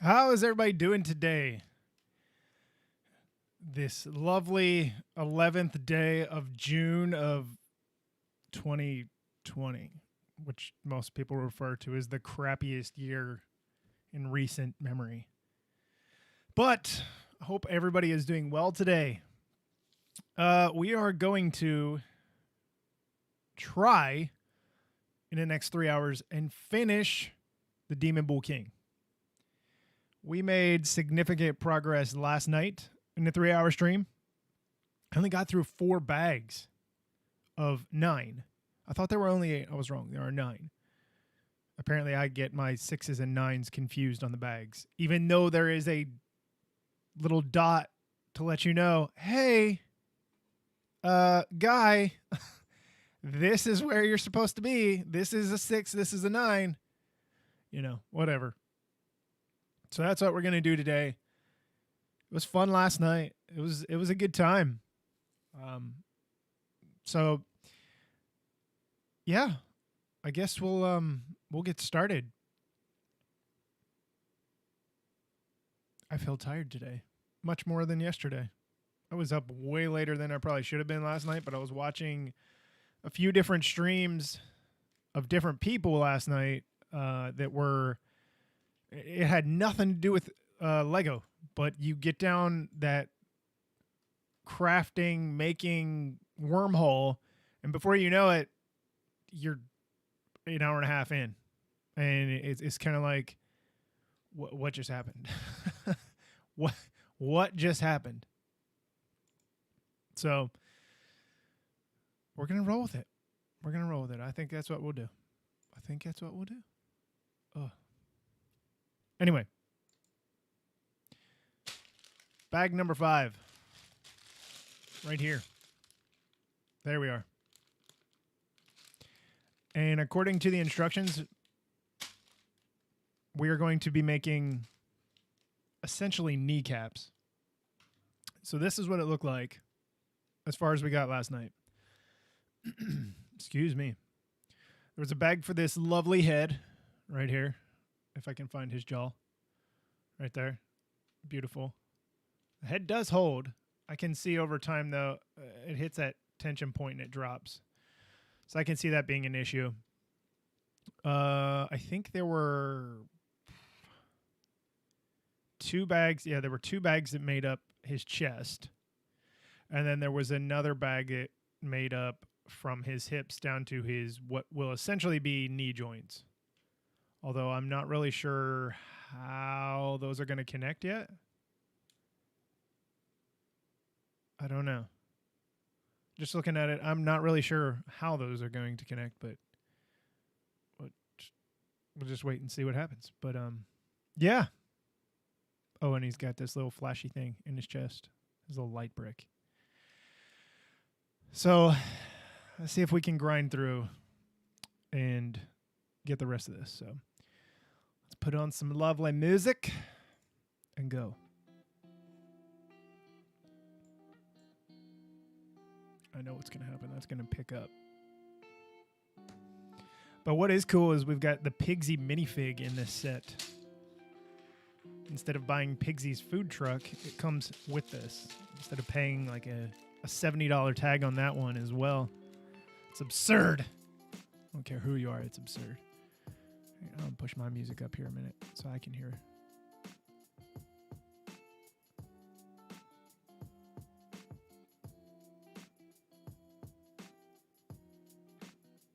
How is everybody doing today? This lovely 11th day of June of 2020, which most people refer to as the crappiest year in recent memory. But I hope everybody is doing well today. We are going to try in the next 3 hours and finish the Demon Bull King. We made significant progress last night in the 3 hour stream. I only got through 4 bags of 9. I thought there were only 8. I was wrong. There are 9. Apparently, I get my 6s and 9s confused on the bags, even though there is a little dot to let you know, hey, guy, this is where you're supposed to be. This is a 6. This is a 9. You know, whatever. So that's what we're going to do today. It was fun last night. It was a good time. So yeah, I guess we'll get started. I feel tired today, much more than yesterday. I was up way later than I probably should have been last night, but I was watching a few different streams of different people last night that were. It had nothing to do with Lego, but you get down that crafting, making wormhole, and before you know it, you're an hour and a half in, and it's kind of like, what just happened? what just happened? So we're gonna roll with it. We're gonna roll with it. I think that's what we'll do. Oh. Anyway, bag number 5, right here. There we are. And according to the instructions, we are going to be making essentially kneecaps. So this is what it looked like as far as we got last night. Excuse me. There was a bag for this lovely head right here. If I can find his jaw. Right there. Beautiful. The head does hold. I can see over time, though, it hits that tension point and it drops. So I can see that being an issue. I think there were 2 bags. Yeah, there were 2 bags that made up his chest. And then there was another bag that made up from his hips down to his what will essentially be knee joints. Although I'm not really sure how those are going to connect yet. I don't know. Just looking at it, I'm not really sure how those are going to connect, but we'll just wait and see what happens. But yeah. Oh, and he's got this little flashy thing in his chest. His little light brick. So let's see if we can grind through and get the rest of this. So let's put on some lovely music and go. I know what's going to happen. That's going to pick up. But what is cool is we've got the Pigsy minifig in this set. Instead of buying Pigsy's food truck, it comes with this. Instead of paying like a $70 tag on that one as well. It's absurd. I don't care who you are, it's absurd. I'm going to push my music up here a minute so I can hear.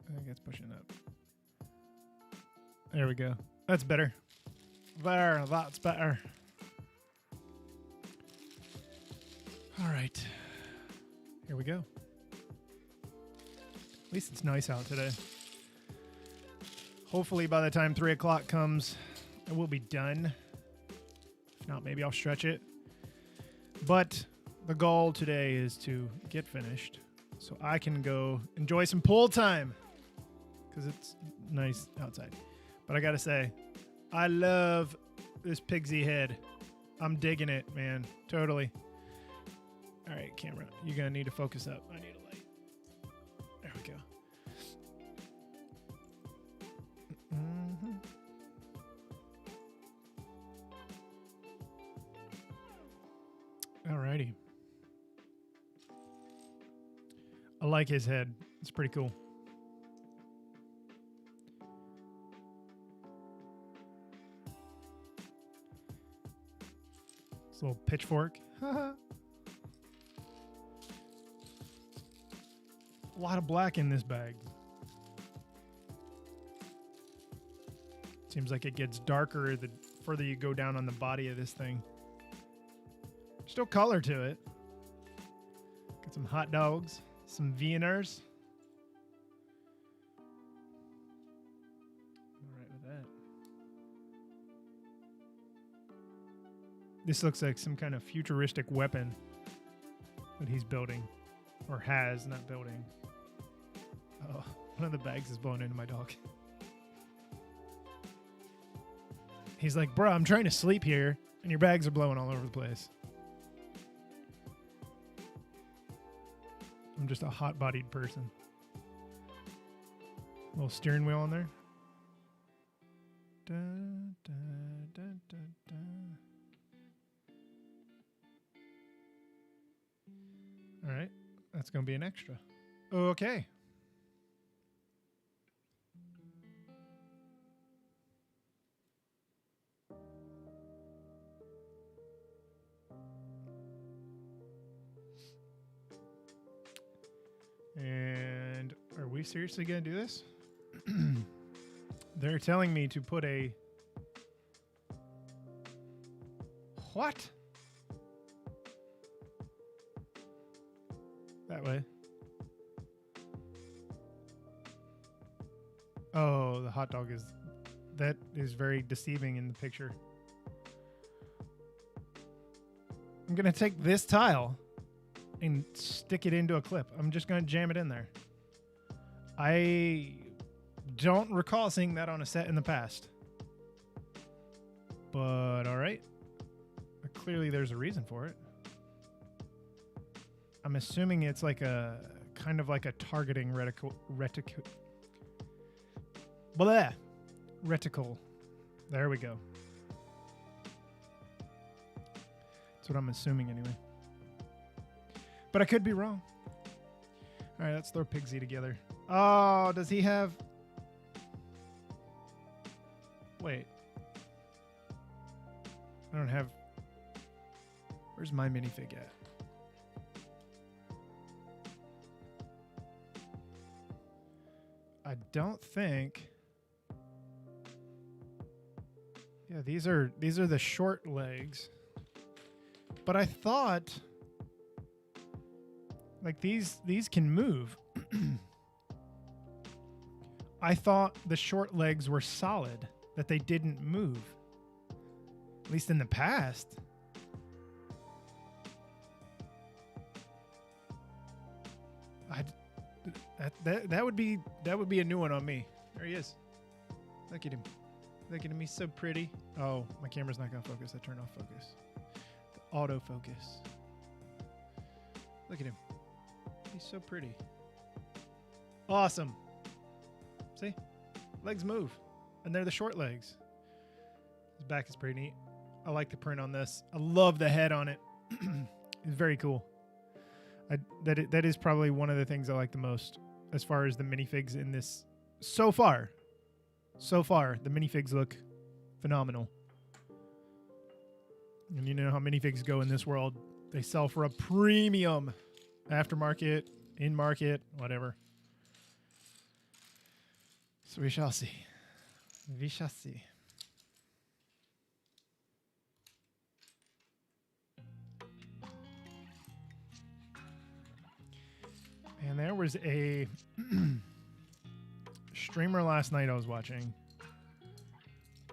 I think it's pushing up. There we go. That's better. That's better. All right. Here we go. At least it's nice out today. Hopefully by the time 3 o'clock comes, it will be done. If not, maybe I'll stretch it. But the goal today is to get finished so I can go enjoy some pool time because it's nice outside. But I got to say, I love this Pigsy head. I'm digging it, man. Totally. All right, camera. You're going to need to focus up. I need a light. There we go. Alrighty. I like his head. It's pretty cool. This little pitchfork. A lot of black in this bag. Seems like it gets darker the further you go down on the body of this thing. Still color to it. Got some hot dogs, some Wieners. All right with that. This looks like some kind of futuristic weapon that he's building. Or has, not building. Oh, one of the bags is blown into my dog. He's like, bro, I'm trying to sleep here, and your bags are blowing all over the place. I'm just a hot-bodied person. Little steering wheel on there. Da, da, da, da, da. All right, that's going to be an extra. Okay. And are we seriously going to do this? They're telling me to put a... What? That way. Oh, the hot dog is... That is very deceiving in the picture. I'm going to take this tile and stick it into a clip. I'm just going to jam it in there. I don't recall seeing that on a set in the past. But all right. Clearly there's a reason for it. I'm assuming it's like a kind of like a targeting reticle. There we go. That's what I'm assuming anyway. But I could be wrong. All right, let's throw Pigsy together. Oh, does he have... Wait. I don't have... Where's my minifig at? I don't think... Yeah, these are the short legs. But I thought... Like these can move. I thought the short legs were solid, that they didn't move. At least in the past. That would be a new one on me. There he is. Look at him. Look at him. He's so pretty. Oh, my camera's not gonna focus. I turned off focus. The autofocus. Look at him. He's so pretty. Awesome. See? Legs move. And they're the short legs. His back is pretty neat. I like the print on this. I love the head on it. It's very cool. That is probably one of the things I like the most as far as the minifigs in this. So far, the minifigs look phenomenal. And you know how minifigs go in this world. They sell for a premium. Aftermarket, in-market, whatever. So we shall see. We shall see. And there was a streamer last night I was watching.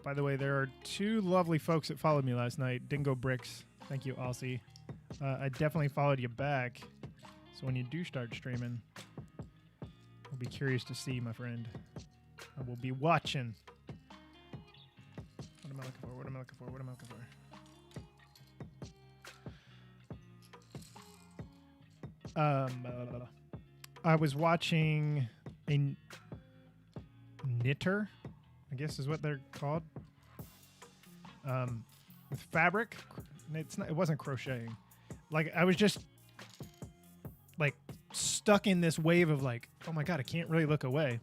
By the way, there are two lovely folks that followed me last night. Dingo Bricks. Thank you, Aussie. I definitely followed you back. So when you do start streaming, I'll be curious to see, my friend. I will be watching. What am I looking for? What am I looking for? What am I looking for? I was watching a knitter, I guess is what they're called. With fabric. It wasn't crocheting. Like, I was just like stuck in this wave of like, oh my God, I can't really look away.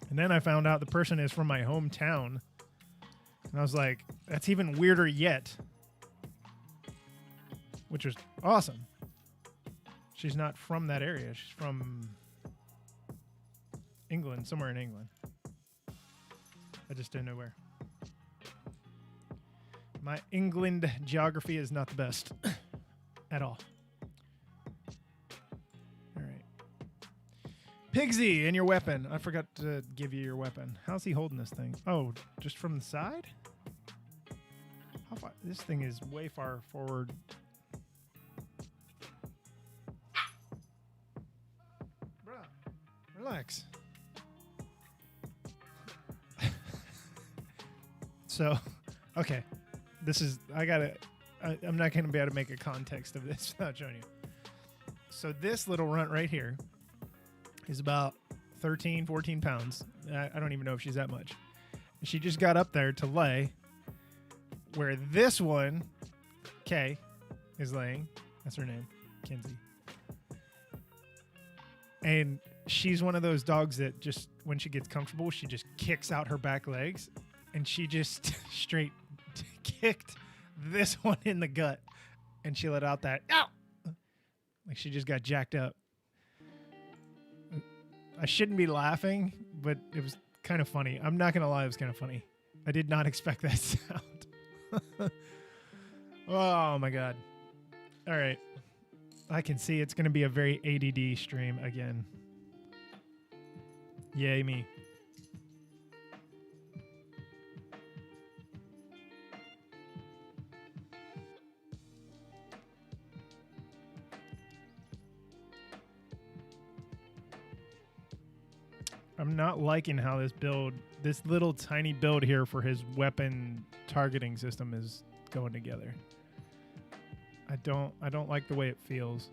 And then I found out the person is from my hometown. And I was like, that's even weirder yet. Which was awesome. She's not from that area. She's from England, somewhere in England. I just didn't know where. My England geography is not the best at all. All right. Pigsy, and your weapon. I forgot to give you your weapon. How's he holding this thing? Oh, just from the side? How far? This thing is way far forward. Bruh, relax. So, okay. This is, I'm not going to be able to make a context of this without showing you. So this little runt right here is about 13, 14 pounds. I don't even know if she's that much. She just got up there to lay where this one, Kay, is laying. That's her name, Kinsey. And she's one of those dogs that just, when she gets comfortable, she just kicks out her back legs. And she just straight kicked this one in the gut. And she let out that, ow! Like she just got jacked up. I shouldn't be laughing, but it was kind of funny. I'm not going to lie, it was kind of funny. I did not expect that sound. Oh, my God. All right. I can see it's going to be a very ADD stream again. Yay, me. I'm not liking how this little tiny build here for his weapon targeting system is going together. I don't like the way it feels.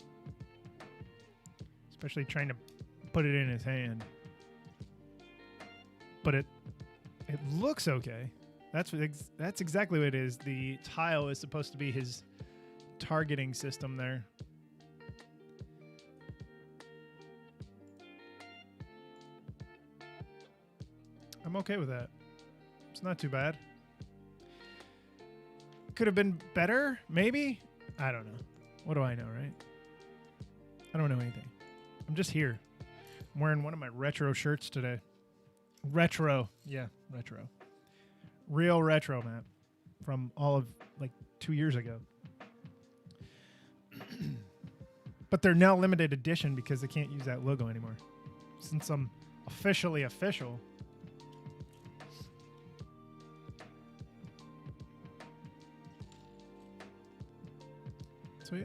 Especially trying to put it in his hand. But it looks okay. That's exactly what it is. The tile is supposed to be his targeting system there. I'm okay with that. It's not too bad. Could have been better, maybe? I don't know. What do I know, right? I don't know anything. I'm just here. I'm wearing one of my retro shirts today. Retro. Yeah, retro. Real retro, Matt. From all of, like, 2 years ago. But they're now limited edition because they can't use that logo anymore. Since I'm officially official... So yeah.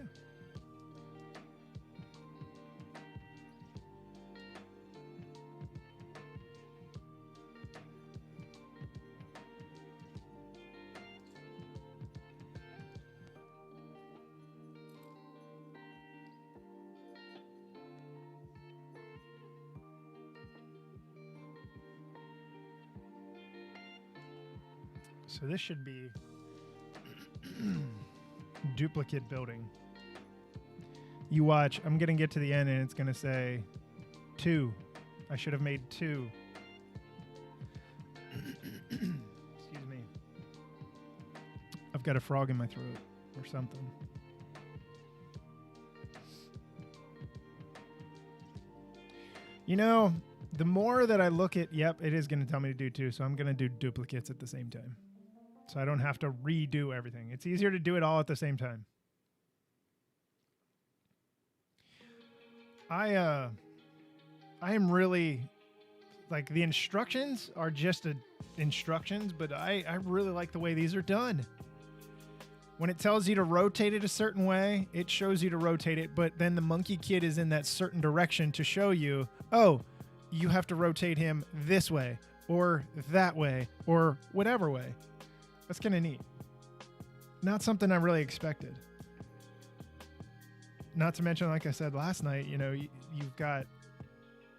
So this should be duplicate building. You watch, I'm going to get to the end and it's going to say 2. I should have made 2. Excuse me. I've got a frog in my throat or something. You know, the more that I look at, yep, it is going to tell me to do 2. So I'm going to do duplicates at the same time. So I don't have to redo everything. It's easier to do it all at the same time. I am really, like, the instructions are just instructions, but I really like the way these are done. When it tells you to rotate it a certain way, it shows you to rotate it, but then the monkey kid is in that certain direction to show you, oh, you have to rotate him this way, or that way, or whatever way. That's kind of neat. Not something I really expected. Not to mention, like I said last night, you know, you've got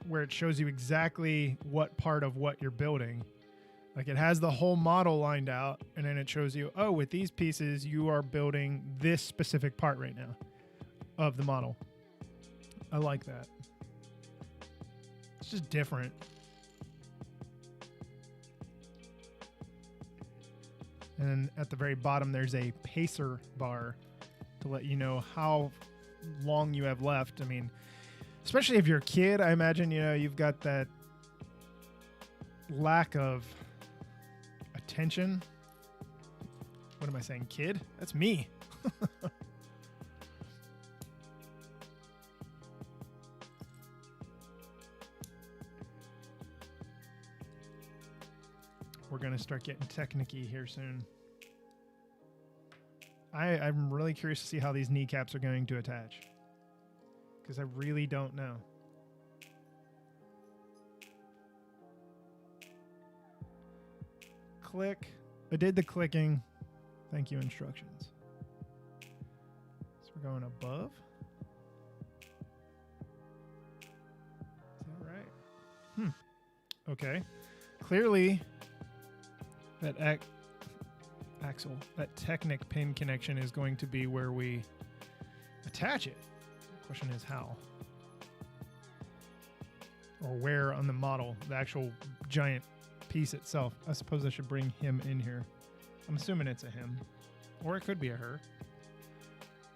where it shows you exactly what part of what you're building. Like it has the whole model lined out, and then it shows you, oh, with these pieces, you are building this specific part right now. of the model. I like that. It's just different. And at the very bottom, there's a pacer bar to let you know how long you have left. I mean, especially if you're a kid, I imagine, you've got that lack of attention. What am I saying, kid? That's me. We're going to start getting technique-y here soon. I'm really curious to see how these kneecaps are going to attach, because I really don't know. Click. I did the clicking. Thank you, instructions. So we're going above. Is that right? Okay. Clearly, that axle, that Technic pin connection is going to be where we attach it. The question is how. Or where on the model, the actual giant piece itself. I suppose I should bring him in here. I'm assuming it's a him. Or it could be a her.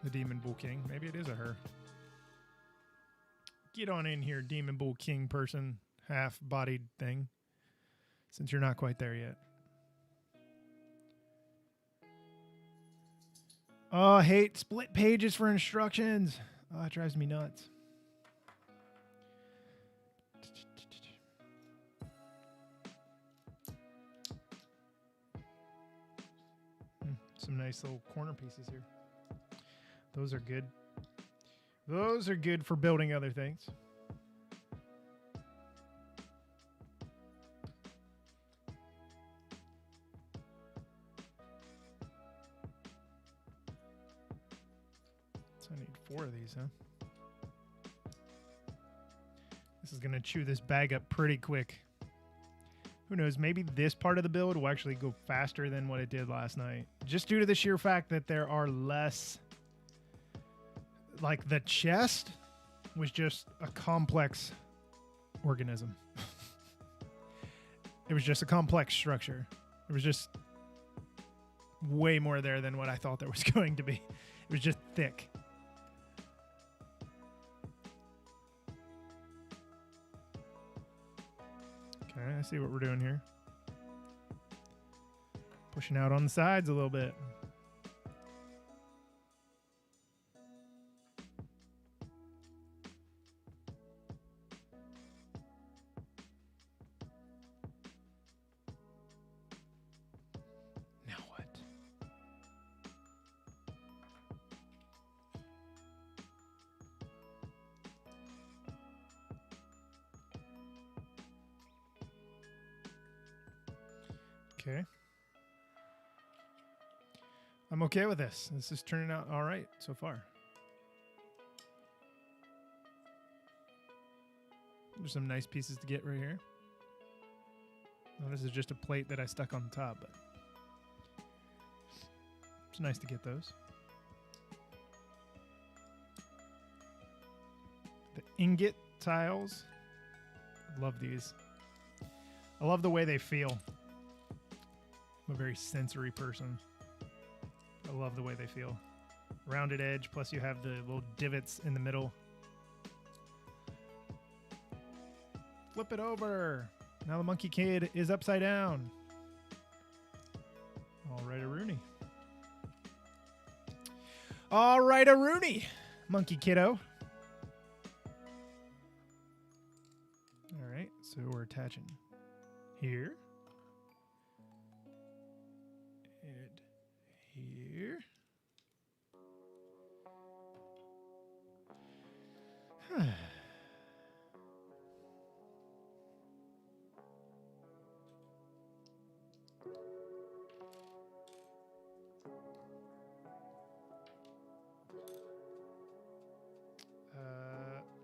The Demon Bull King. Maybe it is a her. Get on in here, Demon Bull King person, half-bodied thing. Since you're not quite there yet. Oh, I hate split pages for instructions. Oh, it drives me nuts. Some nice little corner pieces here. Those are good. Those are good for building other things. So I need 4 of these, huh? This is going to chew this bag up pretty quick. Who knows, maybe this part of the build will actually go faster than what it did last night. Just due to the sheer fact that there are less... Like, the chest was just a complex organism. It was just a complex structure. It was just way more there than what I thought there was going to be. It was just thick. Okay, I see what we're doing here. Pushing out on the sides a little bit. Now what? Okay. I'm okay with this. This is turning out all right so far. There's some nice pieces to get right here. Well, this is just a plate that I stuck on the top, but it's nice to get those. The ingot tiles. Love these. I love the way they feel. I'm a very sensory person. I love the way they feel. Rounded edge, plus you have the little divots in the middle. Flip it over. Now the Monkey Kid is upside down. All right, a Rooney. All right, a Rooney. Monkey Kiddo. All right, so we're attaching here. Here.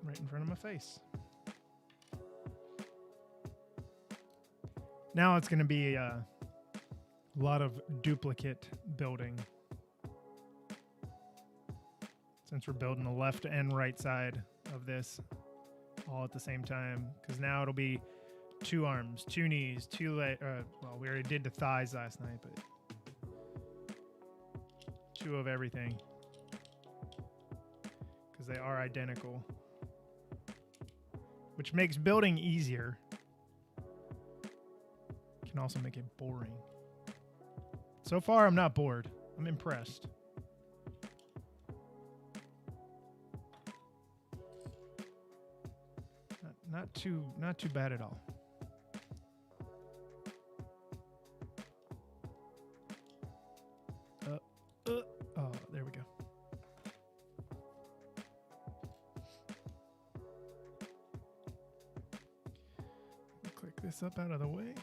Right in front of my face. Now it's going to be a lot of duplicate building. since we're building the left and right side of this all at the same time. Because now it'll be 2 arms, 2 knees, 2 legs. Well, we already did the thighs last night, but 2 of everything. Because they are identical. Which makes building easier. Can also make it boring. So far, I'm not bored. I'm impressed. Not too bad at all. Oh, there we go. Click this up out of the way.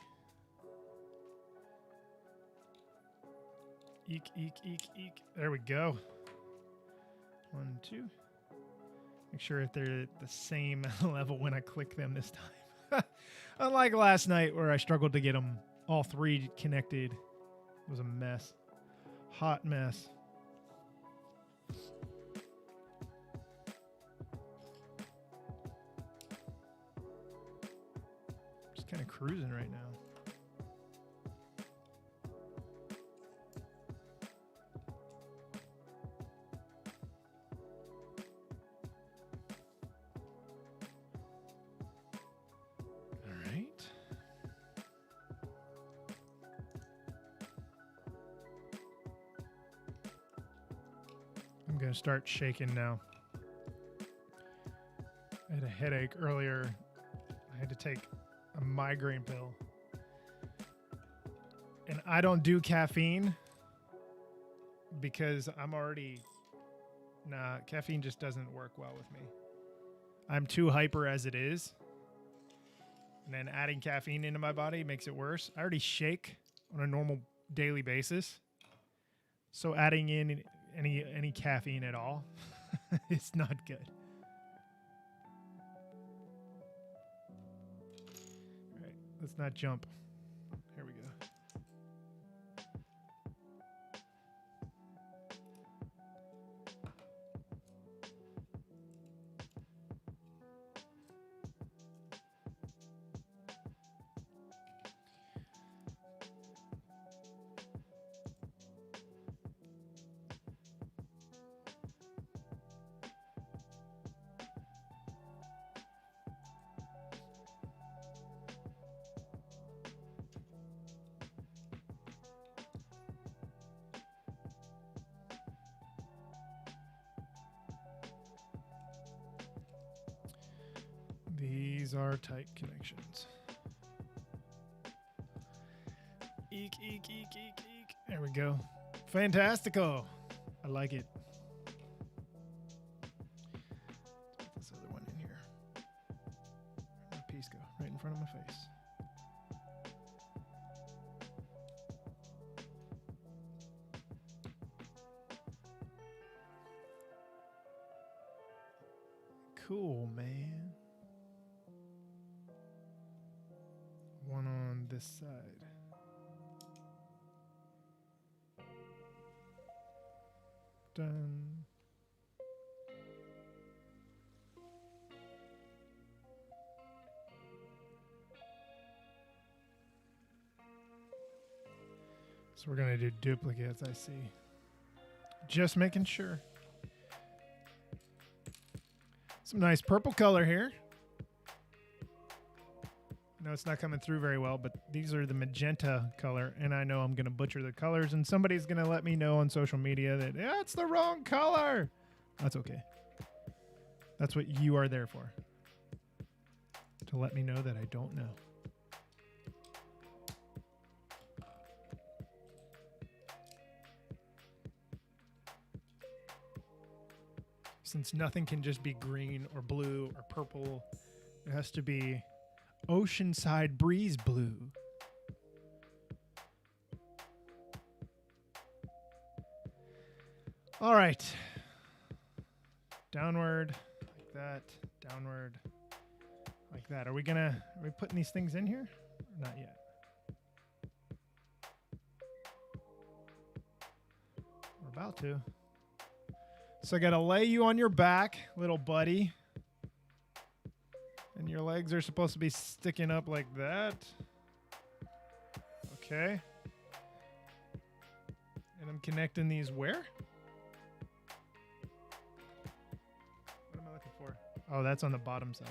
Eek, eek, eek, eek. There we go. 1, 2. Make sure if they're the same level when I click them this time. Unlike last night where I struggled to get them all 3 connected. It was a mess. Hot mess. Just kind of cruising right now. I'm going to start shaking now. I had a headache earlier. I had to take a migraine pill. And I don't do caffeine because I'm already... Nah, caffeine just doesn't work well with me. I'm too hyper as it is. And then adding caffeine into my body makes it worse. I already shake on a normal daily basis. So adding in any caffeine at all, it's not good. All right, let's not jump. Here we go. These are tight connections. Eek, eek, eek, eek, eek. There we go. Fantastico. I like it. Let's put this other one in here. Where'd my piece go? Right in front of my face. Cool, man. One on this side. Done. So we're going to do duplicates, I see. Just making sure. Some nice purple color here. No, it's not coming through very well, but these are the magenta color, and I know I'm going to butcher the colors, and somebody's going to let me know on social media that, yeah, it's the wrong color. That's okay. That's what you are there for. To let me know that I don't know. Since nothing can just be green or blue or purple, it has to be Oceanside Breeze Blue. All right. Downward, like that. Downward, like that. Are we putting these things in here? Or not yet. We're about to. So I got to lay you on your back, little buddy. And your legs are supposed to be sticking up like that. Okay. And I'm connecting these where? What am I looking for? Oh, that's on the bottom side.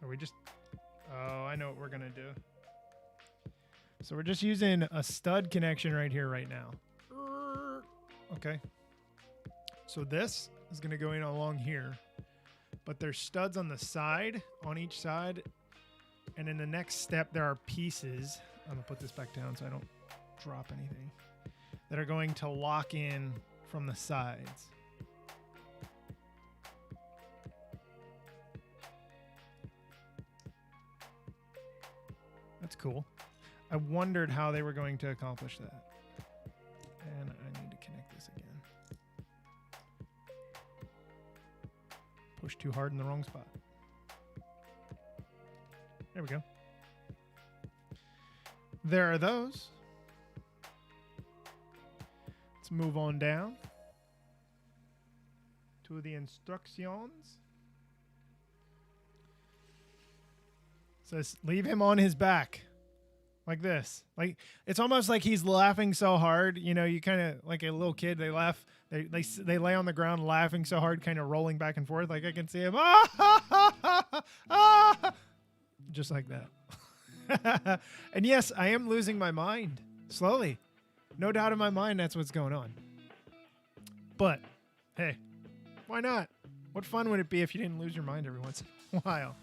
Are we just... Oh, I know what we're going to do. So we're just using a stud connection right here, right now. Okay. So this is going to go in along here. But there's studs on the side, on each side. And in the next step, there are pieces. I'm going to put this back down so I don't drop anything. That are going to lock in from the sides. That's cool. I wondered how they were going to accomplish that. And I need to connect this again. Push too hard in the wrong spot. There we go. There are those. Let's move on down to the instructions. Says leave him on his back like this. Like it's almost like he's laughing so hard, you know, you kind of like a little kid, they laugh, they lay on the ground laughing so hard, kind of rolling back and forth. Like I can see him just like that. And yes, I am losing my mind slowly. No doubt in my mind that's what's going on. But hey, why not? What fun would it be if you didn't lose your mind every once in a while?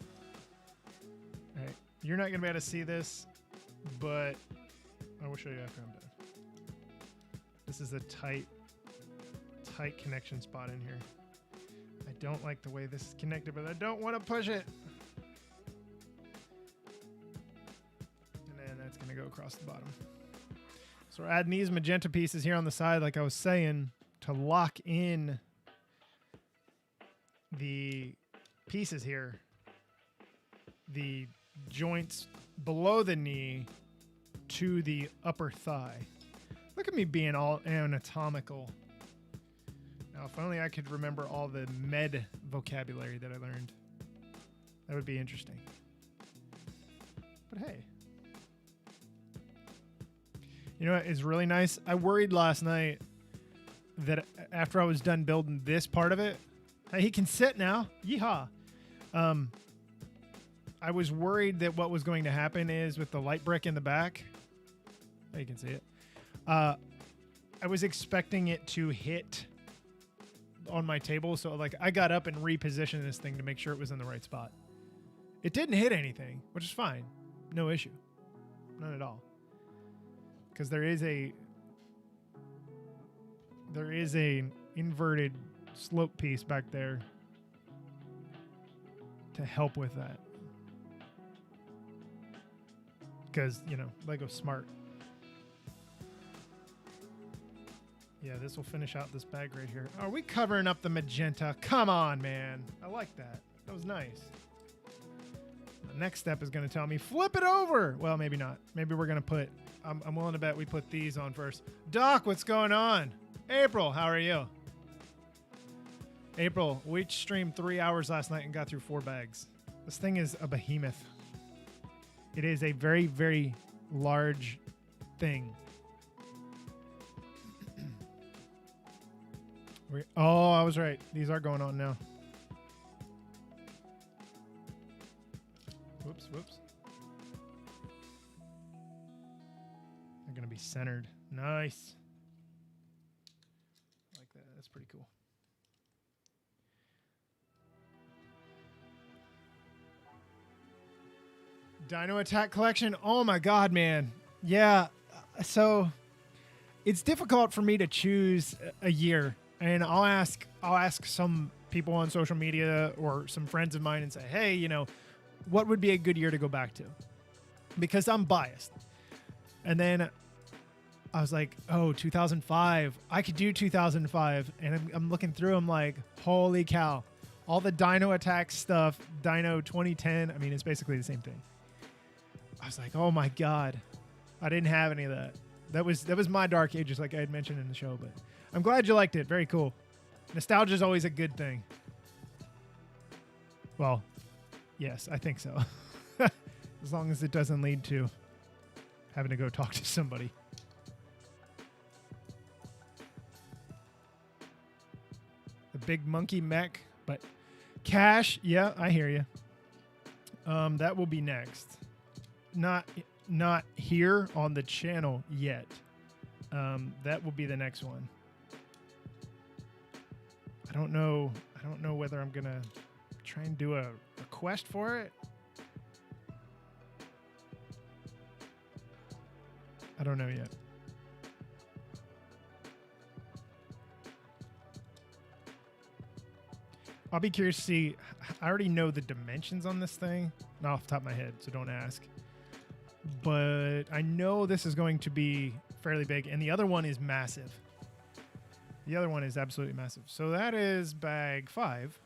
All right, you're not going to be able to see this, but I will show you after I'm done. This is a tight connection spot in here. I don't like the way this is connected, but I don't want to push it. And then that's going to go across the bottom. So we're adding these magenta pieces here on the side, like I was saying, to lock in the pieces here. The joints below the knee to the upper thigh. Look at me being all anatomical. Now, if only I could remember all the med vocabulary that I learned. That would be interesting. But hey. You know what is really nice? I worried last night that after I was done building this part of it, hey, he can sit now. Yeehaw. I was worried that what was going to happen is with the light brick in the back. Oh, you can see it. I was expecting it to hit on my table. So like I got up and repositioned this thing to make sure it was in the right spot. It didn't hit anything, which is fine. No issue. None at all. Because there is a inverted slope piece back there to help with that. Because, you know, Lego's smart. Yeah, this will finish out this bag right here. Are we covering up the magenta? Come on, man. I like that. That was nice. The next step is going to tell me, flip it over. Well, maybe not. Maybe we're going to put... I'm willing to bet we put these on first. Doc, what's going on? April, how are you? April, we streamed 3 hours last night and got through 4 bags. This thing is a behemoth. It is a very, very large thing. Oh, I was right. These are going on now. Whoops. They're going to be centered. Nice. I like that. That's pretty cool. Dino Attack Collection. Oh my God, man. Yeah. So it's difficult for me to choose a year. And I'll ask some people on social media or some friends of mine and say, hey, you know, what would be a good year to go back to? Because I'm biased. And then I was like, oh, 2005. I could do 2005. And I'm looking through, I'm like, holy cow. All the Dino Attack stuff, Dino 2010. I mean, it's basically the same thing. I was like, oh my God. I didn't have any of that. That was my dark ages, like I had mentioned in the show. But I'm glad you liked it. Very cool. Nostalgia is always a good thing. Well, yes, I think so. As long as it doesn't lead to having to go talk to somebody. The big monkey mech, but cash, yeah, I hear you. That will be next. Not here on the channel yet. That will be the next one. I don't know whether I'm gonna try and do a quest for it. I don't know yet. I'll be curious to see. I already know the dimensions on this thing, not off the top of my head, so don't ask. But I know this is going to be fairly big, and the other one is massive. The other one is absolutely massive. So that is bag 5.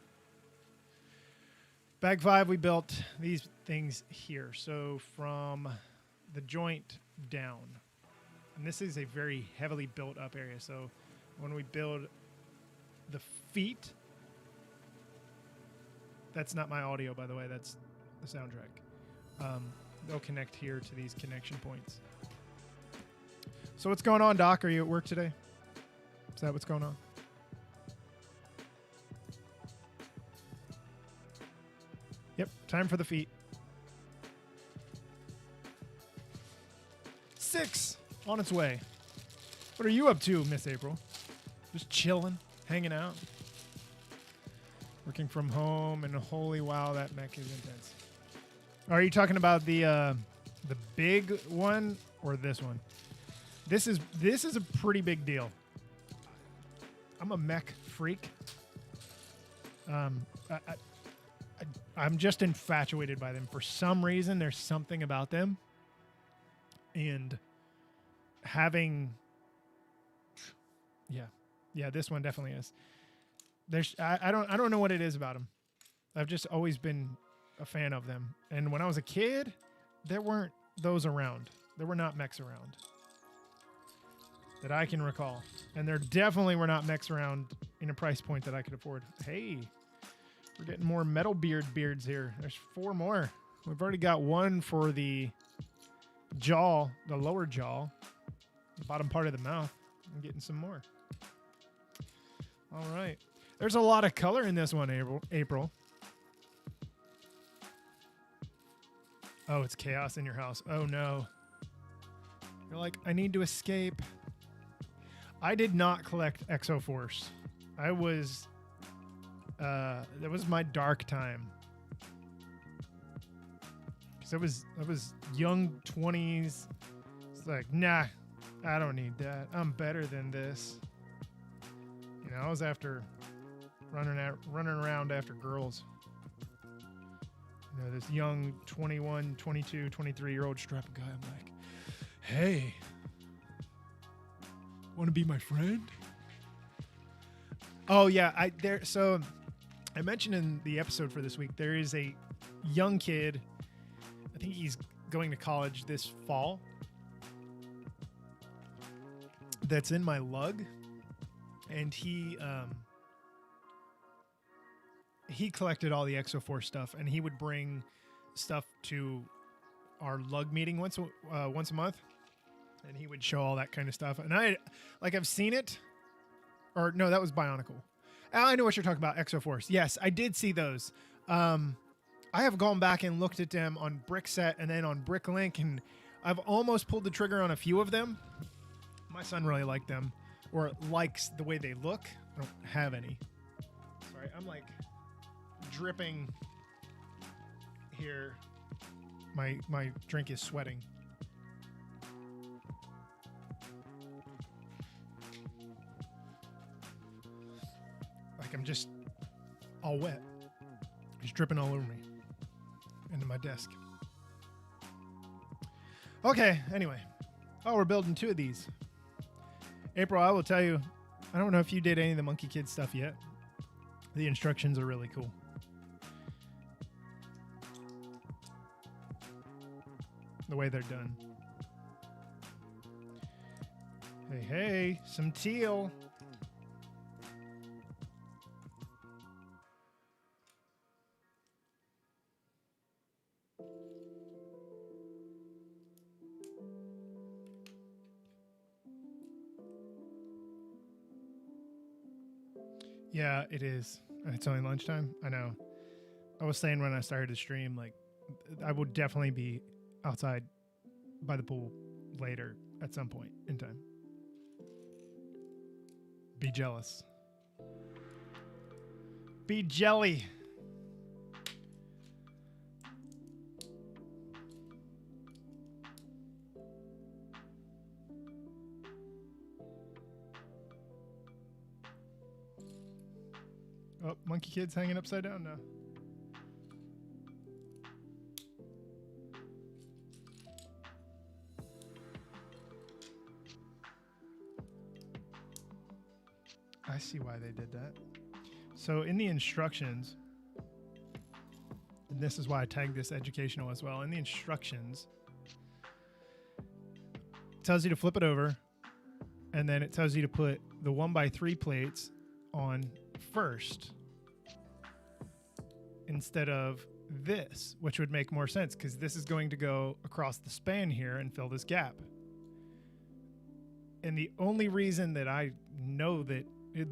Bag 5, we built these things here. So from the joint down. And this is a very heavily built up area. So when we build the feet, that's not my audio, by the way. That's the soundtrack. They'll connect here to these connection points. So what's going on, Doc? Are you at work today? Is that what's going on? Yep, time for the feet. 6 on its way. What are you up to, Miss April? Just chilling, hanging out, working from home, and holy wow, that mech is intense. Are you talking about the big one or this one? This is a pretty big deal. I'm a mech freak. I'm just infatuated by them. For some reason, there's something about them. And having... Yeah, this one definitely is. I don't know what it is about them. I've just always been a fan of them. And when I was a kid, there weren't those around. There were not mechs around that I can recall. And there definitely were not mechs around in a price point that I could afford. Hey, we're getting more metal beards here. There's 4 more. We've already got one for the jaw, the lower jaw, the bottom part of the mouth. I'm getting some more. All right. There's a lot of color in this one, April. Oh, it's chaos in your house. Oh, no. You're like, I need to escape. I did not collect Exo Force. That was my dark time. Because I was young 20s. It's like, nah, I don't need that. I'm better than this. You know, I was after running around after girls. You know, this young 21, 22, 23-year-old strapping guy. I'm like, hey, want to be my friend? Oh yeah, so I mentioned in the episode for this week, there is a young kid. I think he's going to college this fall. That's in my lug, and he collected all the Exo Force stuff, and he would bring stuff to our lug meeting once a month, and he would show all that kind of stuff. And I've seen it, or no, that was Bionicle. I know what you're talking about, Exo Force. Yes, I did see those. I have gone back and looked at them on Brickset and then on Bricklink, and I've almost pulled the trigger on a few of them. My son really liked them, or likes the way they look. I don't have any. Sorry, I'm like dripping here. My drink is sweating. Like I'm just all wet. It's dripping all over me. Into my desk. Okay, anyway. Oh, we're building 2 of these. April, I will tell you, I don't know if you did any of the Monkey Kid stuff yet. The instructions are really cool. The way they're done. Hey, some teal. Yeah, it is. And it's only lunchtime. I know. I was saying when I started to stream, like, I will definitely be outside by the pool later at some point in time. Be jealous. Be jelly. Oh, Monkey Kid's hanging upside down now. I see why they did that. So in the instructions, and this is why I tagged this educational as well. In the instructions, it tells you to flip it over, and then it tells you to put the 1x3 plates on first instead of this, which would make more sense because this is going to go across the span here and fill this gap. And the only reason that I know that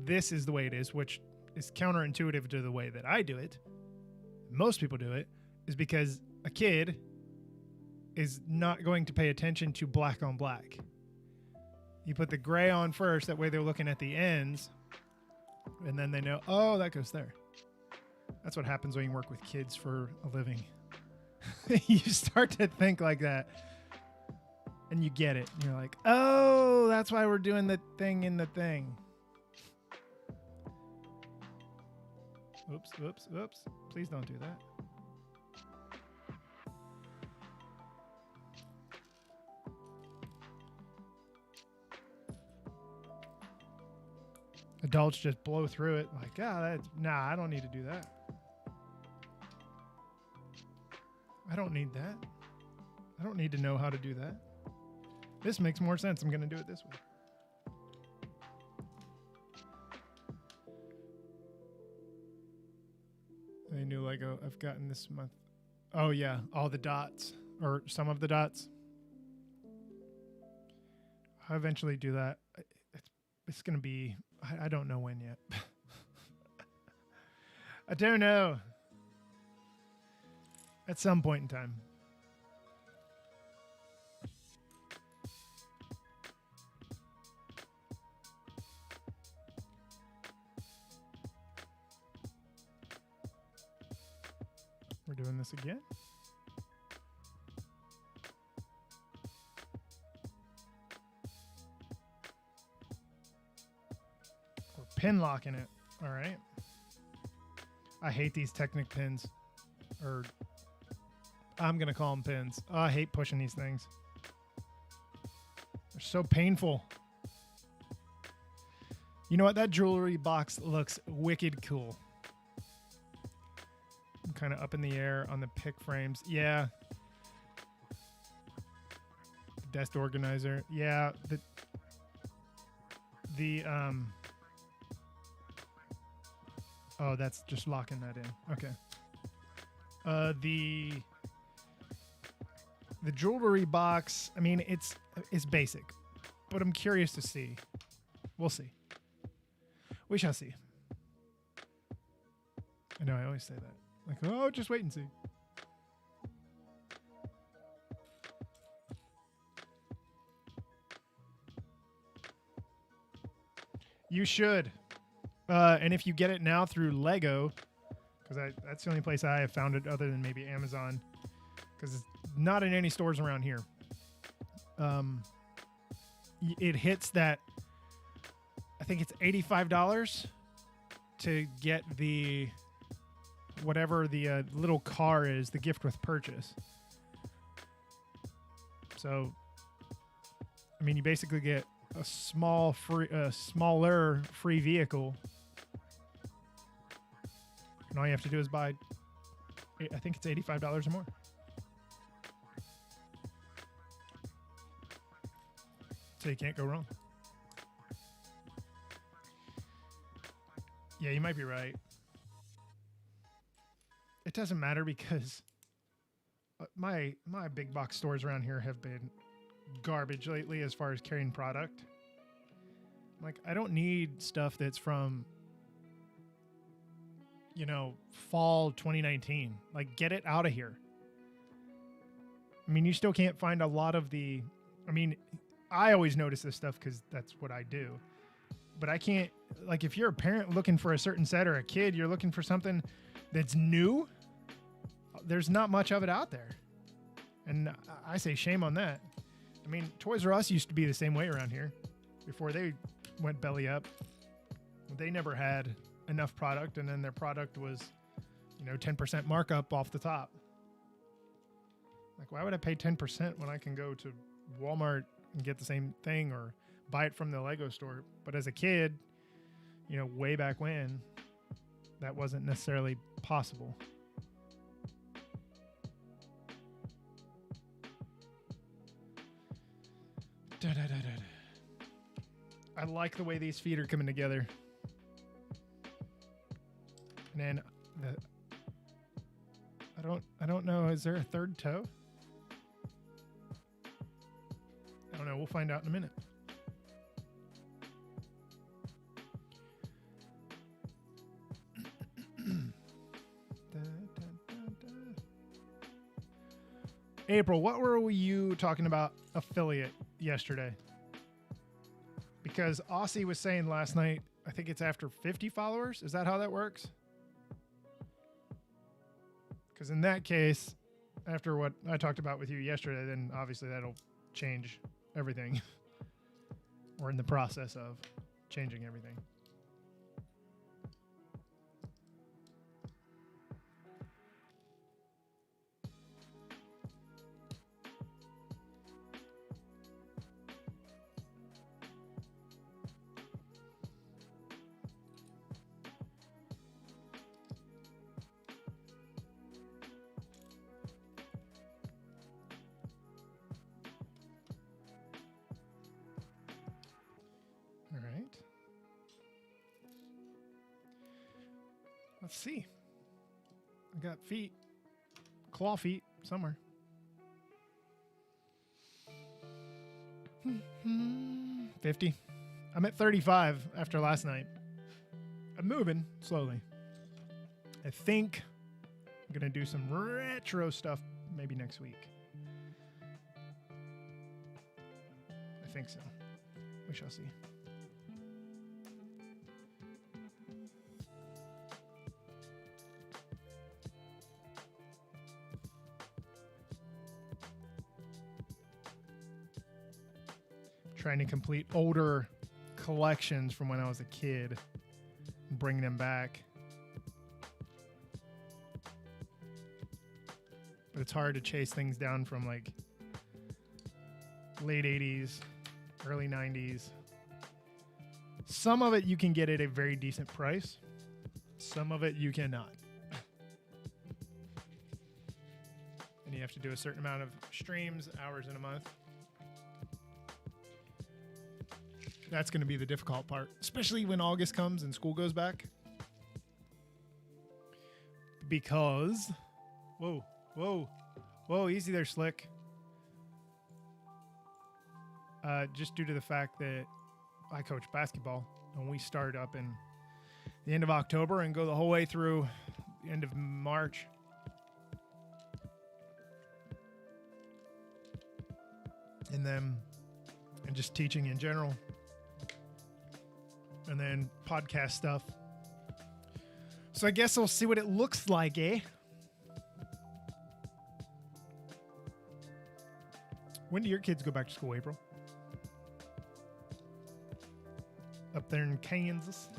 this is the way it is, which is counterintuitive to the way that I do it, most people do it, is because a kid is not going to pay attention to black on black. You put the gray on first, that way they're looking at the ends, and then they know, oh, that goes there. That's what happens when you work with kids for a living. You start to think like that, and you get it. And you're like, oh, that's why we're doing the thing in the thing. Oops, oops, oops. Please don't do that. Adults just blow through it like, nah, I don't need to do that. I don't need that. I don't need to know how to do that. This makes more sense. I'm going to do it this way. A new Lego I've gotten this month. Oh, yeah. All the dots, or some of the dots. I'll eventually do that. It's going to be, I don't know when yet. I don't know. At some point in time. We're doing this again. We're pin locking it. All right. I hate these Technic pins. Or I'm going to call them pins. Oh, I hate pushing these things. They're so painful. You know what? That jewelry box looks wicked cool. I'm kind of up in the air on the pick frames. Yeah. Desk organizer. Yeah. Oh, that's just locking that in. Okay. The jewelry box, I mean, it's basic, but I'm curious to see. We'll see. We shall see. I know I always say that. Like, oh, just wait and see. You should. And if you get it now through Lego, because that's the only place I have found it other than maybe Amazon, because it's not in any stores around here. It hits that, I think it's $85 to get the, whatever the little car is, the gift with purchase. So, I mean, you basically get a smaller free vehicle. And all you have to do is buy, I think it's $85 or more. So you can't go wrong. Yeah, you might be right. It doesn't matter because my big box stores around here have been garbage lately as far as carrying product. Like, I don't need stuff that's from, fall 2019. Like, get it out of here. I mean, you still can't find a lot of the... I mean, I always notice this stuff because that's what I do. But I can't... Like, if you're a parent looking for a certain set or a kid, you're looking for something that's new, there's not much of it out there. And I say shame on that. I mean, Toys R Us used to be the same way around here before they went belly up. They never had enough product, and then their product was, 10% markup off the top. Like, why would I pay 10% when I can go to Walmart and get the same thing or buy it from the Lego store? But as a kid, way back when, that wasn't necessarily possible. I like the way these feet are coming together. And then I don't know, is there a third toe? I don't know, we'll find out in a minute. April, what were you talking about affiliate yesterday? Because Aussie was saying last night, I think it's after 50 followers. Is that how that works? Because in that case, after what I talked about with you yesterday, then obviously that'll change everything. We're in the process of changing everything. Let's see. I got feet, claw feet somewhere. 50. I'm at 35 after last night. I'm moving slowly. I think I'm going to do some retro stuff maybe next week. I think so. We shall see. Trying to complete older collections from when I was a kid and bring them back. But it's hard to chase things down from like late 80s, early 90s. Some of it you can get at a very decent price. Some of it you cannot. And you have to do a certain amount of streams, hours in a month. That's going to be the difficult part, especially when August comes and school goes back. Because, whoa, easy there, Slick. Just due to the fact that I coach basketball and we start up in the end of October and go the whole way through the end of March. And just teaching in general. And then podcast stuff. So I guess we'll see what it looks like, eh? When do your kids go back to school, April? Up there in Kansas?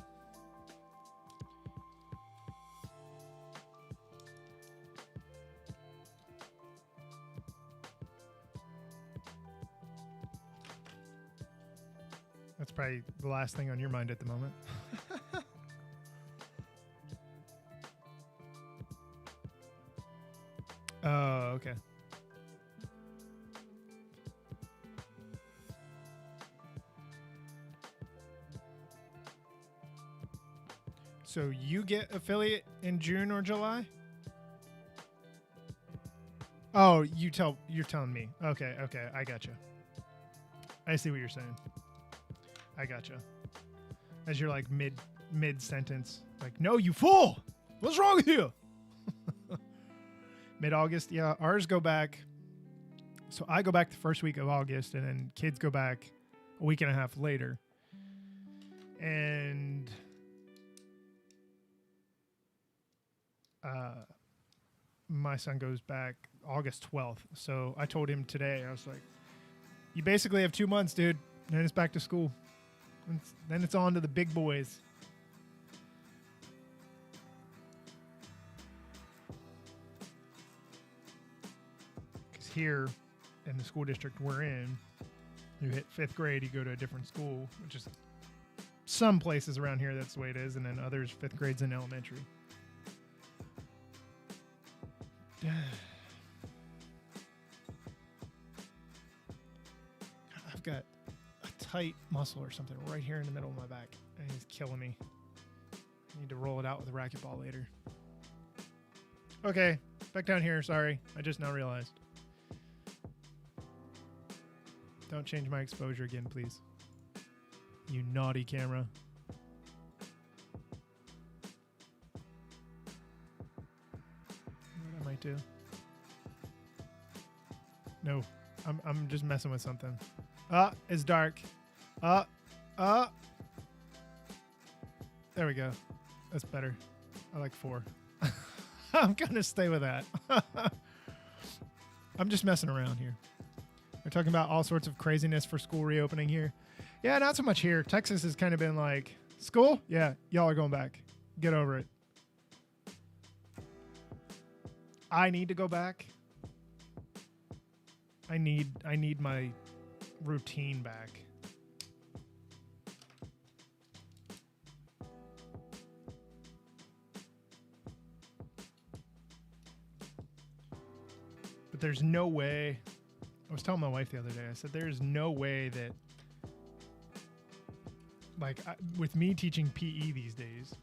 That's probably the last thing on your mind at the moment. Oh, okay. So you get affiliate in June or July? Oh, you're telling me. Okay, I gotcha. I see what you're saying. I gotcha. As you're like mid sentence, like, no, you fool! What's wrong with you? Mid-August, yeah. Ours go back. So I go back the first week of August, and then kids go back a week and a half later. And my son goes back August 12th. So I told him today, I was like, you basically have 2 months, dude. Then it's back to school. Then it's on to the big boys. Because here in the school district we're in, you hit 5th grade, you go to a different school, which is some places around here that's the way it is, and then others 5th grade's in elementary. I've got a tight muscle or something right here in the middle of my back, and it's killing me. I need to roll it out with a racquetball later. Okay, back down here. Sorry, I just now realized. Don't change my exposure again, please. You naughty camera. What I might do? No, I'm just messing with something. It's dark. There we go. That's better. I like 4. I'm gonna stay with that. I'm just messing around here. We're talking about all sorts of craziness for school reopening here. Yeah, not so much here. Texas has kind of been like, school? Yeah, y'all are going back. Get over it. I need to go back. I need my routine back. But there's no way. I was telling my wife the other day, I said, there's no way that, like, with me teaching PE these days,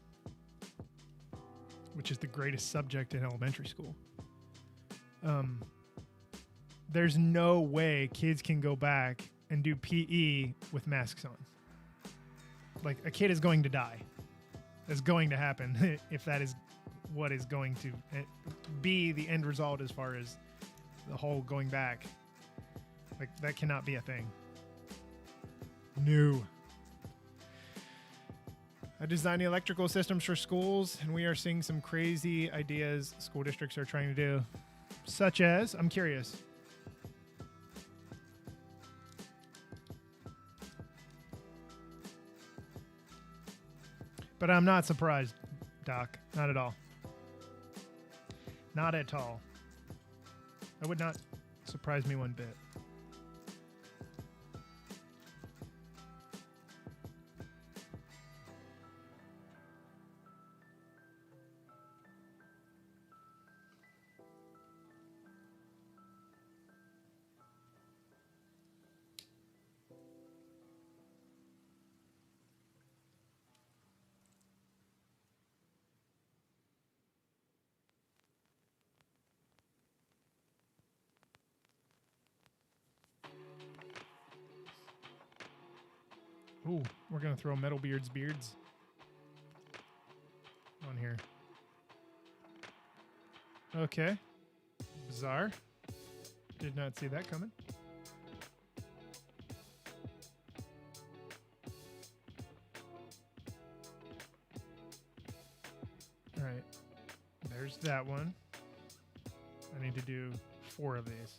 which is the greatest subject in elementary school, there's no way kids can go back and do PE with masks on. Like, a kid is going to die. That's going to happen if that is what is going to be the end result as far as the whole going back. Like, that cannot be a thing. No. I design the electrical systems for schools, and we are seeing some crazy ideas school districts are trying to do. Such as, I'm curious. But I'm not surprised, Doc. Not at all. Not at all. That would not surprise me one bit. Ooh, we're going to throw Metal Beard's beards on here. Okay. Bizarre. Did not see that coming. All right. There's that one. I need to do 4 of these.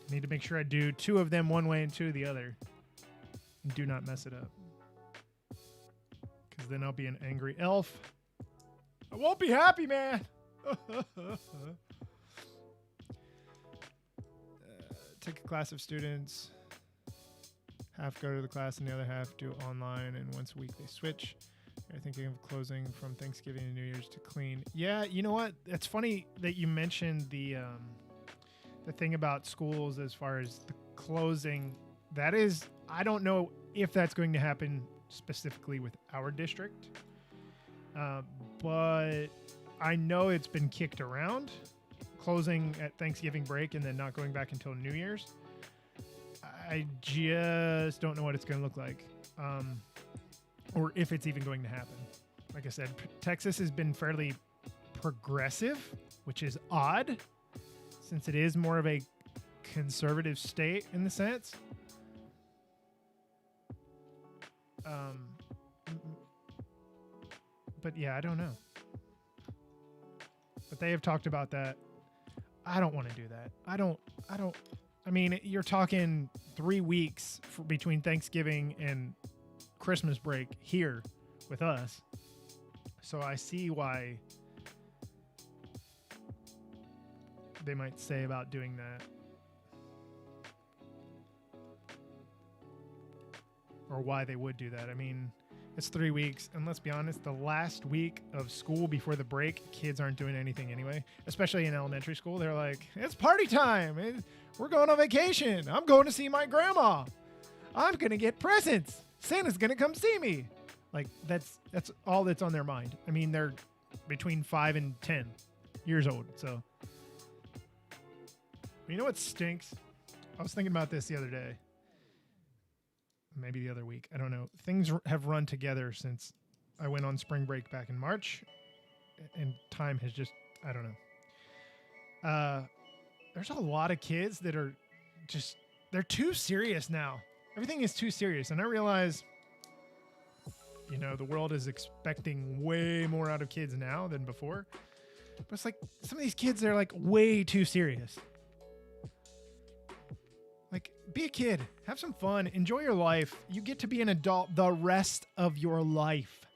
Need to make sure I do 2 of them one way and 2 the other. Do not mess it up. Because then I'll be an angry elf. I won't be happy, man. Take a class of students. Half go to the class and the other half do online. And once a week they switch. They're thinking of closing from Thanksgiving and New Year's to clean. Yeah, you know what? It's funny that you mentioned the thing about schools as far as the closing. That is, I don't know if that's going to happen specifically with our district. But I know it's been kicked around, closing at Thanksgiving break and then not going back until New Year's. I just don't know what it's going to look like, or if it's even going to happen. Like I said, Texas has been fairly progressive, which is odd since it is more of a conservative state in the sense. But yeah, I don't know. But they have talked about that. I don't want to do that. I mean, you're talking 3 weeks between Thanksgiving and Christmas break here with us. So I see why they might say about doing that. Or why they would do that. I mean, it's 3 weeks, and let's be honest, the last week of school before the break, kids aren't doing anything anyway, especially in elementary school. They're like, it's party time. We're going on vacation. I'm going to see my grandma. I'm going to get presents. Santa's going to come see me. Like, that's all that's on their mind. I mean, they're between 5 and 10 years old, so. You know what stinks? I was thinking about this the other day. Maybe the other week. I don't know. Things have run together since I went on spring break back in March, and time has just, I don't know. There's a lot of kids that are just, they're too serious now. Everything is too serious. And I realize, you know, the world is expecting way more out of kids now than before. But it's like some of these kids, they're like way too serious. Like, be a kid, have some fun, enjoy your life. You get to be an adult the rest of your life.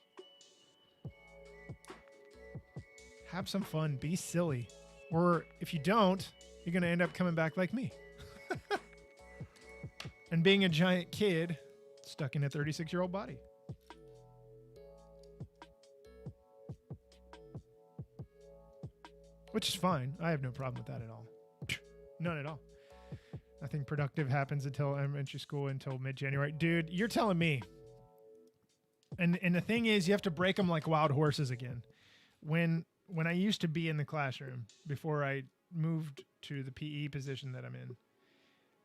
Have some fun, be silly. Or if you don't, you're going to end up coming back like me. And being a giant kid stuck in a 36-year-old body. Which is fine. I have no problem with that at all. None at all. Nothing productive happens until elementary school until mid-January. Dude, you're telling me. And the thing is, you have to break them like wild horses again. When I used to be in the classroom before I moved to the PE position that I'm in,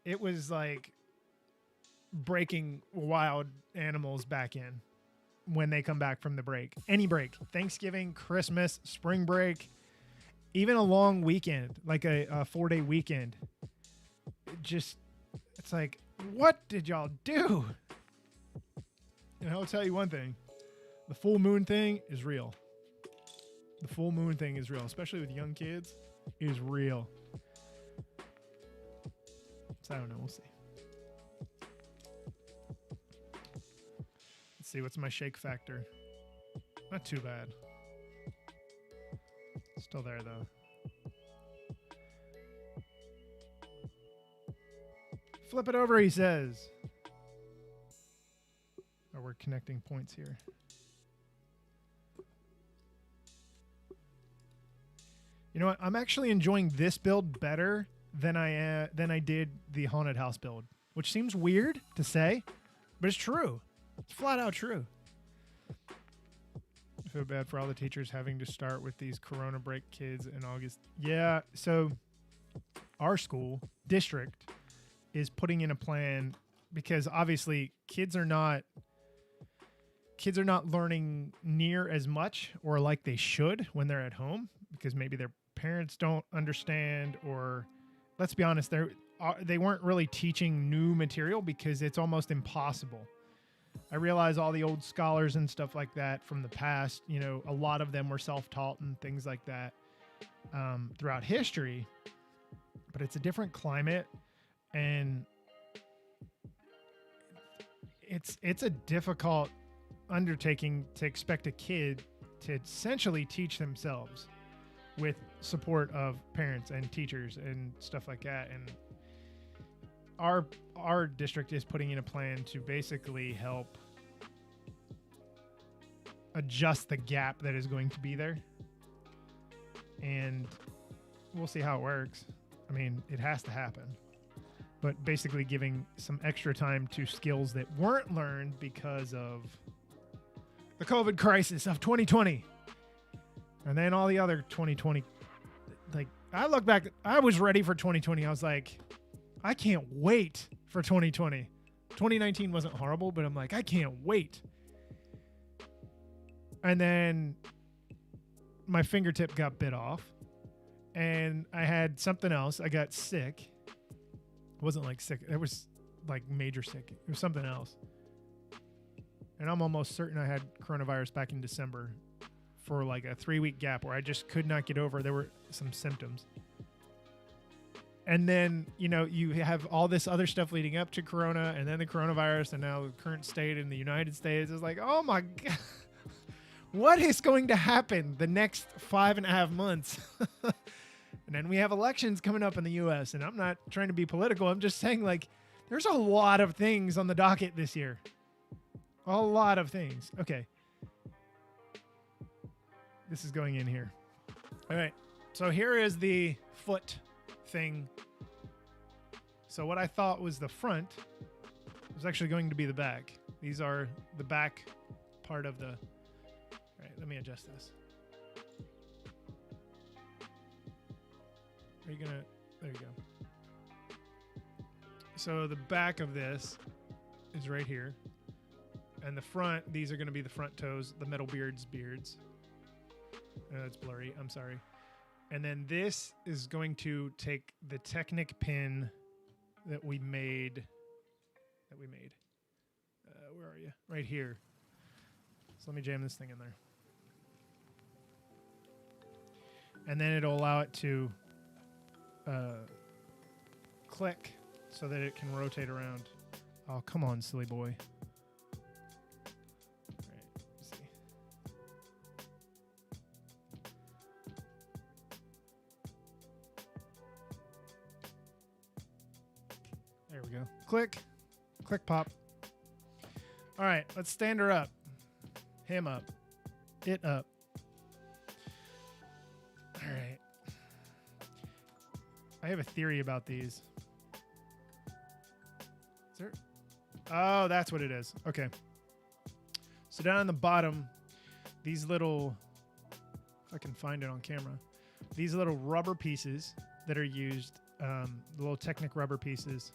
it was like breaking wild animals back in when they come back from the break. Any break. Thanksgiving, Christmas, spring break, even a long weekend, like a 4-day weekend. It's like, what did y'all do? And I'll tell you one thing. The full moon thing is real. The full moon thing is real, especially with young kids, is real. So I don't know. We'll see. Let's see. What's my shake factor? Not too bad. Still there, though. Flip it over, he says. Oh, we're connecting points here. You know what? I'm actually enjoying this build better than I did the haunted house build, which seems weird to say, but it's true. It's flat out true. I feel bad for all the teachers having to start with these Corona break kids in August. Yeah, so our school district is putting in a plan because obviously kids are not learning near as much or like they should when they're at home because maybe their parents don't understand, or let's be honest, they weren't really teaching new material because it's almost impossible. I realize all the old scholars and stuff like that from the past, you know, a lot of them were self-taught and things like that throughout history, but it's a different climate. And it's a difficult undertaking to expect a kid to essentially teach themselves with support of parents and teachers and stuff like that. And our district is putting in a plan to basically help adjust the gap that is going to be there. And we'll see how it works. I mean, it has to happen. but basically giving some extra time to skills that weren't learned because of the COVID crisis of 2020. And then all the other 2020, like I look back, I was ready for 2020. I was like, I can't wait for 2020. 2019 wasn't horrible, but I'm like, I can't wait. And then my fingertip got bit off and I had something else. I got sick. It wasn't like sick. It was like major sick. It was something else. And I'm almost certain I had coronavirus back in December for like a 3-week gap where I just could not get over. There were some symptoms. And then, you know, you have all this other stuff leading up to Corona and then the coronavirus and now the current state in the United States is like, oh my God, what is going to happen the next 5.5 months? And then we have elections coming up in the U.S. And I'm not trying to be political. I'm just saying, like, there's a lot of things on the docket this year. A lot of things. Okay. This is going in here. All right. So here is the foot thing. So what I thought was the front was actually going to be the back. These are the back part of the... All right, let me adjust this. Are you gonna... There you go. So the back of this is right here. And the front, these are going to be the front toes, the metal beards. It's blurry. I'm sorry. And then this is going to take the Technic pin that we made. Where are you? Right here. So let me jam this thing in there. And then it'll allow it to click so that it can rotate around. Oh, come on, silly boy. There we go. Click. Click, pop. All right, let's stand her up. Him up. It up. All right. I have a theory about these. Is there... Oh, that's what it is. Okay. So down on the bottom, these little... If I can find it on camera. These little rubber pieces that are used, the little Technic rubber pieces.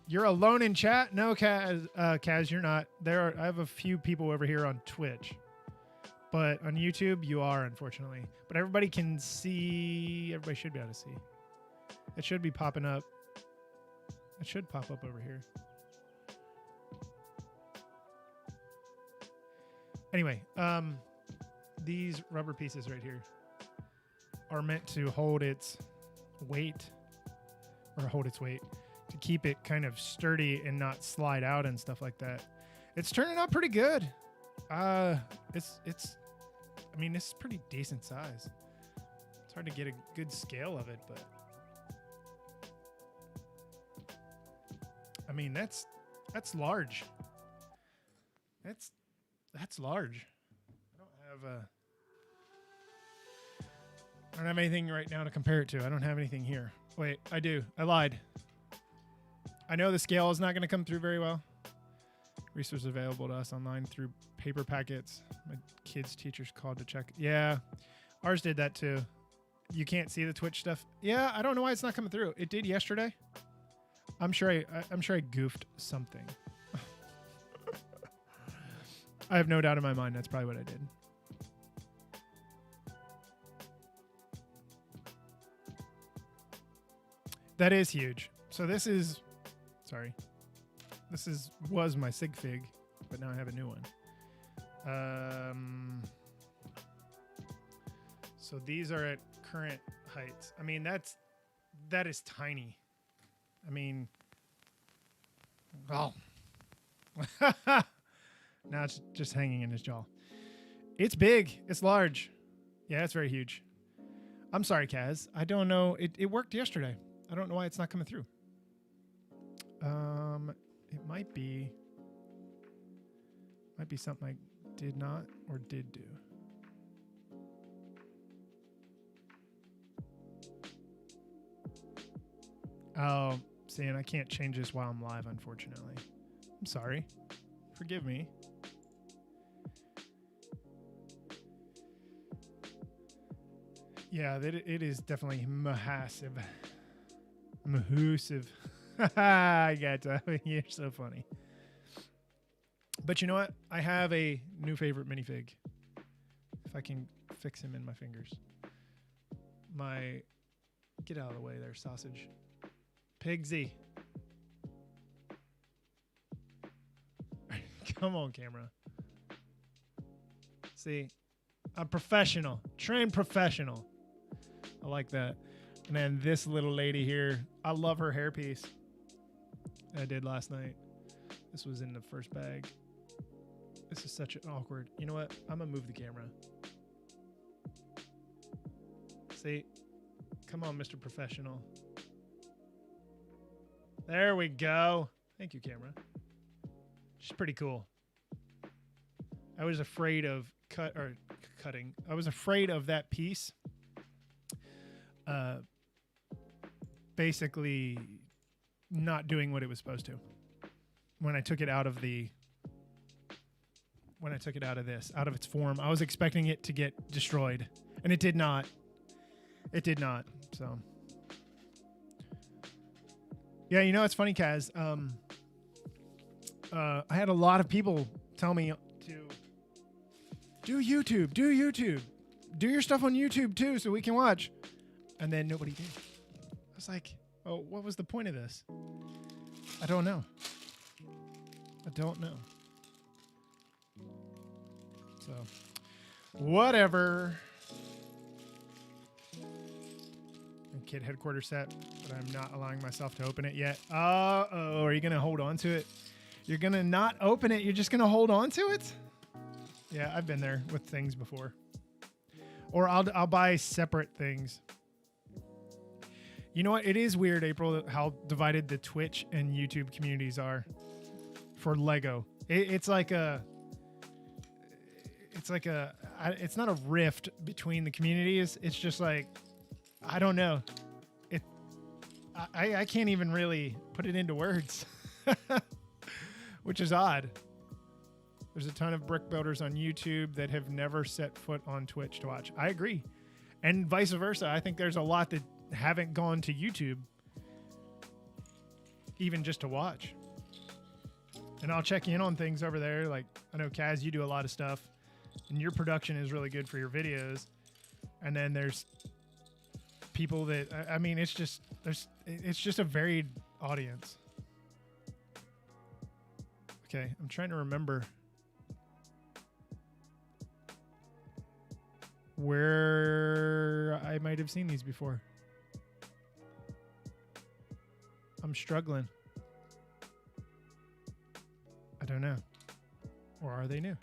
You're alone in chat? No, Kaz, you're not. I have a few people over here on Twitch. But on YouTube, you are, unfortunately. But everybody can see. Everybody should be able to see. It should be popping up. It should pop up over here. Anyway, these rubber pieces right here are meant to hold its weight, to keep it kind of sturdy and not slide out and stuff like that. It's turning out pretty good. I mean, this is pretty decent size. It's hard to get a good scale of it, but I mean, that's large. That's large. I don't have anything right now to compare it to. I don't have anything here. Wait, I do. I lied. I know the scale is not going to come through very well. Resources available to us online through paper packets. My kids' teachers called to check. Yeah, ours did that too. You can't see the Twitch stuff. Yeah, I don't know why it's not coming through. It did yesterday. I'm sure I goofed something. I have no doubt in my mind that's probably what I did. That is huge. So this is, sorry, was my sig fig, but now I have a new one. So these are at current heights. I mean, that is tiny. I mean, oh. Now it's just hanging in his jaw. It's big. It's large. Yeah, it's very huge. I'm sorry, Kaz. I don't know. It worked yesterday. I don't know why it's not coming through. It might be something I did not or did do. Oh, see, and I can't change this while I'm live, unfortunately. I'm sorry. Forgive me. Yeah, it is definitely massive. Mahoosive. I got to. You're so funny. But you know what? I have a new favorite minifig. If I can fix him in my fingers. Get out of the way there, sausage. Pigsy. Come on, camera. See, I'm professional. Trained professional. I like that. And then this little lady here. I love her hairpiece. I did last night. This was in the first bag. This is such an awkward. You know what? I'm going to move the camera. See? Come on, Mr. Professional. There we go. Thank you, camera. She's pretty cool. I was afraid of cutting. I was afraid of that piece. Basically not doing what it was supposed to. When I took it out of this, out of its form, I was expecting it to get destroyed, and it did not. It did not. So, yeah, you know, it's funny, Kaz. I had a lot of people tell me to do YouTube, do your stuff on YouTube too, so we can watch. And then nobody did. I was like, oh, what was the point of this? I don't know. So, whatever. Kid headquarters set, but I'm not allowing myself to open it yet. Uh-oh, are you going to hold on to it? You're going to not open it? You're just going to hold on to it? Yeah, I've been there with things before. Or I'll buy separate things. You know what? It is weird, April, how divided the Twitch and YouTube communities are for Lego. It's not a rift between the communities. It's just like, I don't know. I can't even really put it into words, which is odd. There's a ton of brick builders on YouTube that have never set foot on Twitch to watch. I agree. And vice versa. I think there's a lot that haven't gone to YouTube even just to watch. And I'll check in on things over there. Like, I know, Kaz, you do a lot of stuff, and your production is really good for your videos. And then there's people that, I mean, it's just a varied audience. Okay, I'm trying to remember where I might have seen these before. I'm struggling. I don't know. Or are they new?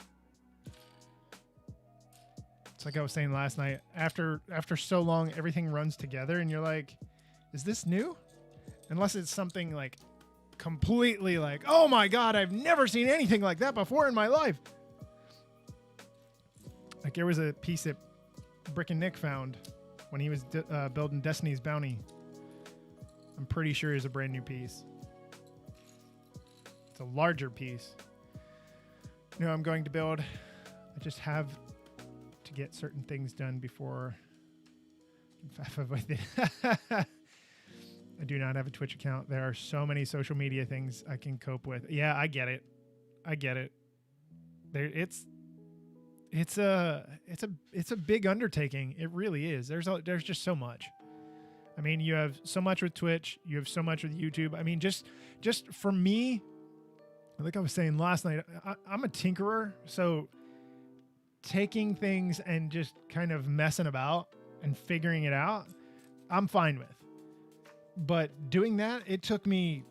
It's like I was saying last night. After so long, everything runs together, and you're like, is this new? Unless it's something like completely like, oh my God, I've never seen anything like that before in my life. Like there was a piece that Brick and Nick found when he was building Destiny's Bounty. I'm pretty sure it's a brand new piece. It's a larger piece. You know, I'm going to build. I just have to get certain things done before I do not have a Twitch account. There are so many social media things I can cope with. Yeah, I get it. It's a big undertaking. It really is. There's just so much. I mean, you have so much with Twitch. You have so much with YouTube. I mean, just for me, like I was saying last night, I'm a tinkerer. So taking things and just kind of messing about and figuring it out, I'm fine with. But doing that, it took me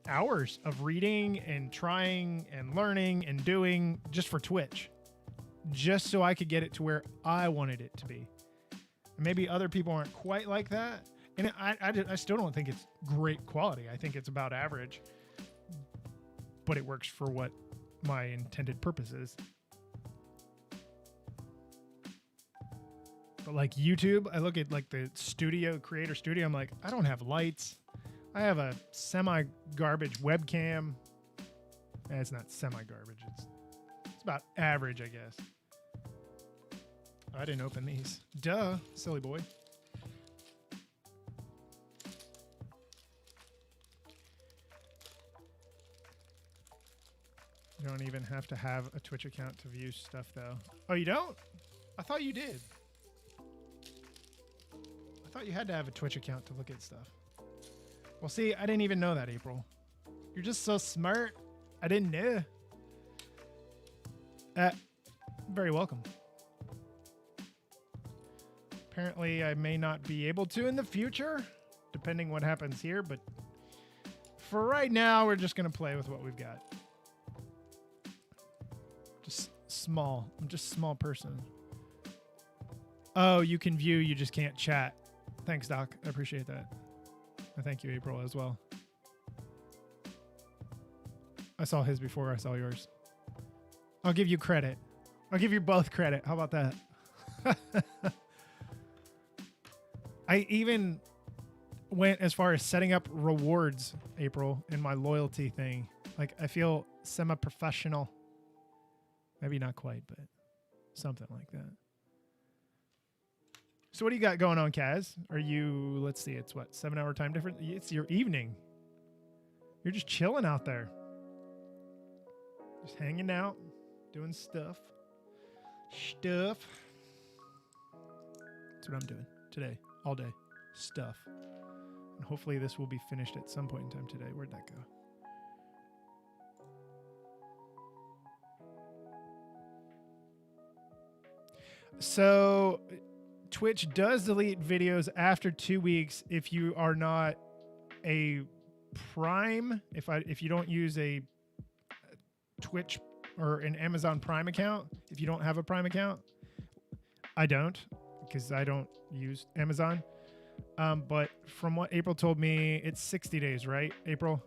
hours of reading and trying and learning and doing just for Twitch, just so I could get it to where I wanted it to be. Maybe other people aren't quite like that. And I still don't think it's great quality. I think it's about average. But it works for what my intended purpose is. But like YouTube, I look at like the creator studio. I'm like, I don't have lights. I have a semi-garbage webcam. It's not semi-garbage. It's about average, I guess. I didn't open these. Duh, silly boy. You don't even have to have a Twitch account to view stuff, though. Oh, you don't? I thought you did. I thought you had to have a Twitch account to look at stuff. Well, see, I didn't even know that, April. You're just so smart. I didn't know. Very welcome. Apparently, I may not be able to in the future, depending what happens here, but for right now, we're just going to play with what we've got. Just small. I'm just a small person. Oh, you can view, you just can't chat. Thanks, Doc. I appreciate that. And thank you, April, as well. I saw his before I saw yours. I'll give you credit. I'll give you both credit. How about that? I even went as far as setting up rewards, April, in my loyalty thing. Like, I feel semi-professional. Maybe not quite, but something like that. So what do you got going on, Kaz? Are you, let's see, it's what, 7-hour time difference? It's your evening. You're just chilling out there. Just hanging out, doing stuff. That's what I'm doing today, all day. Stuff. And hopefully this will be finished at some point in time today. Where'd that go? So Twitch does delete videos after 2 weeks if you are not a Prime. If you don't use a Twitch or an Amazon Prime account, if you don't have a Prime account, I don't, because I don't use Amazon. But from what April told me, it's 60 days, right, April?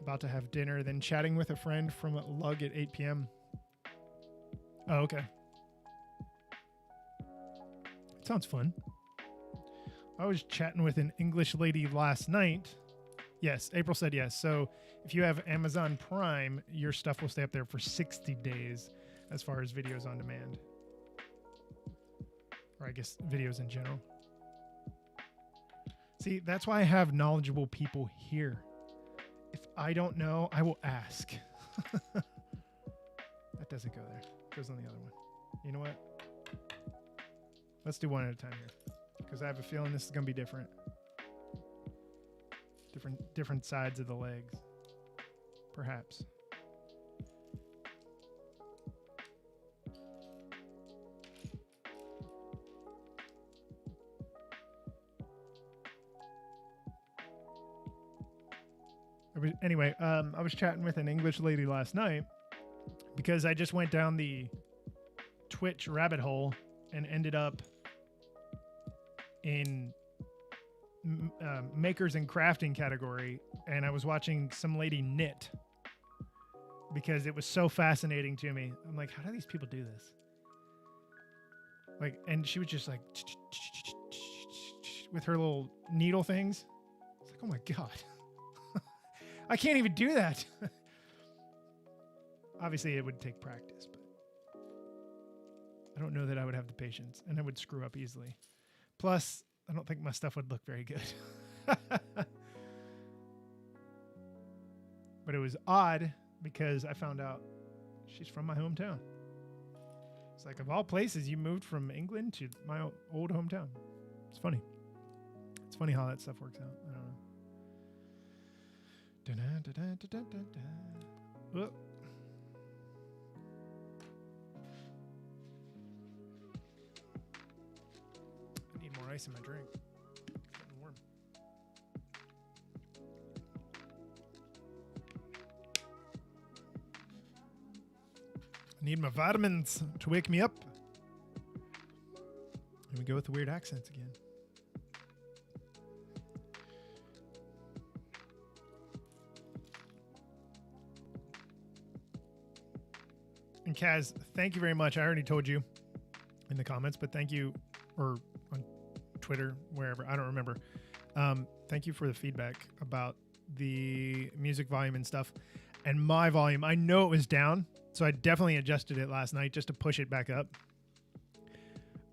About to have dinner, then chatting with a friend from Lug at 8 p.m. Oh, okay. Sounds fun. I was chatting with an English lady last night. Yes, April said yes. So if you have Amazon Prime, your stuff will stay up there for 60 days as far as videos on demand. Or I guess videos in general. See, that's why I have knowledgeable people here. If I don't know, I will ask. That doesn't go there. It goes on the other one. You know what? Let's do one at a time here, because I have a feeling this is going to be different. Different sides of the legs, perhaps. Anyway, I was chatting with an English lady last night because I just went down the Twitch rabbit hole and ended up in makers and crafting category, and I was watching some lady knit because it was so fascinating to me. I'm like, how do these people do this? Like, and she was just like with her little needle things. It's like, oh my God. I can't even do that. Obviously, it would take practice, but I don't know that I would have the patience, and I would screw up easily. Plus, I don't think my stuff would look very good. But it was odd because I found out she's from my hometown. It's like, of all places, you moved from England to my old hometown. It's funny. It's funny how that stuff works out. I don't know. Oh. I need more ice in my drink. It's getting warm. I need my vitamins to wake me up. Here we go with the weird accents again. And Kaz, thank you very much. I already told you. in the comments, but thank you, or on Twitter, wherever, I don't remember. Thank you for the feedback about the music volume and stuff. And my volume, I know it was down, so I definitely adjusted it last night just to push it back up.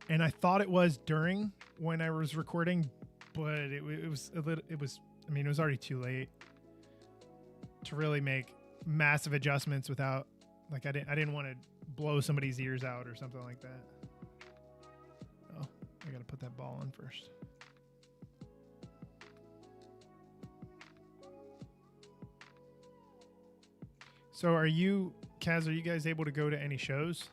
And I thought it was during when I was recording, but it was already too late to really make massive adjustments without, like, I didn't want to blow somebody's ears out or something like that. Oh, I gotta put that ball on first. So are you, Kaz, are you guys able to go to any shows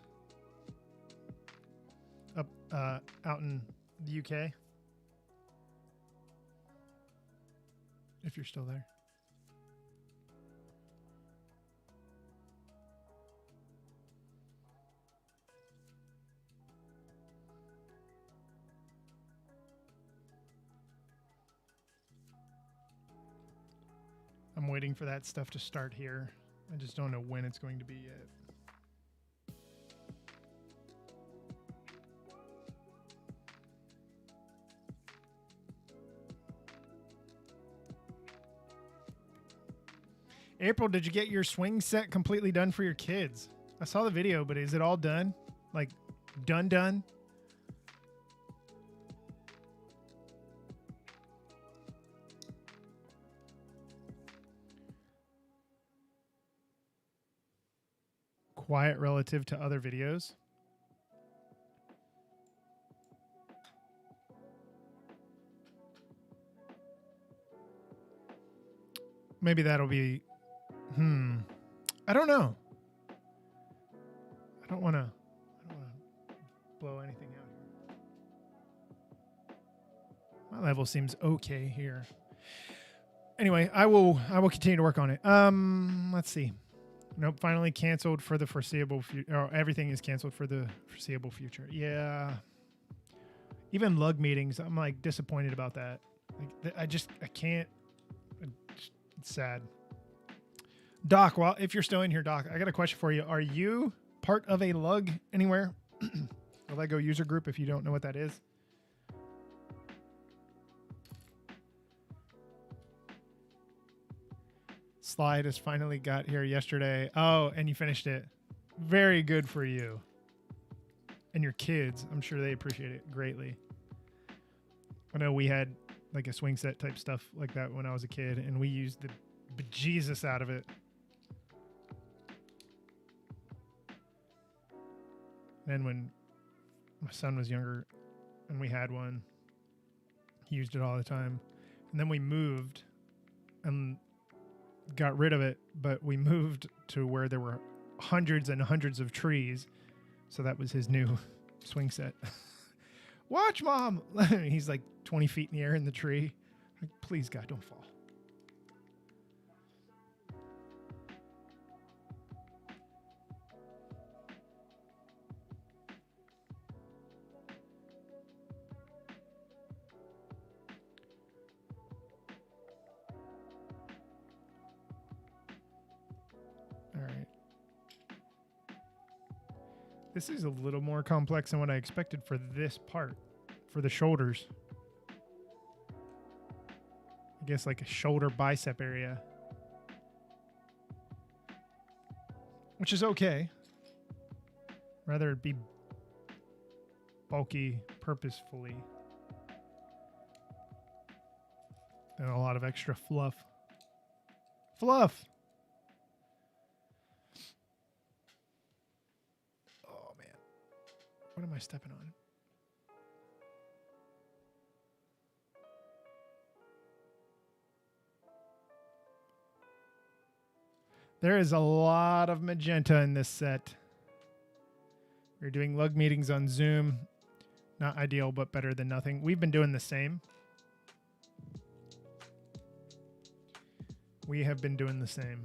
up out in the UK? If you're still there. I'm waiting for that stuff to start here. I just don't know when it's going to be yet. April, did you get your swing set completely done for your kids? I saw the video, but is it all done? Like, done? Quiet relative to other videos. Maybe that'll be... I don't know. I don't want to blow anything out here. My level seems okay here. Anyway, I will continue to work on it. Let's see. Nope, finally canceled for the foreseeable future. Everything is canceled for the foreseeable future. Yeah. Even lug meetings, I'm like disappointed about that. Like, I can't. It's sad. Doc, well, if you're still in here, Doc, I got a question for you. Are you part of a lug anywhere? A Lego user group, if you don't know what that is. Slide has finally got here yesterday. Oh, and you finished it. Very good for you. And your kids, I'm sure they appreciate it greatly. I know we had like a swing set type stuff like that when I was a kid, and we used the bejesus out of it. And when my son was younger and we had one, he used it all the time. And then we moved and got rid of it, but we moved to where there were hundreds and hundreds of trees. So that was his new swing set. Watch, Mom! He's like 20 feet in the air in the tree. Like, please, God, don't fall. All right. This is a little more complex than what I expected for this part, for the shoulders. I guess like a shoulder bicep area. Which is okay. Rather it be bulky purposefully than a lot of extra fluff. Fluff! Oh, man. What am I stepping on? There is a lot of magenta in this set. We're doing lug meetings on Zoom. Not ideal, but better than nothing. We've been doing the same. We have been doing the same.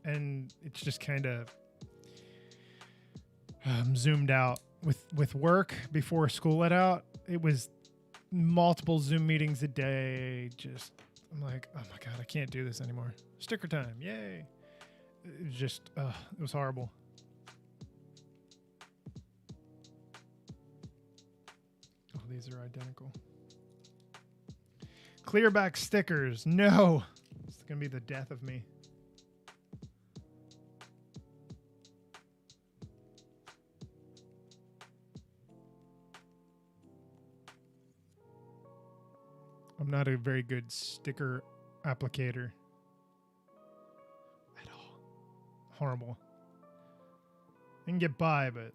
And it's just kind of zoomed out. With work before school let out, it was multiple Zoom meetings a day. Just, I'm like, oh my God, I can't do this anymore. Sticker time, yay. It was just, it was horrible. these are identical. Clearback stickers. No. It's going to be the death of me. I'm not a very good sticker applicator at all. Horrible. I can get by, but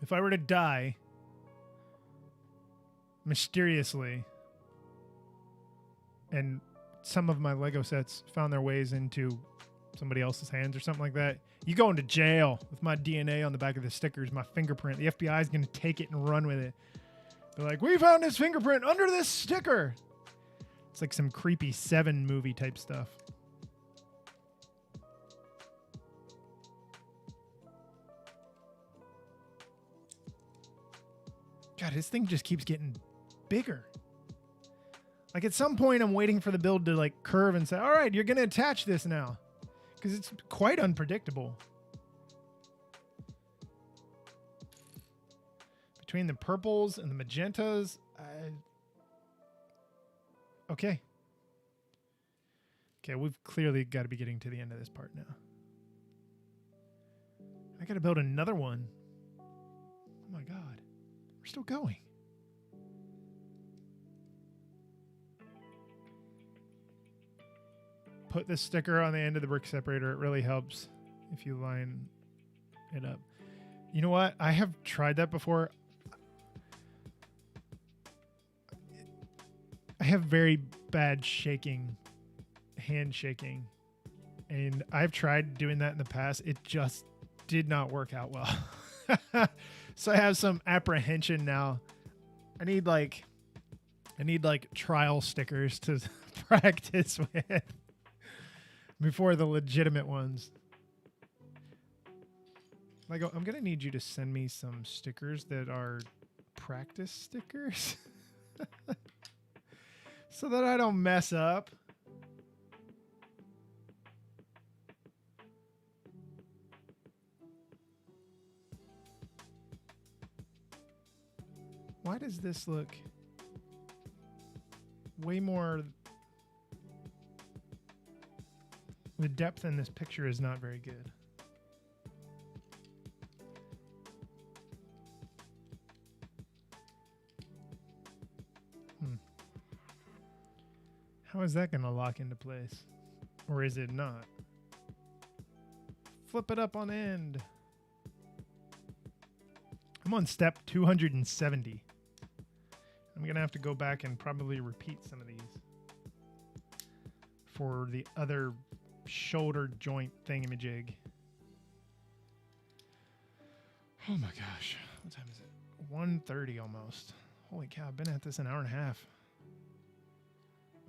if I were to die mysteriously and some of my Lego sets found their ways into somebody else's hands or something like that, you go into jail with my DNA on the back of the stickers, my fingerprint. The FBI is going to take it and run with it. They're like, we found his fingerprint under this sticker. It's like some creepy Seven movie type stuff. God, this thing just keeps getting bigger. Like at some point, I'm waiting for the build to like curve and say, all right, you're going to attach this now. Because it's quite unpredictable. Between the purples and the magentas, okay. Okay, we've clearly got to be getting to the end of this part now. I got to build another one. Oh my God. We're still going. Put this sticker on the end of the brick separator. It really helps if you line it up. You know what? I have tried that before. I have very bad hand shaking. And I've tried doing that in the past. It just did not work out well. So I have some apprehension now. I need like trial stickers to practice with before the legitimate ones. Lego, I'm going to need you to send me some stickers that are practice stickers so that I don't mess up. Why does this look way more... The depth in this picture is not very good. How is that going to lock into place? Or is it not? Flip it up on end. I'm on step 270. I'm going to have to go back and probably repeat some of these for the other shoulder joint thingamajig. Oh my gosh. What time is it? 1:30 almost. Holy cow, I've been at this an hour and a half.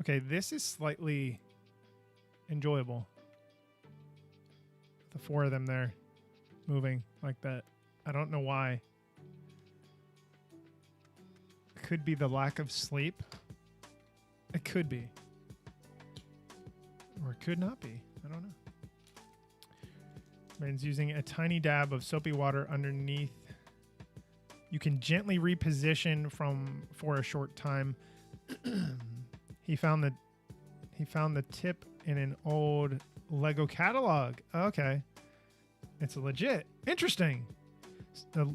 Okay, this is slightly enjoyable. The four of them there moving like that. I don't know why. Could be the lack of sleep. It could be. Or it could not be. I don't know. Man's using a tiny dab of soapy water underneath. You can gently reposition for a short time. He found the tip in an old Lego catalog. Okay. It's legit. Interesting.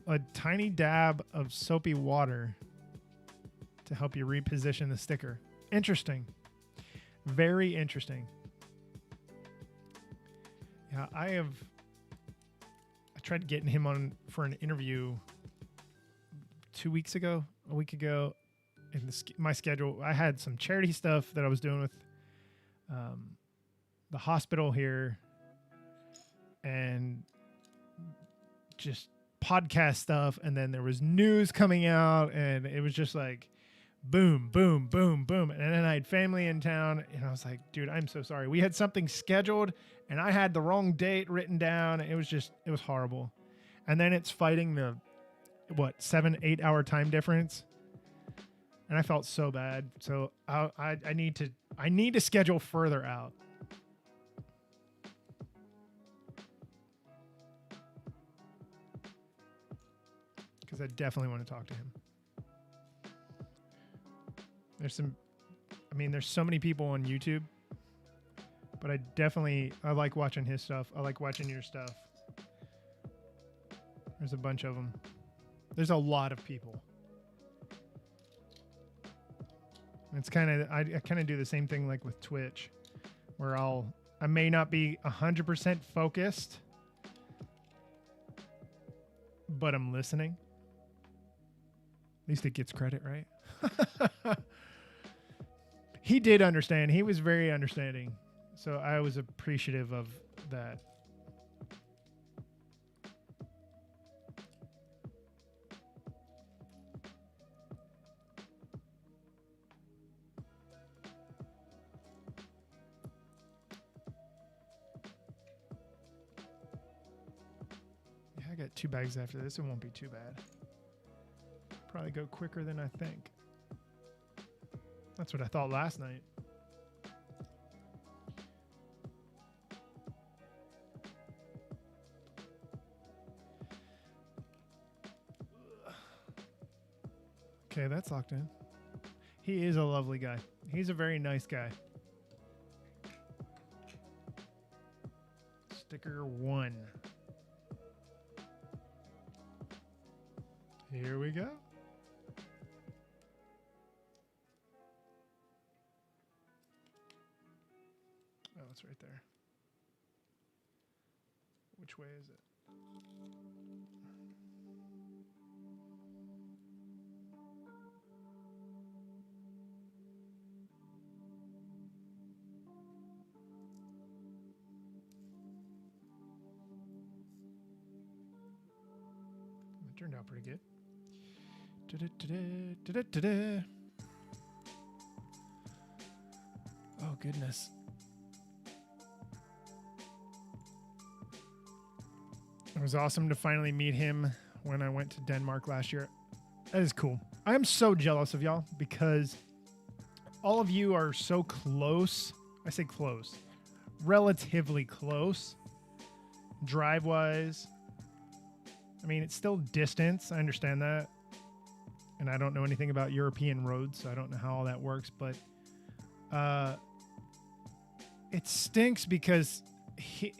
A tiny dab of soapy water to help you reposition the sticker. Interesting. Very interesting. Yeah, I tried getting him on for an interview 2 weeks ago, a week ago. In my schedule, I had some charity stuff that I was doing with the hospital here and just podcast stuff. And then there was news coming out and it was just like boom, boom, boom, boom. And then I had family in town and I was like, dude, I'm so sorry. We had something scheduled and I had the wrong date written down. It was horrible. And then it's fighting the 7-8 hour time difference. And I felt so bad. So I need to schedule further out. Because I definitely want to talk to him. There's some, I mean, there's so many people on YouTube, but I like watching his stuff. I like watching your stuff. There's a bunch of them. There's a lot of people. It's kind of, I kind of do the same thing like with Twitch, where I may not be 100% focused, but I'm listening. At least it gets credit, right? He did understand. He was very understanding. So I was appreciative of that. Yeah, I got 2 bags after this. It won't be too bad. Probably go quicker than I think. That's what I thought last night. Okay, that's locked in. He is a lovely guy. He's a very nice guy. Sticker 1. Here we go. Oh, it's right there. Which way is it? It turned out pretty good. Oh, goodness. It was awesome to finally meet him when I went to Denmark last year. That is cool. I am so jealous of y'all because all of you are so close. I say close. Relatively close. Drive-wise. I mean, it's still distance. I understand that. And I don't know anything about European roads, so I don't know how all that works. But it stinks because, here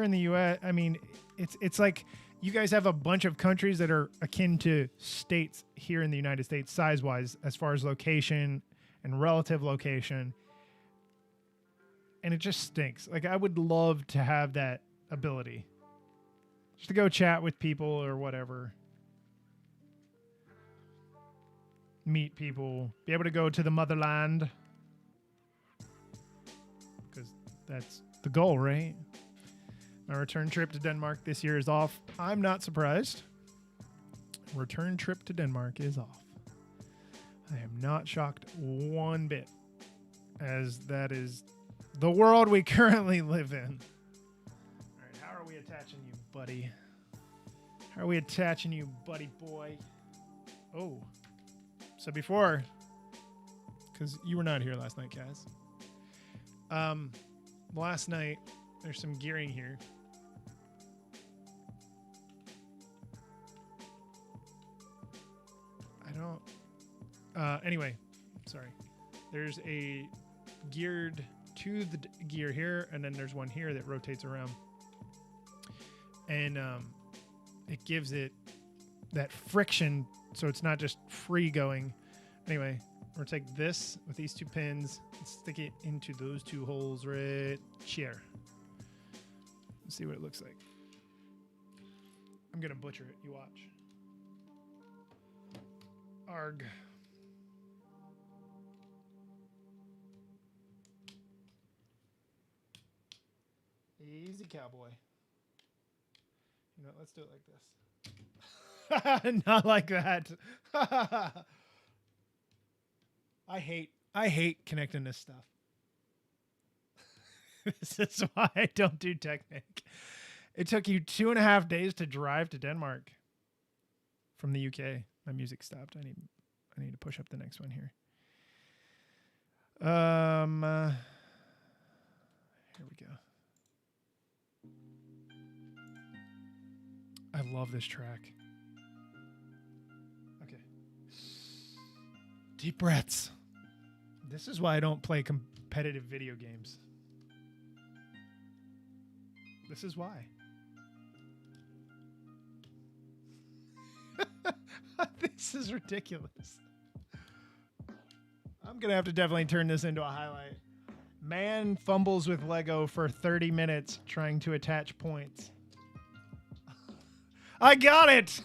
in the U.S., I mean, it's like you guys have a bunch of countries that are akin to states here in the United States, size-wise, as far as location and relative location. And it just stinks. Like, I would love to have that ability. Just to go chat with people or whatever. Meet people. Be able to go to the motherland. Because that's the goal, right? My return trip to Denmark this year is off. I'm not surprised. Return trip to Denmark is off. I am not shocked one bit, as that is the world we currently live in. All right, how are we attaching you, buddy? How are we attaching you, buddy boy? Oh, so before, because you were not here last night, Kaz. Last night, there's some gearing here. Anyway, sorry. There's a geared to the gear here, and then there's one here that rotates around. And it gives it that friction, so it's not just free going. Anyway, we're going to take this with these 2 pins and stick it into those 2 holes right here. Let's see what it looks like. I'm going to butcher it. You watch. Arg. Easy, cowboy. You know, let's do it like this. Not like that. I hate connecting this stuff. This is why I don't do Technic. It took you 2.5 days to drive to Denmark from the UK. My music stopped. I need to push up the next one here. Here we go. I love this track. Okay. Deep breaths. This is why I don't play competitive video games. This is why. This is ridiculous. I'm going to have to definitely turn this into a highlight. Man fumbles with Lego for 30 minutes trying to attach points. I got it!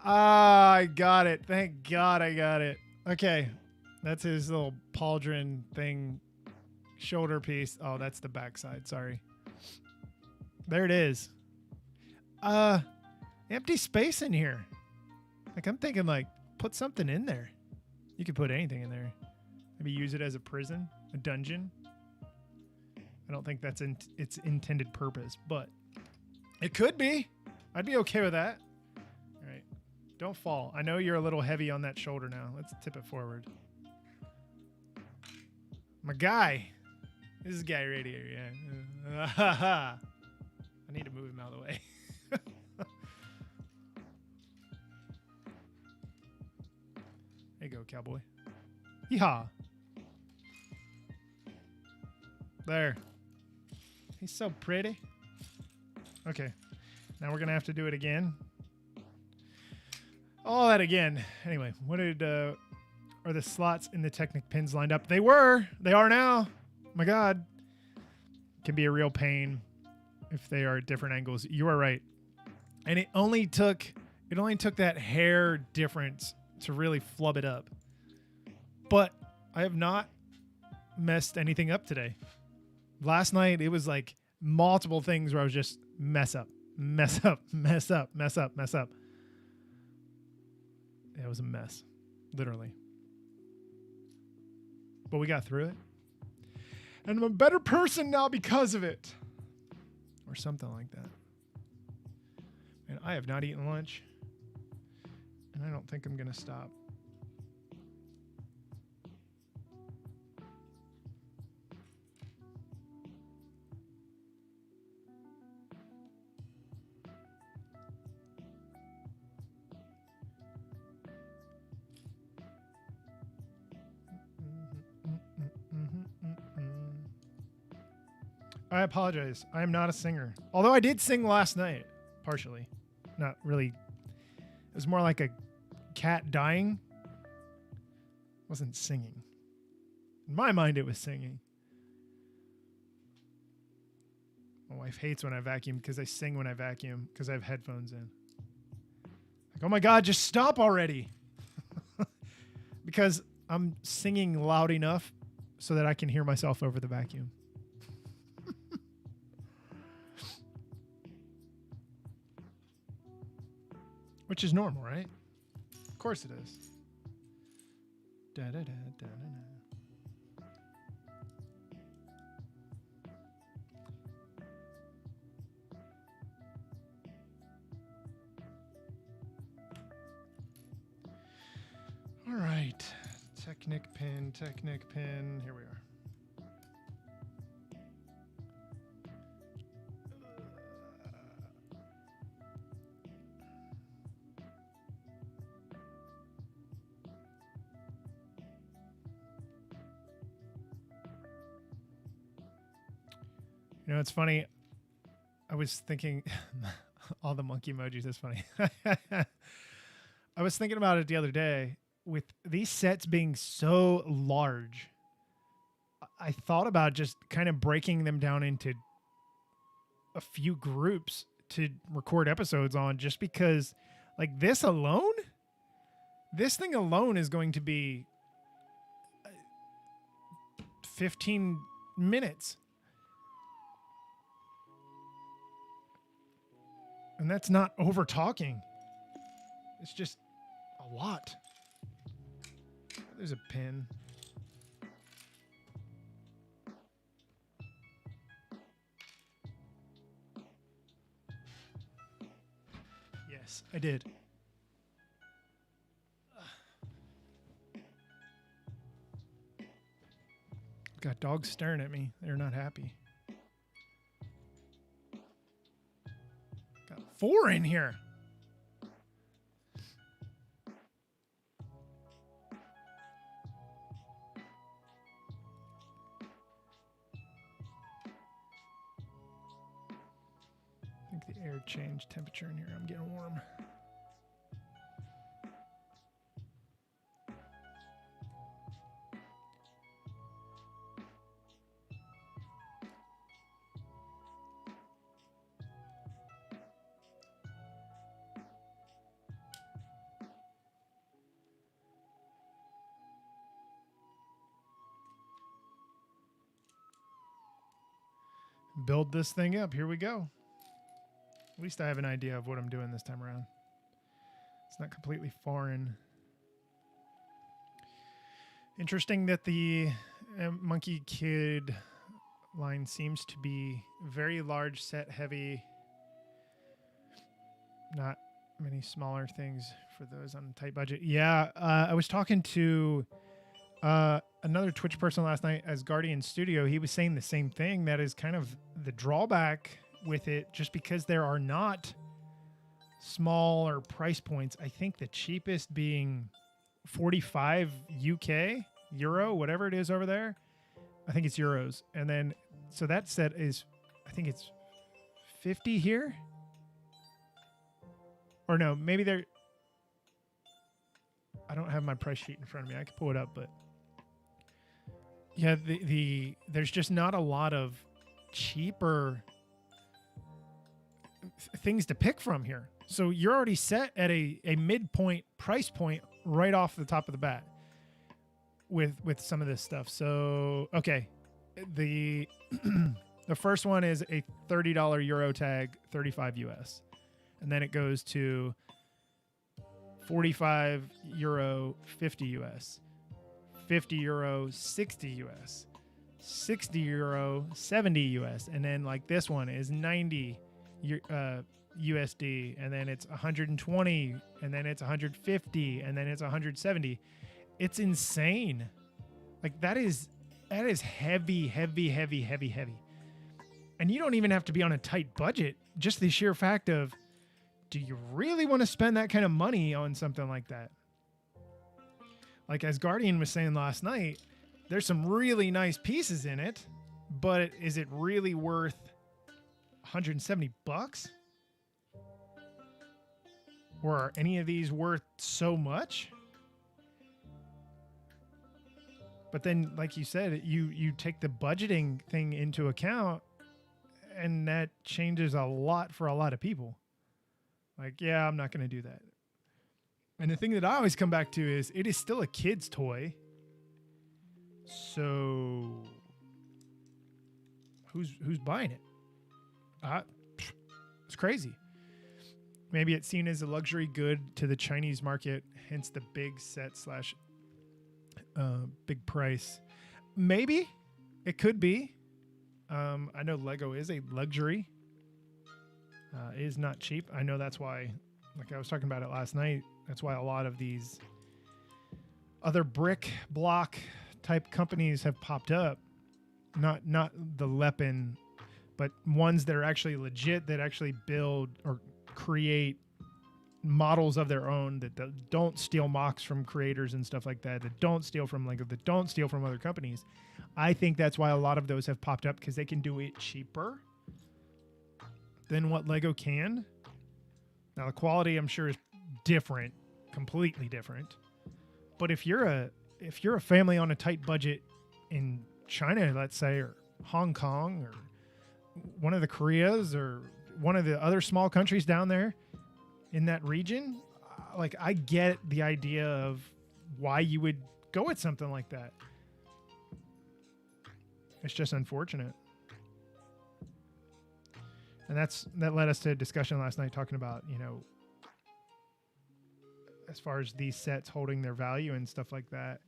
I got it. Thank God I got it. Okay. That's his little pauldron thing. Shoulder piece. Oh, that's the backside. Sorry. There it is. Empty space in here. Like, I'm thinking, like, put something in there. You could put anything in there. Maybe use it as a prison, a dungeon. I don't think that's its intended purpose, but it could be. I'd be okay with that. All right. Don't fall. I know you're a little heavy on that shoulder now. Let's tip it forward. My guy. This is guy right here, yeah. I need to move him out of the way. There you go, cowboy. Yeehaw. There. He's so pretty. Okay. Now we're going to have to do it again. All that again. Anyway, what did... are the slots in the Technic pins lined up? They were. They are now. My God. Can be a real pain if they are at different angles. You are right. And it only took that hair difference to really flub it up. But I have not messed anything up today. Last night, it was like multiple things where I was just mess up. It was a mess. Literally. But we got through it. And I'm a better person now because of it. Or something like that. And I have not eaten lunch. And I don't think I'm going to stop. I apologize. I am not a singer. Although I did sing last night, partially. Not really. It was more like a cat dying. It wasn't singing. In my mind, it was singing. My wife hates when I vacuum because I sing when I vacuum because I have headphones in. Like, oh my God, just stop already. Because I'm singing loud enough so that I can hear myself over the vacuum. Which is normal, right? Of course it is. Da, da, da, da, da, da. All right. Technic pin. Here we are. You know, it's funny. I was thinking, all the monkey emojis, that's funny. I was thinking about it the other day. With these sets being so large, I thought about just kind of breaking them down into a few groups to record episodes on, just because, like, this thing alone is going to be 15 minutes. And that's not over talking. It's just a lot. There's a pin. Yes, I did. Got dogs staring at me. They're not happy. Got 4 in here. air change temperature in here. I'm getting warm. Build this thing up. Here we go. At least I have an idea of what I'm doing this time around. It's not completely foreign. Interesting that the Monkey Kid line seems to be very large set heavy. Not many smaller things for those on a tight budget. Yeah, I was talking to another Twitch person last night as Guardian Studio. He was saying the same thing. That is kind of the drawback with it, just because there are not smaller price points. I think the cheapest being 45 UK, euro, whatever it is over there. I think it's euros. And then, so that set is, I think it's 50 here. Or no, maybe they're, I don't have my price sheet in front of me. I can pull it up, but yeah, there's just not a lot of cheaper things to pick from here. So you're already set at a midpoint price point right off the top of the bat with some of this stuff. So, okay. The the first one is a $30 Euro tag, 35 US. And then it goes to 45 Euro, 50 US. 50 Euro, 60 US. 60 Euro, 70 US. And then like this one is 90 USD, and then it's 120, and then it's 150, and then it's 170. It's insane. Like that is heavy. And you don't even have to be on a tight budget. Just the sheer fact of, do you really want to spend that kind of money on something like that? Like as Guardian was saying last night, there's some really nice pieces in it, but is it really worth 170 bucks? Or are any of these worth so much? But then, like you said, you take the budgeting thing into account, and that changes a lot for a lot of people. Like, yeah, I'm not going to do that. And the thing that I always come back to is it is still a kid's toy. So who's buying it? It's crazy. Maybe it's seen as a luxury good to the Chinese market, hence the big set slash big price. Maybe it could be. I know Lego is a luxury. It is not cheap. I know that's why, like I was talking about it last night, that's why a lot of these other brick block type companies have popped up. Not the Lepin, but ones that are actually legit, that actually build or create models of their own, that don't steal mocks from creators and stuff like that, that don't steal from Lego, that don't steal from other companies. I think that's why a lot of those have popped up, because they can do it cheaper than what Lego can. Now the quality, I'm sure, is different, completely different. But if you're a family on a tight budget in China, let's say, or Hong Kong, or one of the Koreas, or one of the other small countries down there in that region, like I get the idea of why you would go with something like that. It's just unfortunate. And that led us to a discussion last night talking about, you know, as far as these sets holding their value and stuff like that.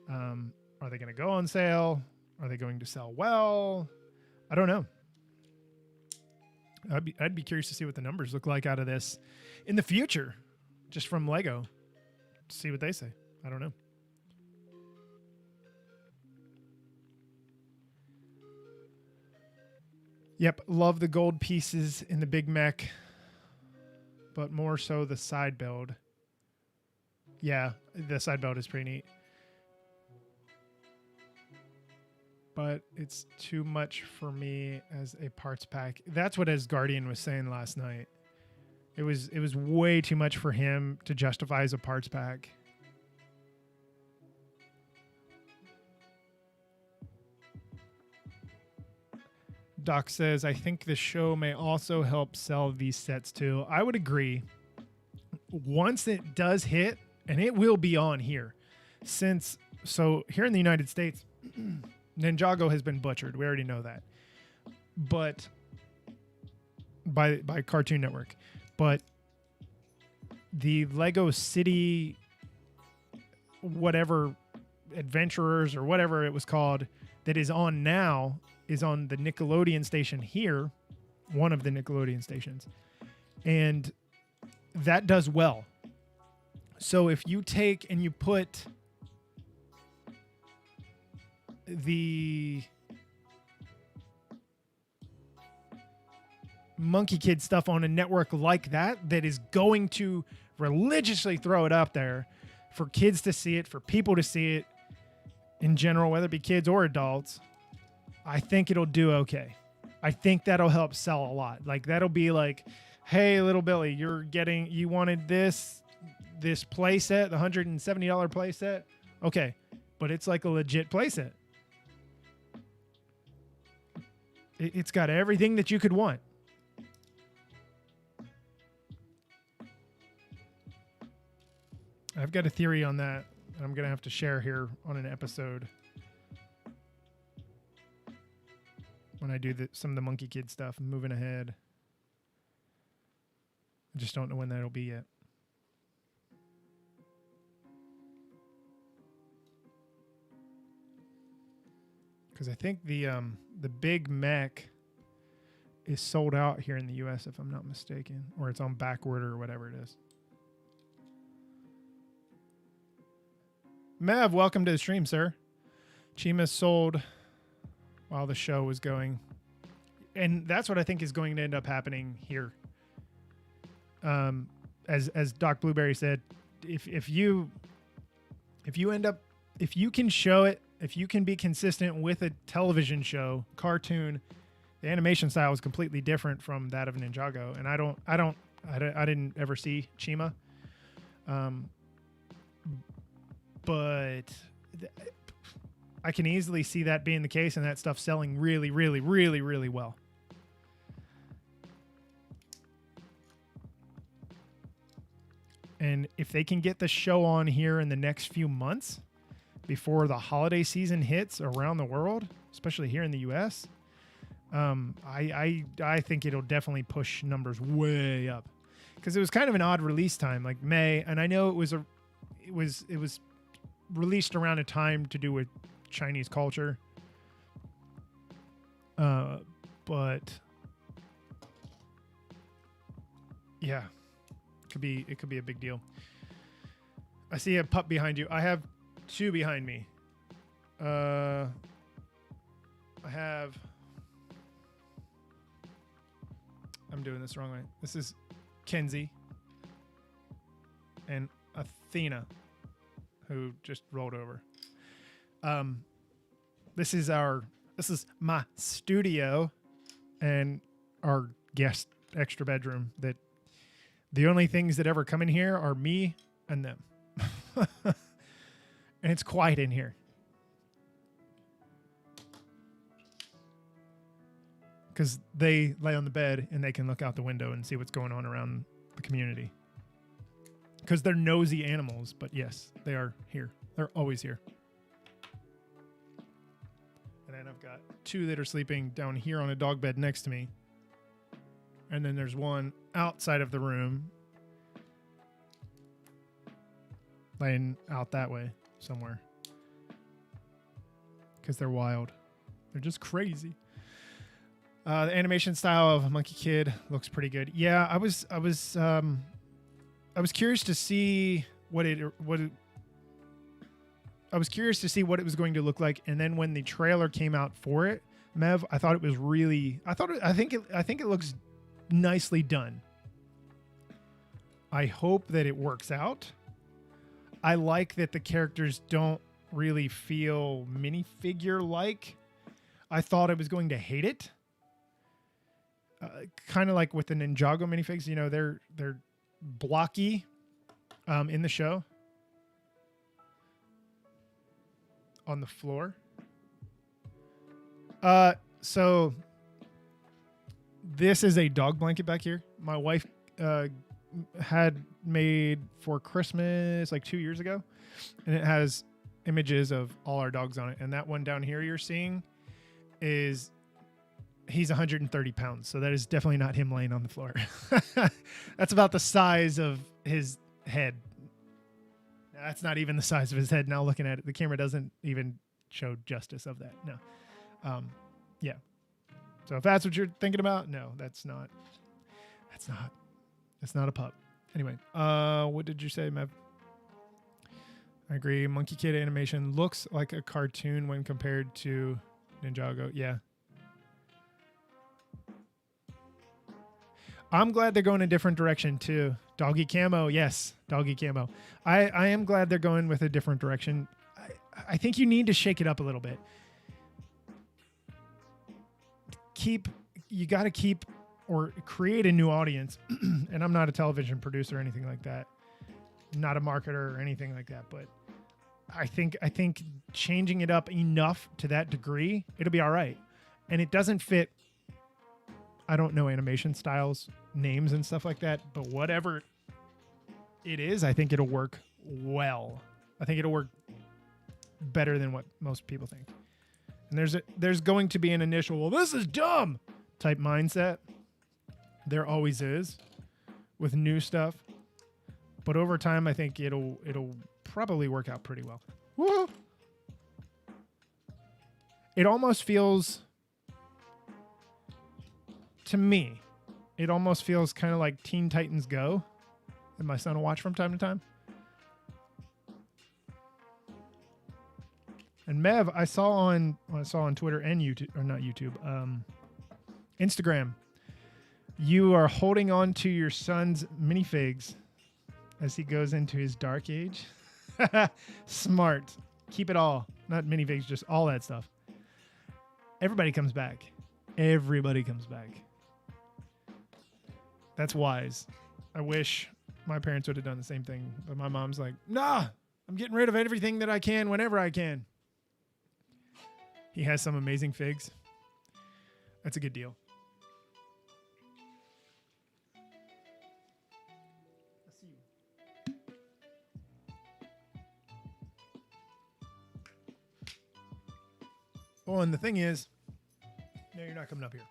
Are they going to go on sale? Are they going to sell well? I don't know. I'd be curious to see what the numbers look like out of this in the future, just from Lego. See what they say. I don't know. Yep, love the gold pieces in the big mech, but more so the side build. Yeah, the side build is pretty neat. but it's too much for me as a parts pack. That's what Asgardian was saying last night. It was way too much for him to justify as a parts pack. Doc says, I think the show may also help sell these sets too. I would agree. Once it does hit, and it will be on here, so here in the United States, Ninjago has been butchered. We already know that. But by Cartoon Network. But the Lego City whatever Adventurers or whatever it was called that is on now is on the Nickelodeon station here, one of the Nickelodeon stations. And that does well. So if you take and you put the Monkey Kid stuff on a network like that is going to religiously throw it up there for kids to see it, for people to see it in general, whether it be kids or adults, I think it'll do okay. I think that'll help sell a lot. Like that'll be like, hey, little Billy, you wanted this play set, the $170 play set. Okay. But it's like a legit play set. It's got everything that you could want. I've got a theory on that I'm going to have to share here on an episode when I do some of the Monkey Kid stuff. I'm moving ahead. I just don't know when that'll be yet. Because I think the Big Mech is sold out here in the U.S. if I'm not mistaken, or it's on back order or whatever it is. Mav, welcome to the stream, sir. Chima sold while the show was going. And that's what I think is going to end up happening here. As Doc Blueberry said, if you can show it, if you can be consistent with a television show, cartoon, the animation style is completely different from that of Ninjago. And I didn't ever see Chima. But I can easily see that being the case and that stuff selling really, really, really, really well. And if they can get the show on here in the next few months before the holiday season hits around the world, especially here in the U.S., I think it'll definitely push numbers way up. Because it was kind of an odd release time, like May, and I know it was released around a time to do with Chinese culture. But yeah, it could be a big deal. I see a pup behind you. I have two behind me. I'm doing this the wrong way. This is Kenzie and Athena, who just rolled over. This is my studio and our guest extra bedroom that the only things that ever come in here are me and them. And it's quiet in here. Because they lay on the bed and they can look out the window and see what's going on around the community. Because they're nosy animals, but yes, they are here. They're always here. And then I've got two that are sleeping down here on a dog bed next to me. And then there's one outside of the room, laying out that way somewhere. Because they're wild. They're just crazy. The animation style of Monkey Kid looks pretty good. Yeah, I was curious to see what it was going to look like, and then when the trailer came out for it, Mev, I thought it was really I think it looks nicely done. I hope that it works out. I like that the characters don't really feel minifigure like. I thought I was going to hate it. Kind of like with the Ninjago minifigs, you know, they're blocky in the show on the floor. So this is a dog blanket back here. My wife had made for Christmas like 2 years ago, and it has images of all our dogs on it. And that one down here you're seeing is he's 130 pounds, so that is definitely not him laying on the floor. That's about the size of his head. That's not even the size of his head. Now looking at it, the camera doesn't even show justice of that. No. Yeah. So if that's what you're thinking about, no, that's not a pup. Anyway, what did you say, Mev? I agree. Monkey Kid animation looks like a cartoon when compared to Ninjago. Yeah. I'm glad they're going a different direction too. Doggy camo, yes, doggy camo. I am glad they're going with a different direction. I think you need to shake it up a little bit. You got to keep or create a new audience. And I'm not a television producer or anything like that. Not a marketer or anything like that. But I think changing it up enough to that degree, it'll be all right. And it doesn't fit. I don't know animation styles, names and stuff like that, but whatever it is, I think it'll work well. I think it'll work better than what most people think. And there's going to be an initial, well, this is dumb type mindset. There always is with new stuff. But over time, I think it'll probably work out pretty well. Woo! It almost feels, to me, it almost feels kind of like Teen Titans Go that my son will watch from time to time. And Mev, I saw on Twitter and YouTube, or not YouTube, Instagram, you are holding on to your son's minifigs as he goes into his dark age. Smart. Keep it all. Not minifigs, just all that stuff. Everybody comes back. Everybody comes back. That's wise. I wish my parents would have done the same thing. But my mom's like, nah, I'm getting rid of everything that I can whenever I can. He has some amazing figs. That's a good deal. Let's see. Oh, and the thing is, no, you're not coming up here.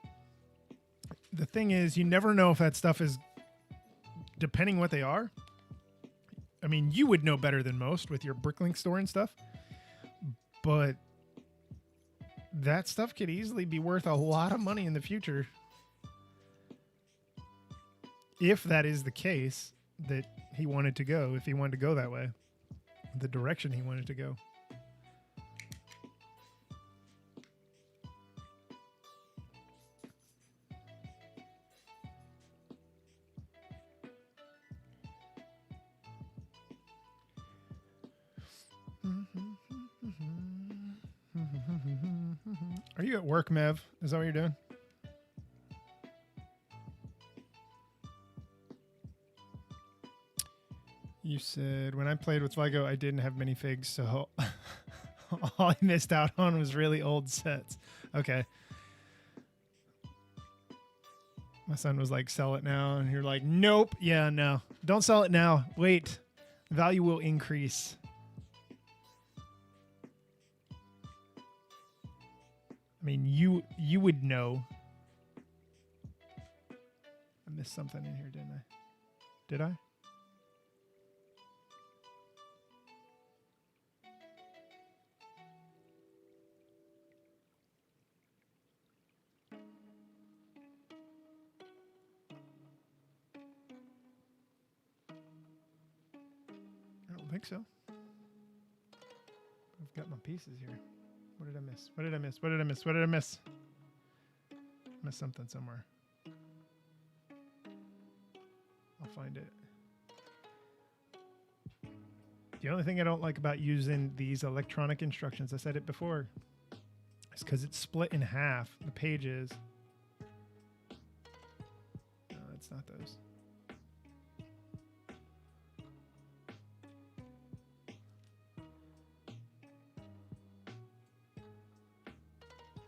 The thing is, you never know if that stuff is, depending what they are. I mean, you would know better than most with your Bricklink store and stuff. But that stuff could easily be worth a lot of money in the future. If that is the case that he wanted to go, if he wanted to go that way, the direction he wanted to go. Are you at work, Mev? Is that what you're doing? You said, when I played with Lego, I didn't have minifigs, so all I missed out on was really old sets. Okay. My son was like, sell it now. And you're like, nope. Yeah, no. Don't sell it now. Wait. Value will increase. I mean, you would know. I missed something in here, didn't I? Did I? I don't think so. I've got my pieces here. What did I miss? What did I miss? What did I miss? What did I miss? Missed something somewhere. I'll find it. The only thing I don't like about using these electronic instructions, I said it before, It's because it's split in half. The pages. No, it's not those.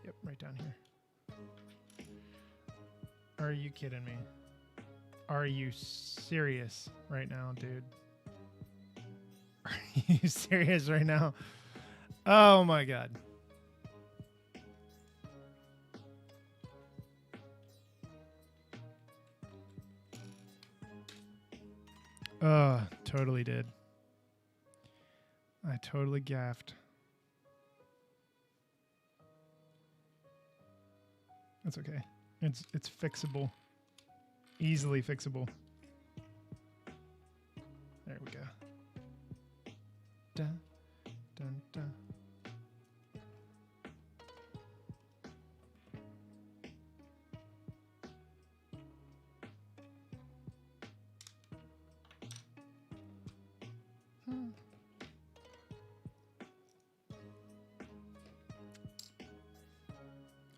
Yep, right down here. Are you kidding me? Are you serious right now, dude? Are you serious right now? Oh my God. Totally did. I totally gaffed. That's okay. It's fixable. Easily fixable. There we go. Dun, dun, dun.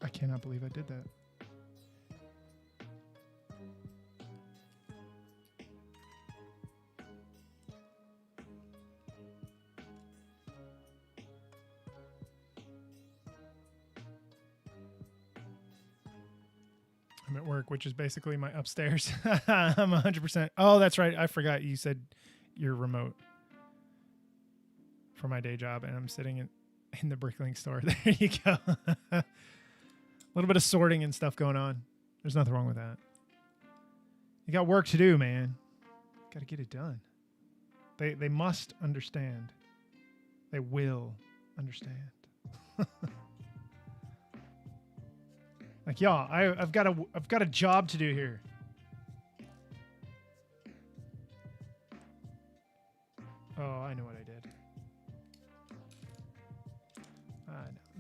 I cannot believe I did that. I'm at work, which is basically my upstairs. I'm 100%. Oh, that's right. I forgot you said you're remote for my day job, and I'm sitting in the Bricklink store. There you go. A little bit of sorting and stuff going on. There's nothing wrong with that. You got work to do, man. Got to get it done. They must understand. They will understand. Like, y'all, I've got a job to do here. Oh, I know what I did. No,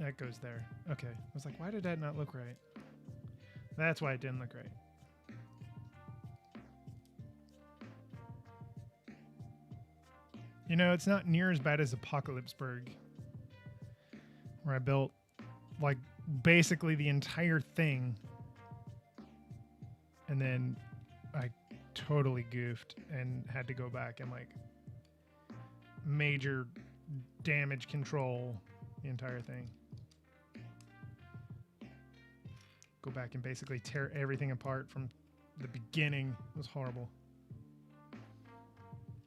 that goes there. Okay. I was like, why did that not look right? That's why it didn't look right. You know, it's not near as bad as Apocalypseburg, where I built, like, basically the entire thing, and then I totally goofed and had to go back and, like, major damage control the entire thing. Go back and basically tear everything apart from the beginning. It was horrible.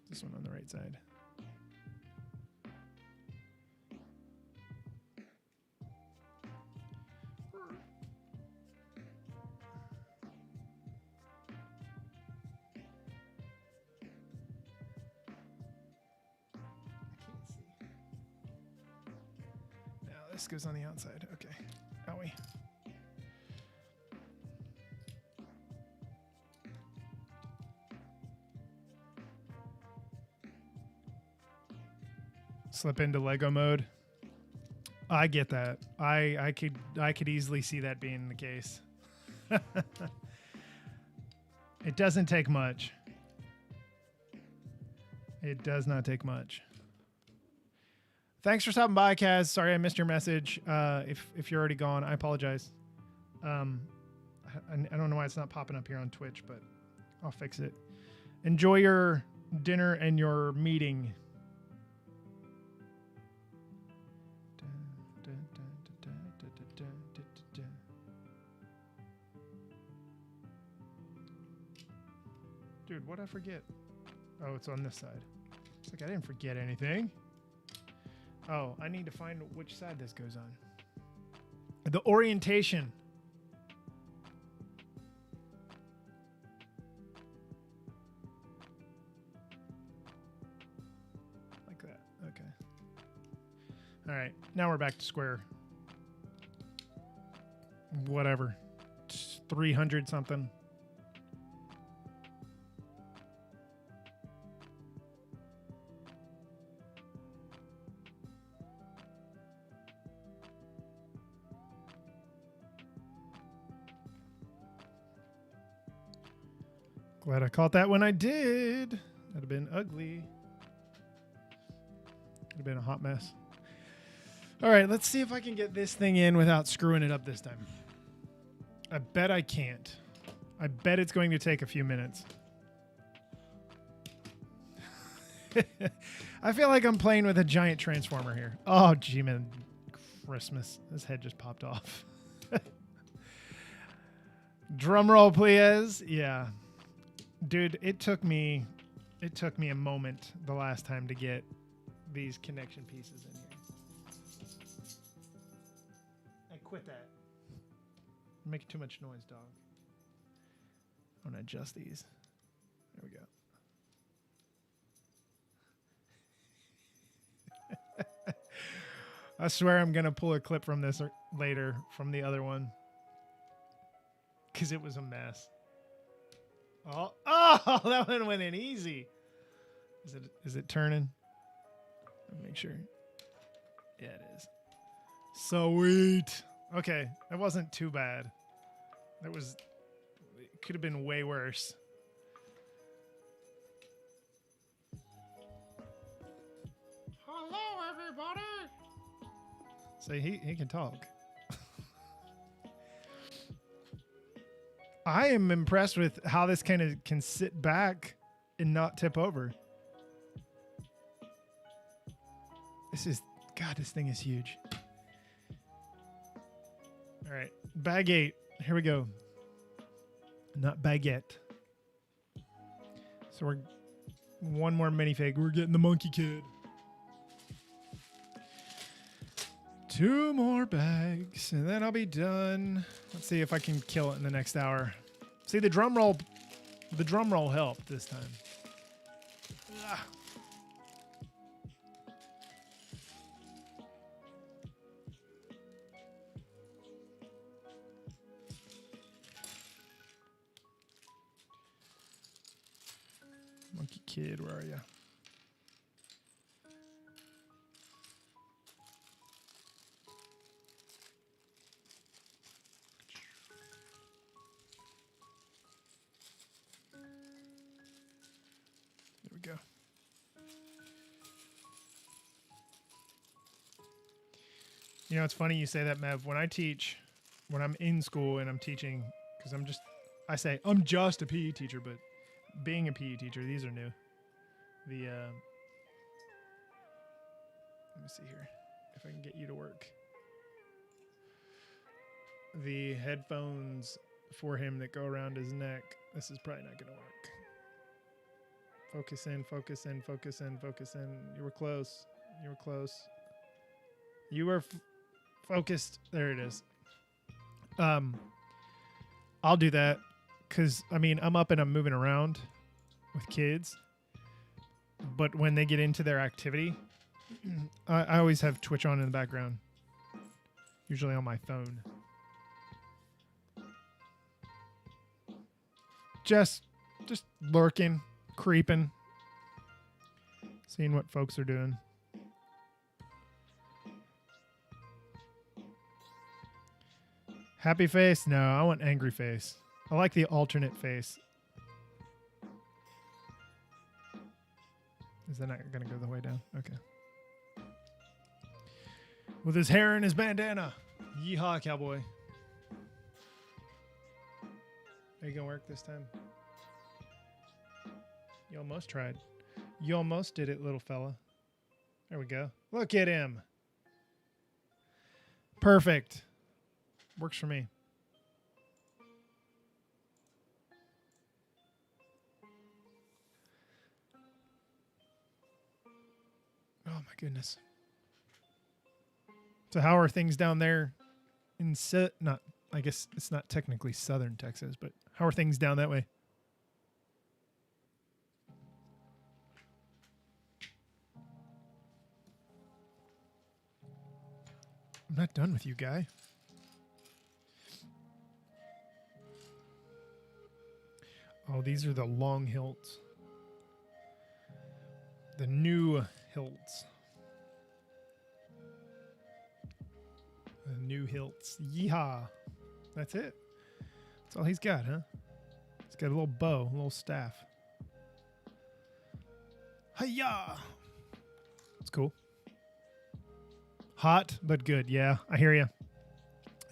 This one on the right side. This goes on the outside. Okay. Owie. Slip into Lego mode. I get that. I could easily see that being the case. It doesn't take much. It does not take much. Thanks for stopping by, Kaz. Sorry I missed your message. If you're already gone, I apologize. I don't know why it's not popping up here on Twitch, but I'll fix it. Enjoy your dinner and your meeting. Dude, what'd I forget? Oh, it's on this side. It's like I didn't forget anything. Oh, I need to find which side this goes on. The orientation. Like that. Okay. All right. Now we're back to square. Whatever. 300 something. Glad I caught that when I did. That'd have been ugly. Would have been a hot mess. All right, let's see if I can get this thing in without screwing it up this time. I bet I can't. I bet it's going to take a few minutes. I feel like I'm playing with a giant transformer here. Oh, gee, man. Christmas. His head just popped off. Drum roll, please. Yeah. Dude, it took me a moment the last time to get these connection pieces in here. I quit that. You're making too much noise, dog. I'm going to adjust these. There we go. I swear I'm going to pull a clip from this later from the other one. Because it was a mess. Oh, that one went in easy. Is it turning? Make sure. Yeah, it is. Sweet. Okay, that wasn't too bad. It could have been way worse. Hello, everybody. So he can talk. I am impressed with how this kind of can sit back and not tip over. This thing is huge. All right, bag 8. Here we go. Not baguette. So we're one more minifig. We're getting the Monkey Kid. 2 more bags, and then I'll be done. Let's see if I can kill it in the next hour. See, the drum roll helped this time. Ugh. Monkey Kid, where are you? There we go. You know, it's funny you say that, Mev. When I'm in school and I'm teaching, because I'm just a PE teacher, but being a PE teacher, these are new. Let me see here if I can get you to work. The headphones for him that go around his neck. This is probably not going to work. Focus in, focus in, focus in, focus in. You were close. You were close. You were focused. There it is. I'll do that because, I mean, I'm up and I'm moving around with kids. But when they get into their activity, I always have Twitch on in the background. Usually on my phone. Just lurking, creeping, seeing what folks are doing. Happy face? No, I want angry face. I like the alternate face. Is that not going to go the way down? Okay. With his hair and his bandana. Yeehaw, cowboy. Are you going to work this time? You almost tried. You almost did it, little fella. There we go. Look at him. Perfect. Works for me. Oh, my goodness. So how are things down there in I guess it's not technically southern Texas, but how are things down that way? I'm not done with you, guy. Oh, these are the long hilts. The new hilts. The new hilts. Yeehaw. That's it. That's all he's got, huh? He's got a little bow, a little staff. Hi-ya! It's cool. Hot, but good. Yeah, I hear you.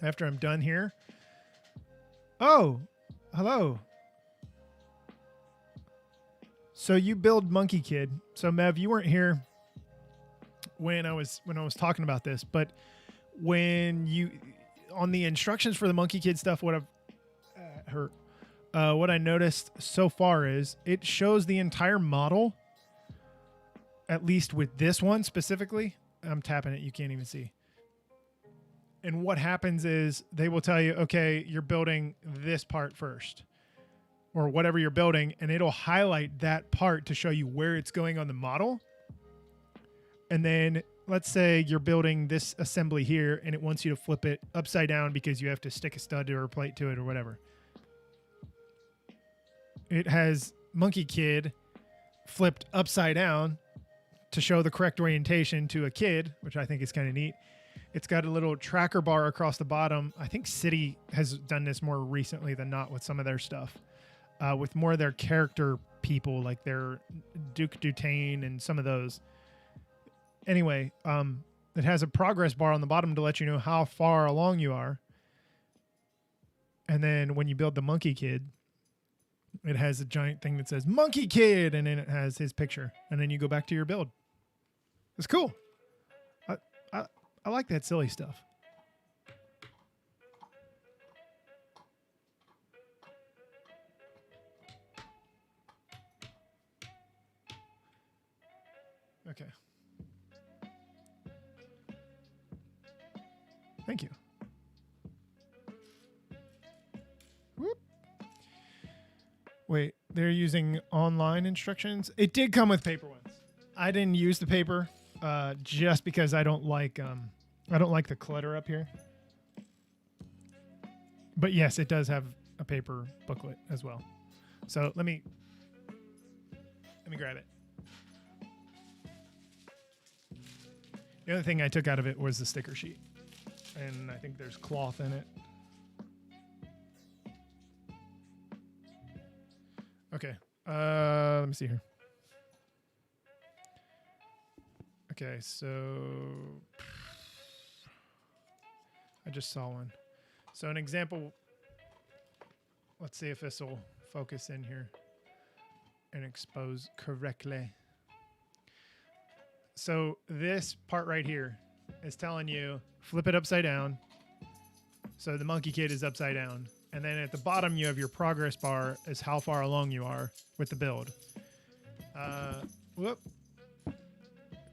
After I'm done here. Oh, hello. So you build Monkey Kid. So Mev, you weren't here when I was talking about this, but when you on the instructions for the Monkey Kid stuff, what I noticed so far is it shows the entire model. At least with this one specifically, I'm tapping it. You can't even see. And what happens is they will tell you, okay, you're building this part first or whatever you're building. And it'll highlight that part to show you where it's going on the model. And then let's say you're building this assembly here and it wants you to flip it upside down because you have to stick a stud or a plate to it or whatever. It has Monkey Kid flipped upside down to show the correct orientation to a kid, which I think is kind of neat. It's got a little tracker bar across the bottom. I think City has done this more recently than not with some of their stuff. With more of their character people, like their Duke Dutain and some of those. Anyway, it has a progress bar on the bottom to let you know how far along you are. And then when you build the Monkey Kid, it has a giant thing that says Monkey Kid, and then it has his picture. And then you go back to your build. It's cool. I like that silly stuff. Okay. Thank you. Whoop. Wait, they're using online instructions? It did come with paper ones. I didn't use the paper just because I don't like the clutter up here. But yes, it does have a paper booklet as well. So let me grab it. The other thing I took out of it was the sticker sheet. And I think there's cloth in it. Okay. Let me see here. Okay, so I just saw one. So an example, let's see if this will focus in here and expose correctly. So this part right here is telling you flip it upside down. So the Monkey Kid is upside down. And then at the bottom, you have your progress bar as how far along you are with the build. Whoop.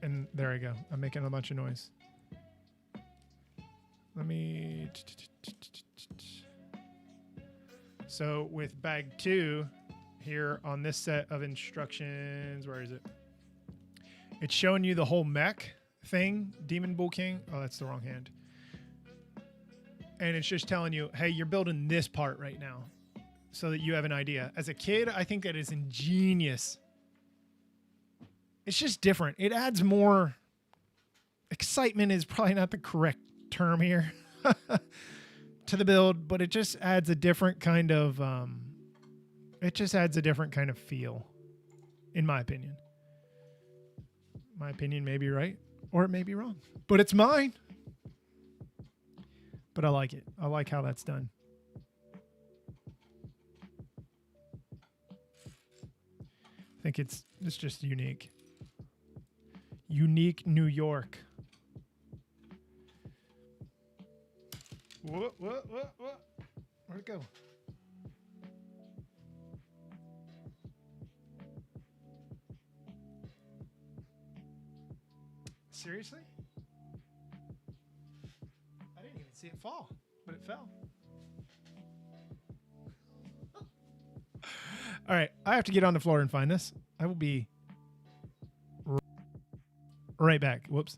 And there I go. I'm making a bunch of noise. Let me... So with bag 2 here on this set of instructions, where is it? It's showing you the whole mech thing, Demon Bull King. Oh, that's the wrong hand. And it's just telling you, hey, you're building this part right now so that you have an idea. As a kid, I think that is ingenious. It's just different. It adds more excitement is probably not the correct term here to the build, but it just adds a different kind of feel, in my opinion. My opinion may be right or it may be wrong, but it's mine. But I like it. I like how that's done. I think it's just unique. Unique New York. What? Where'd it go? Seriously? I didn't even see it fall, but it fell. All right, I have to get on the floor and find this. I will be right back. Whoops.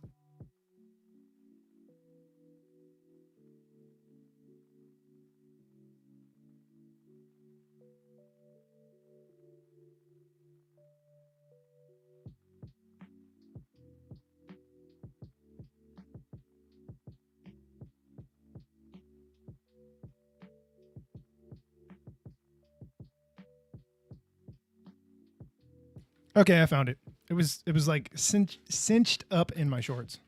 Okay, I found it. It was like cinched up in my shorts.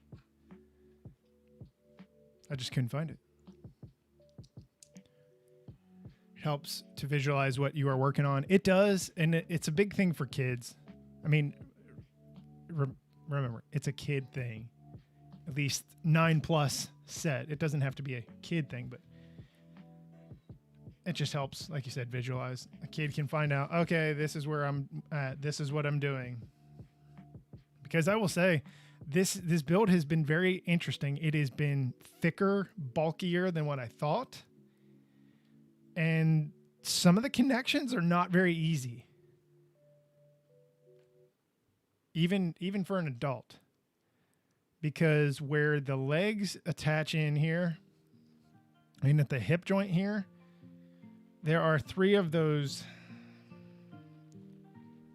I just couldn't find it. It helps to visualize what you are working on. It does, and it's a big thing for kids. I mean, remember, it's a kid thing. At least 9+ set. It doesn't have to be a kid thing, but it just helps, like you said, visualize. A kid can find out, okay, this is where I'm at. This is what I'm doing. Because I will say, this build has been very interesting. It has been thicker, bulkier than what I thought. And some of the connections are not very easy. Even for an adult. Because where the legs attach in here, and at the hip joint here, there are 3 of those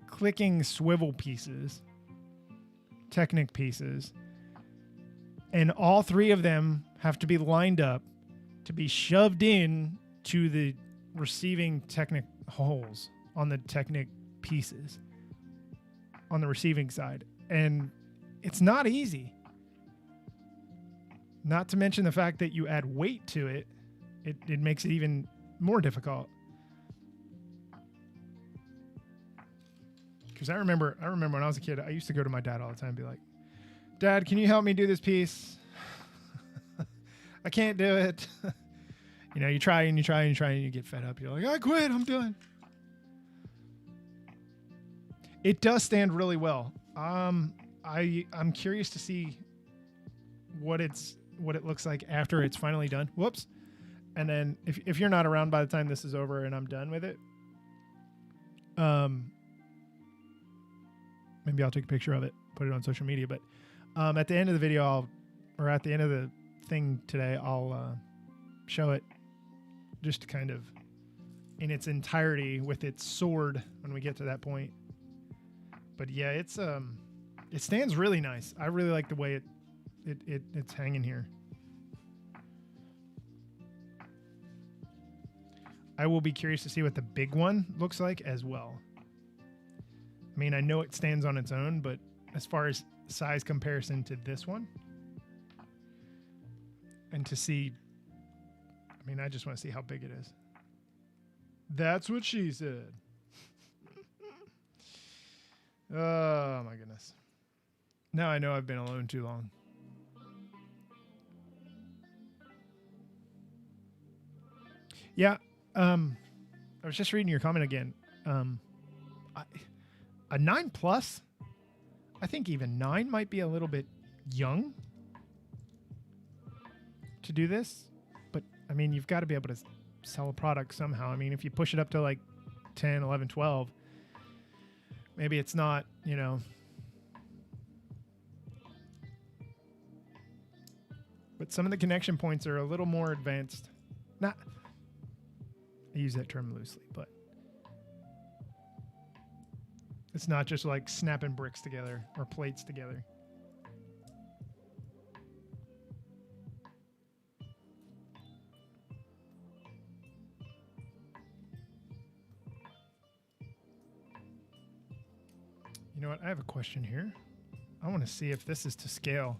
clicking swivel pieces, Technic pieces, and all 3 of them have to be lined up to be shoved in to the receiving Technic holes on the Technic pieces on the receiving side. And it's not easy. Not to mention the fact that you add weight to it, it makes it even more difficult. Because I remember when I was a kid, I used to go to my dad all the time and be like, Dad, can you help me do this piece? I can't do it. You know, you try and you try and you try and you get fed up. You're like, I quit, I'm done. It does stand really well. I'm curious to see what it looks like after it's finally done. Whoops. And then if you're not around by the time this is over and I'm done with it, maybe I'll take a picture of it, put it on social media. But at the end of the video, at the end of the thing today, I'll show it just kind of in its entirety with its sword when we get to that point. But yeah, it stands really nice. I really like the way it's hanging here. I will be curious to see what the big one looks like as well. I mean, I know it stands on its own, but as far as size comparison to this one, and to see, I mean, I just want to see how big it is. That's what she said. Oh my goodness. Now I know I've been alone too long. Yeah. I was just reading your comment again. A 9+, I think even 9 might be a little bit young to do this. But, I mean, you've got to be able to sell a product somehow. I mean, if you push it up to like 10, 11, 12, maybe it's not, you know. But some of the connection points are a little more advanced. Not, I use that term loosely, but it's not just like snapping bricks together or plates together. You know what? I have a question here. I want to see if this is to scale.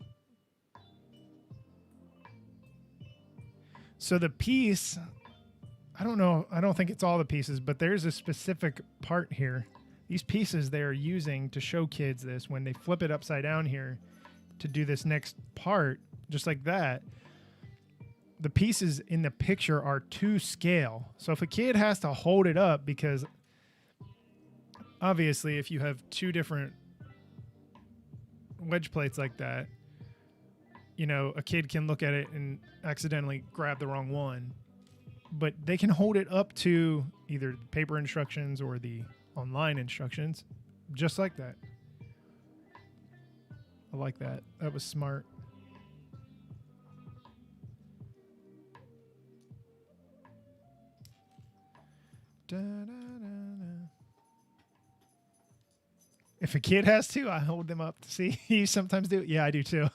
So the piece, I don't know. I don't think it's all the pieces, but there's a specific part here. These pieces they are using to show kids this when they flip it upside down here to do this next part, just like that. The pieces in the picture are to scale. So if a kid has to hold it up, because obviously if you have 2 different wedge plates like that, you know, a kid can look at it and accidentally grab the wrong one. But they can hold it up to either the paper instructions or the online instructions, just like that. I like that. That was smart. Da, da, da, da. If a kid has to, I hold them up to see. You sometimes do. Yeah, I do too.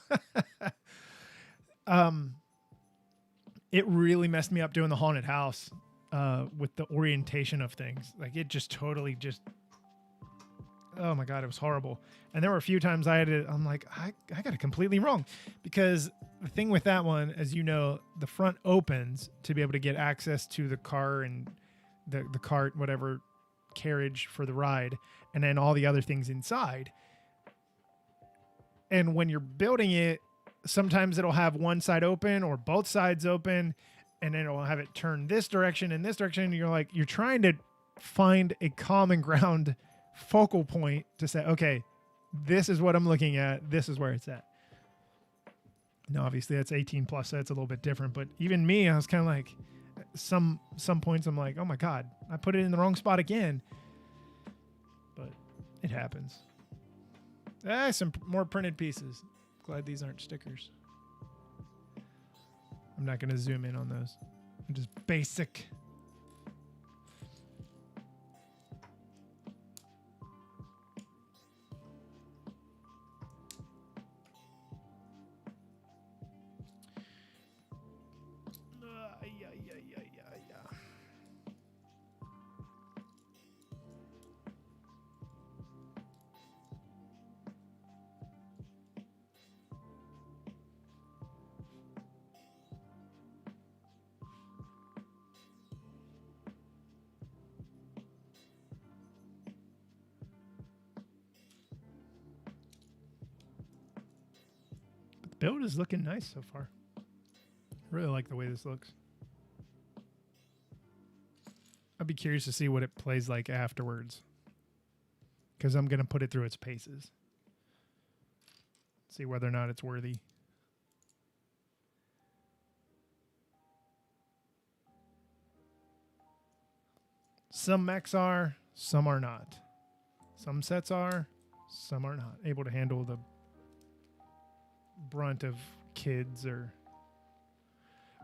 It really messed me up doing the haunted house with the orientation of things. Like it just totally just Oh my God, it was horrible. And there were a few times I'm like, I got it completely wrong. Because the thing with that one, as you know, the front opens to be able to get access to the car and the cart, whatever carriage for the ride, and then all the other things inside. And when you're building it, sometimes it'll have one side open or both sides open, and then it'll have it turn this direction and this direction. And you're trying to find a common ground focal point to say, okay, this is what I'm looking at. This is where it's at. Now, obviously that's 18 plus, so that's a little bit different. But even me, I was kind of like, some points I'm like, oh my God, I put it in the wrong spot again. But it happens. Some more printed pieces. Glad these aren't stickers. I'm not going to zoom in on those. I'm just basic. Build is looking nice so far. Really like the way this looks. I'd be curious to see what it plays like afterwards, because I'm going to put it through its paces. See whether or not it's worthy. Some mechs are, some are not. Some sets are, some are not able to handle the brunt of kids or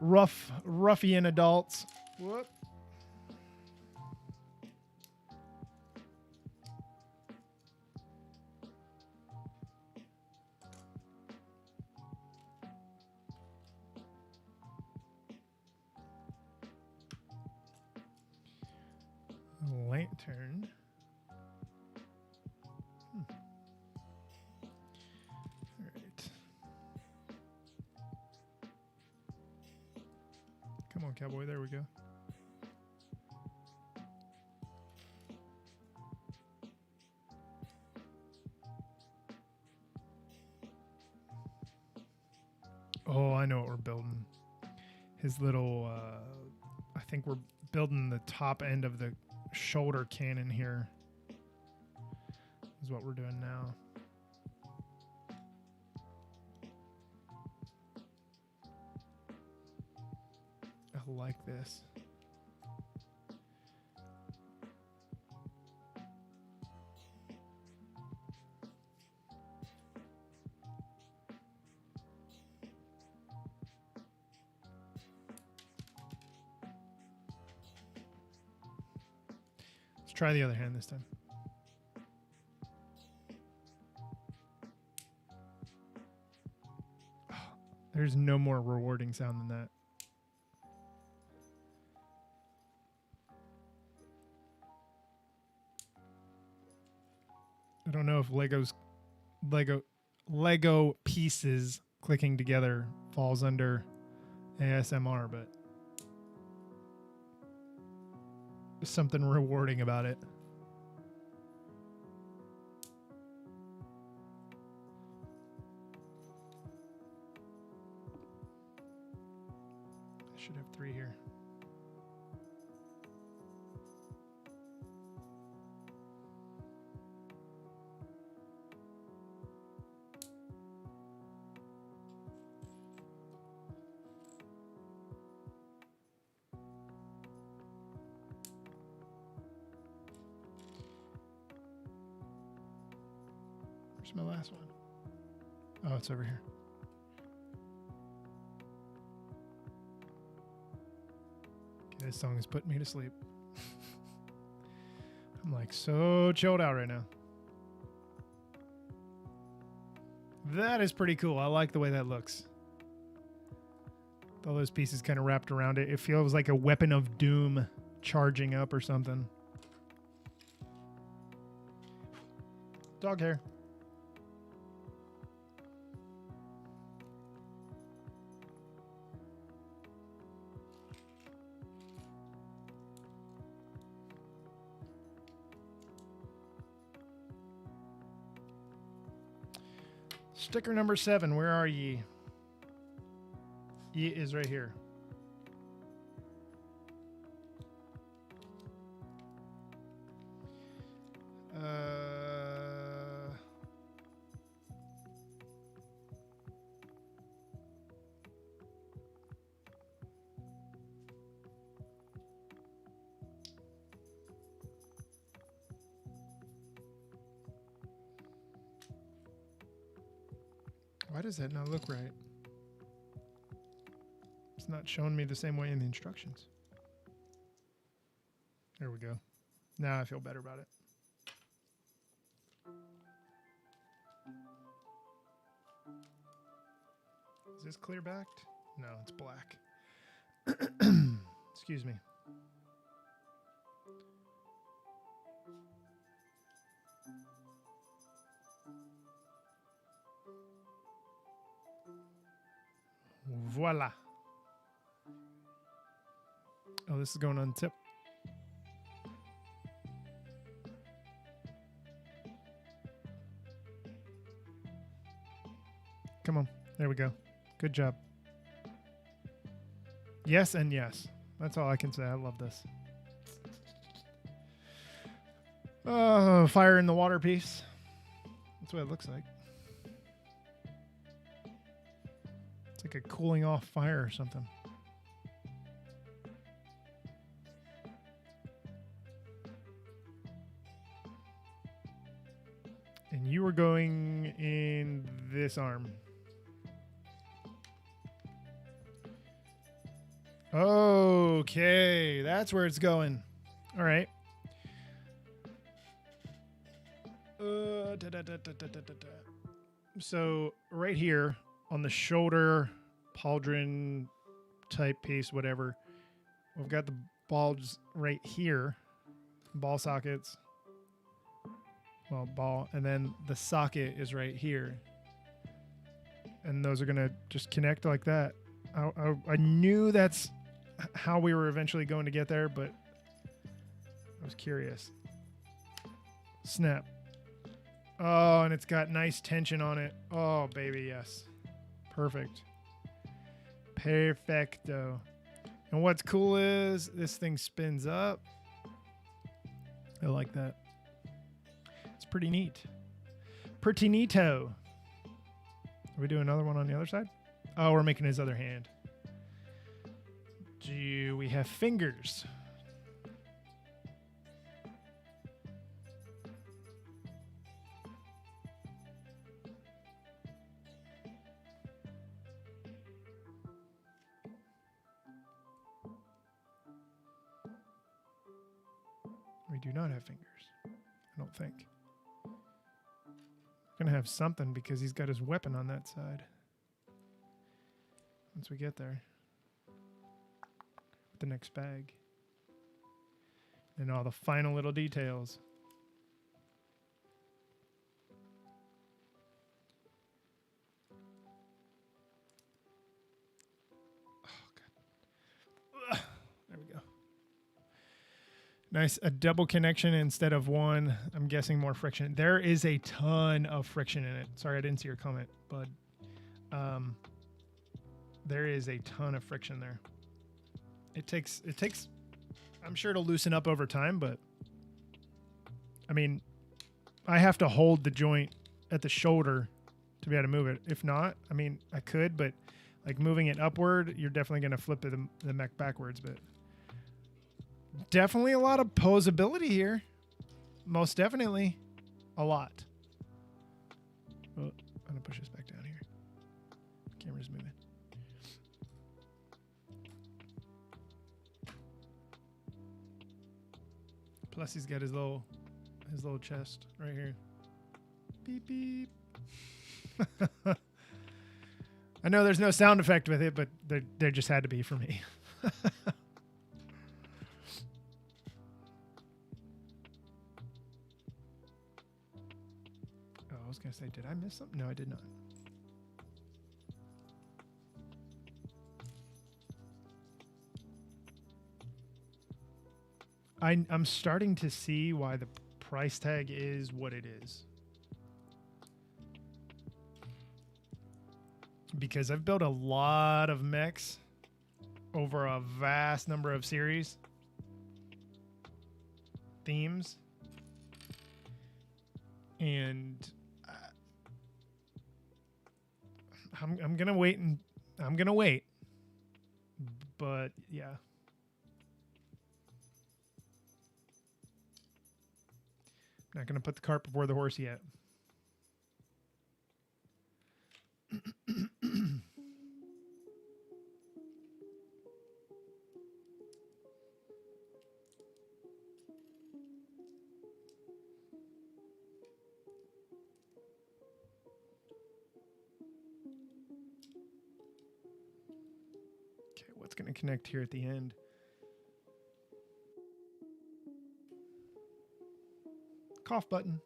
ruffian adults. Whoop. Lantern. Come on, cowboy. There we go. Oh, I know what we're building. His little, I think we're building the top end of the shoulder cannon here. Is what we're doing now. I like this. Let's try the other hand this time. There's no more rewarding sound than that. I don't know if Lego pieces clicking together falls under ASMR, but there's something rewarding about it. I should have 3 here. Where's my last one? Oh, it's over here. Okay, this song is putting me to sleep. I'm like so chilled out right now. That is pretty cool. I like the way that looks. All those pieces kind of wrapped around it. It feels like a weapon of doom charging up or something. Dog hair. Sticker number 7, where are ye? Ye is right here. Why does that not look right? It's not showing me the same way in the instructions. There we go. Now I feel better about it. Is this clear backed? No, it's black. Excuse me. Voila. Oh, this is going on tip. Come on. There we go. Good job. Yes and yes. That's all I can say. I love this. Oh, fire in the water piece. That's what it looks like. It's like a cooling off fire or something. And you were going in this arm. Okay, that's where it's going. All right. So right here on the shoulder, pauldron type piece, whatever, we've got the balls right here, ball sockets. Well, ball, and then the socket is right here. And those are going to just connect like that. I knew that's how we were eventually going to get there, but I was curious. Snap. Oh, and it's got nice tension on it. Oh, baby, yes. Perfect. Perfecto. And what's cool is this thing spins up. I like that. It's pretty neat. Pretty neato. Are we doing another one on the other side? Oh, we're making his other hand. Do we have fingers? We do not have fingers. I don't think. We're going to have something because he's got his weapon on that side. Once we get there. The next bag. And all the final little details. Oh, God. Ugh. There we go. Nice. A double connection instead of one. I'm guessing more friction. There is a ton of friction in it. Sorry, I didn't see your comment, bud. There is a ton of friction there. It takes, I'm sure it'll loosen up over time, but I mean, I have to hold the joint at the shoulder to be able to move it. If not, I mean, I could, but like moving it upward, you're definitely going to flip the mech backwards, but definitely a lot of posability here. Most definitely a lot. Oh, I'm going to push this back down here. Camera's moving. Plus, he's got his little chest right here. Beep beep. I know there's no sound effect with it, but there just had to be for me. Did I miss something? No, I did not. I'm starting to see why the price tag is what it is. Because I've built a lot of mechs over a vast number of series themes, and I'm gonna wait, and I'm gonna wait. But yeah, not gonna put the cart before the horse yet. Okay, what's gonna connect here at the end? Cough button.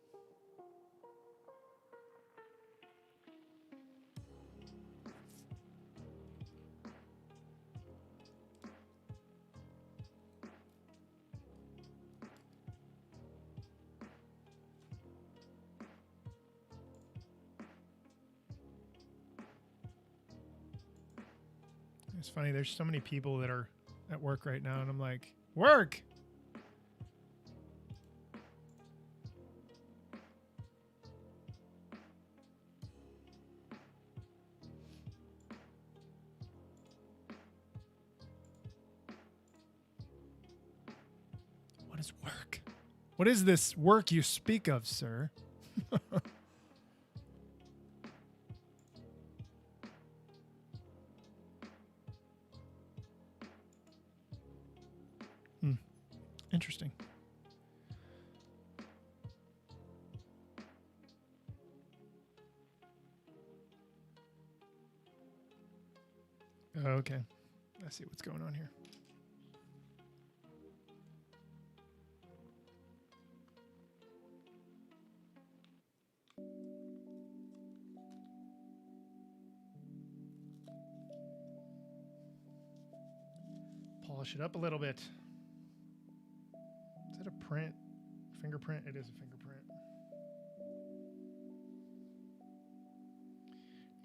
It's funny, there's so many people that are at work right now, and I'm like, work! What is work? What is this work you speak of, sir? Interesting. Okay. I see what's going on here. Polish it up a little bit. Is that a print? Fingerprint? It is a fingerprint.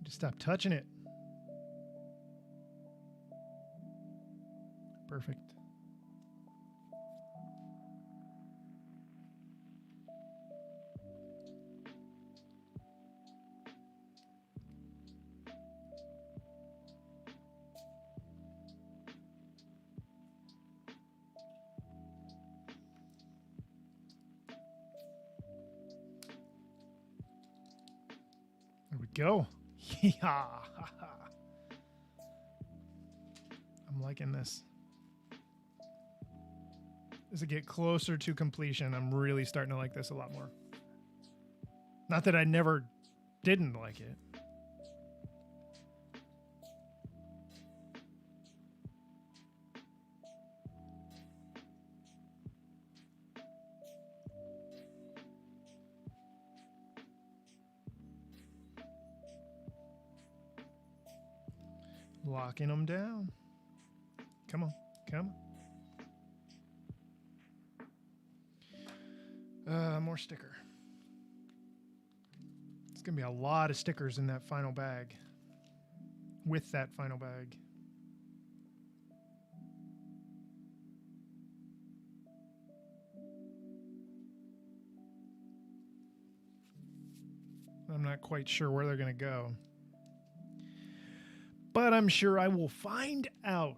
Just stop touching it. Perfect. There we go. Yeah. I'm liking this. As I get closer to completion, I'm really starting to like this a lot more. Not that I never didn't like it. Locking them down. Come on, come on. More sticker. It's going to be a lot of stickers in that final bag. With that final bag. I'm not quite sure where they're going to go. But I'm sure I will find out.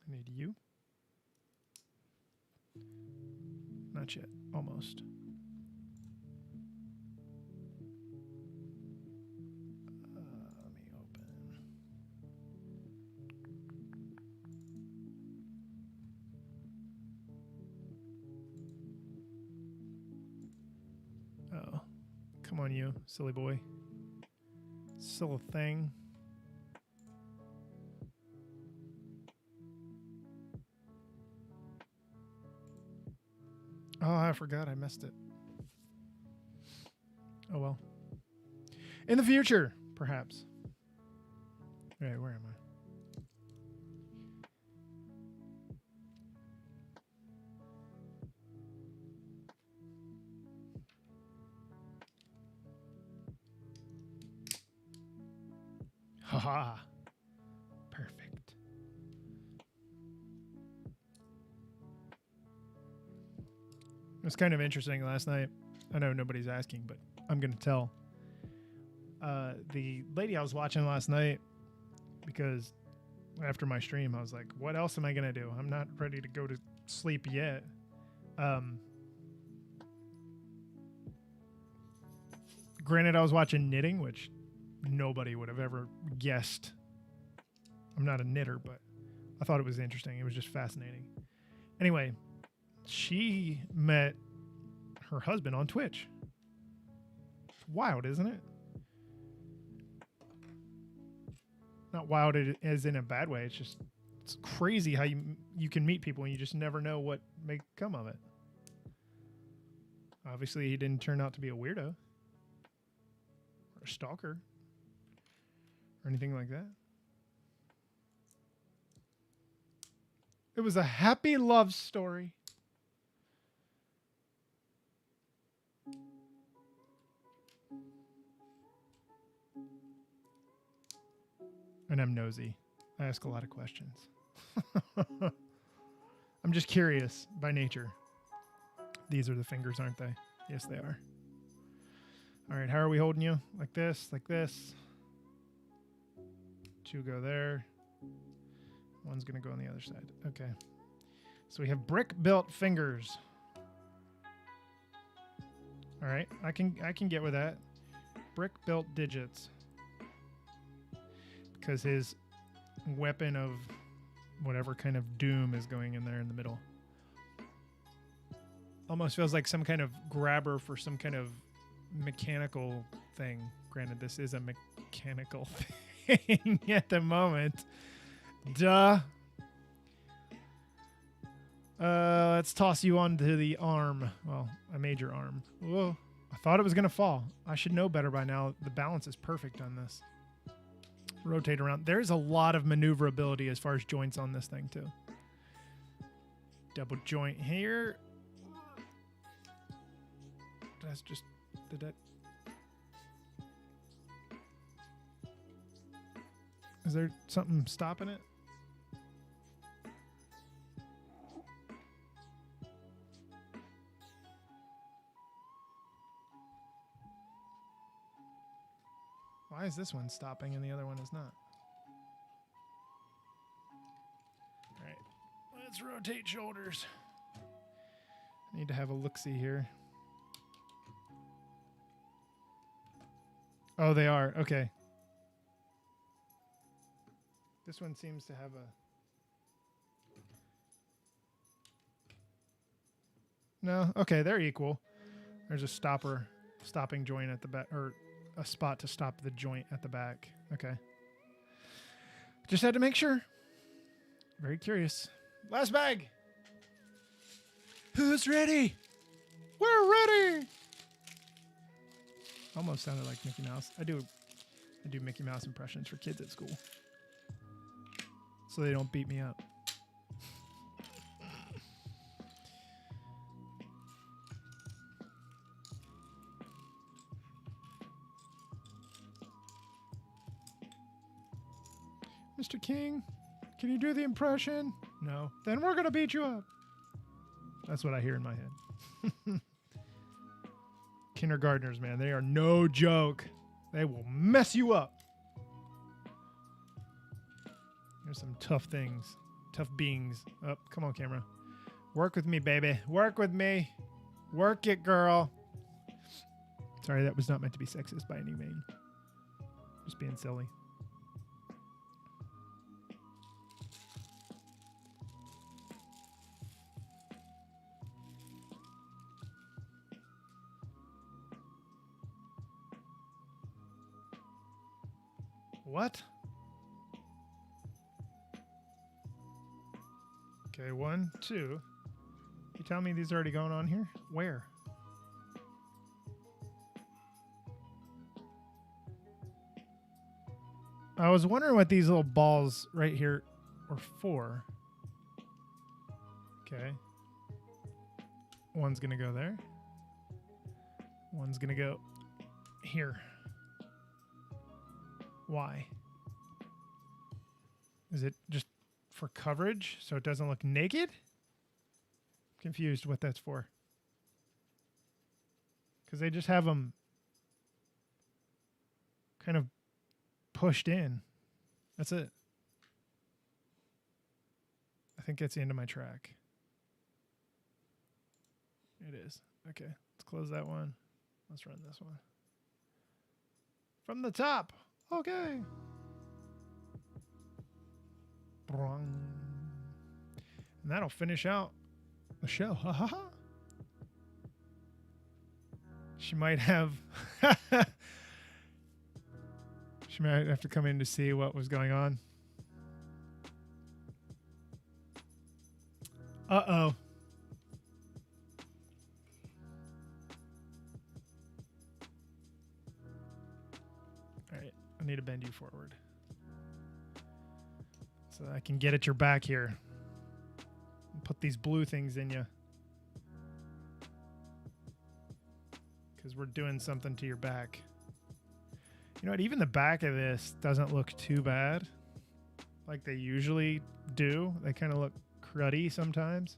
I need you. Not yet. Almost. Let me open. Oh. Come on, you, silly boy. Silly thing. Oh, I forgot. I missed it. Oh, well. In the future, perhaps. Wait, where am I? Haha. Perfect. It was kind of interesting last night. I know nobody's asking, but I'm going to tell. The lady I was watching last night, because after my stream, I was like, what else am I going to do? I'm not ready to go to sleep yet. Granted, I was watching knitting, which nobody would have ever guessed. I'm not a knitter, but I thought it was interesting. It was just fascinating. Anyway, she met her husband on Twitch. It's wild, isn't it? Not wild as in a bad way. It's crazy how you can meet people and you just never know what may come of it. Obviously, he didn't turn out to be a weirdo or a stalker or anything like that. It was a happy love story. And I'm nosy. I ask a lot of questions. I'm just curious by nature. These are the fingers, aren't they? Yes, they are. All right, how are we holding you? Like this, like this. 2 go there. 1's going to go on the other side. Okay. So we have brick-built fingers. All right, I can get with that. Brick-built digits. Because his weapon of whatever kind of doom is going in there in the middle. Almost feels like some kind of grabber for some kind of mechanical thing. Granted, this is a mechanical thing at the moment. Duh. Let's toss you onto the arm. Well, a major arm. Whoa. I thought it was going to fall. I should know better by now. The balance is perfect on this. Rotate around. There's a lot of maneuverability as far as joints on this thing, too. Double joint here. That's just... Did that... Is there something stopping it? Why is this one stopping and the other one is not? All right, let's rotate shoulders. Need to have a look-see here. Oh, they are. Okay. This one seems to have a... No? Okay, they're equal. There's a stopping joint at the back, or a spot to stop the joint at the back. Okay. Just had to make sure. Very curious. Last bag. Who's ready? We're ready. Almost sounded like Mickey Mouse. I do Mickey Mouse impressions for kids at school, so they don't beat me up. Mr. King, can you do the impression? No. Then we're going to beat you up. That's what I hear in my head. Kindergartners, man, they are no joke. They will mess you up. There's some tough things. Tough beings. Oh, come on, camera. Work with me, baby. Work with me. Work it, girl. Sorry, that was not meant to be sexist by any means. Just being silly. What? Okay, 1, 2. tell me these are already going on here? Where? I was wondering what these little balls right here were for. Okay. One's going to go there. One's going to go here. Why? Is it just for coverage so it doesn't look naked? Confused what that's for. Because they just have them kind of pushed in. That's it. I think that's the end of my track. It is. Okay, let's close that one. Let's run this one. From the top. Okay. And that'll finish out the show. Ha ha ha. She might have... She might have to come in to see what was going on. Uh-oh. All right, I need to bend you forward so I can get at your back here and put these blue things in you. Because we're doing something to your back. You know what? Even the back of this doesn't look too bad like they usually do. They kind of look cruddy sometimes.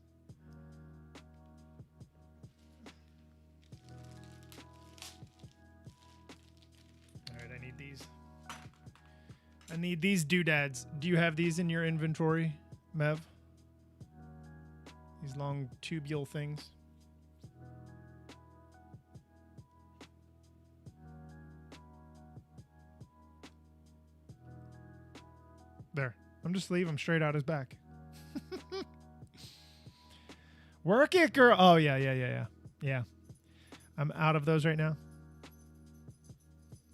All right, I need these. I need these doodads. Do you have these in your inventory, Mev? These long tubule things. There. I'm just leave them straight out his back. Work it, girl. Oh, yeah. Yeah. I'm out of those right now.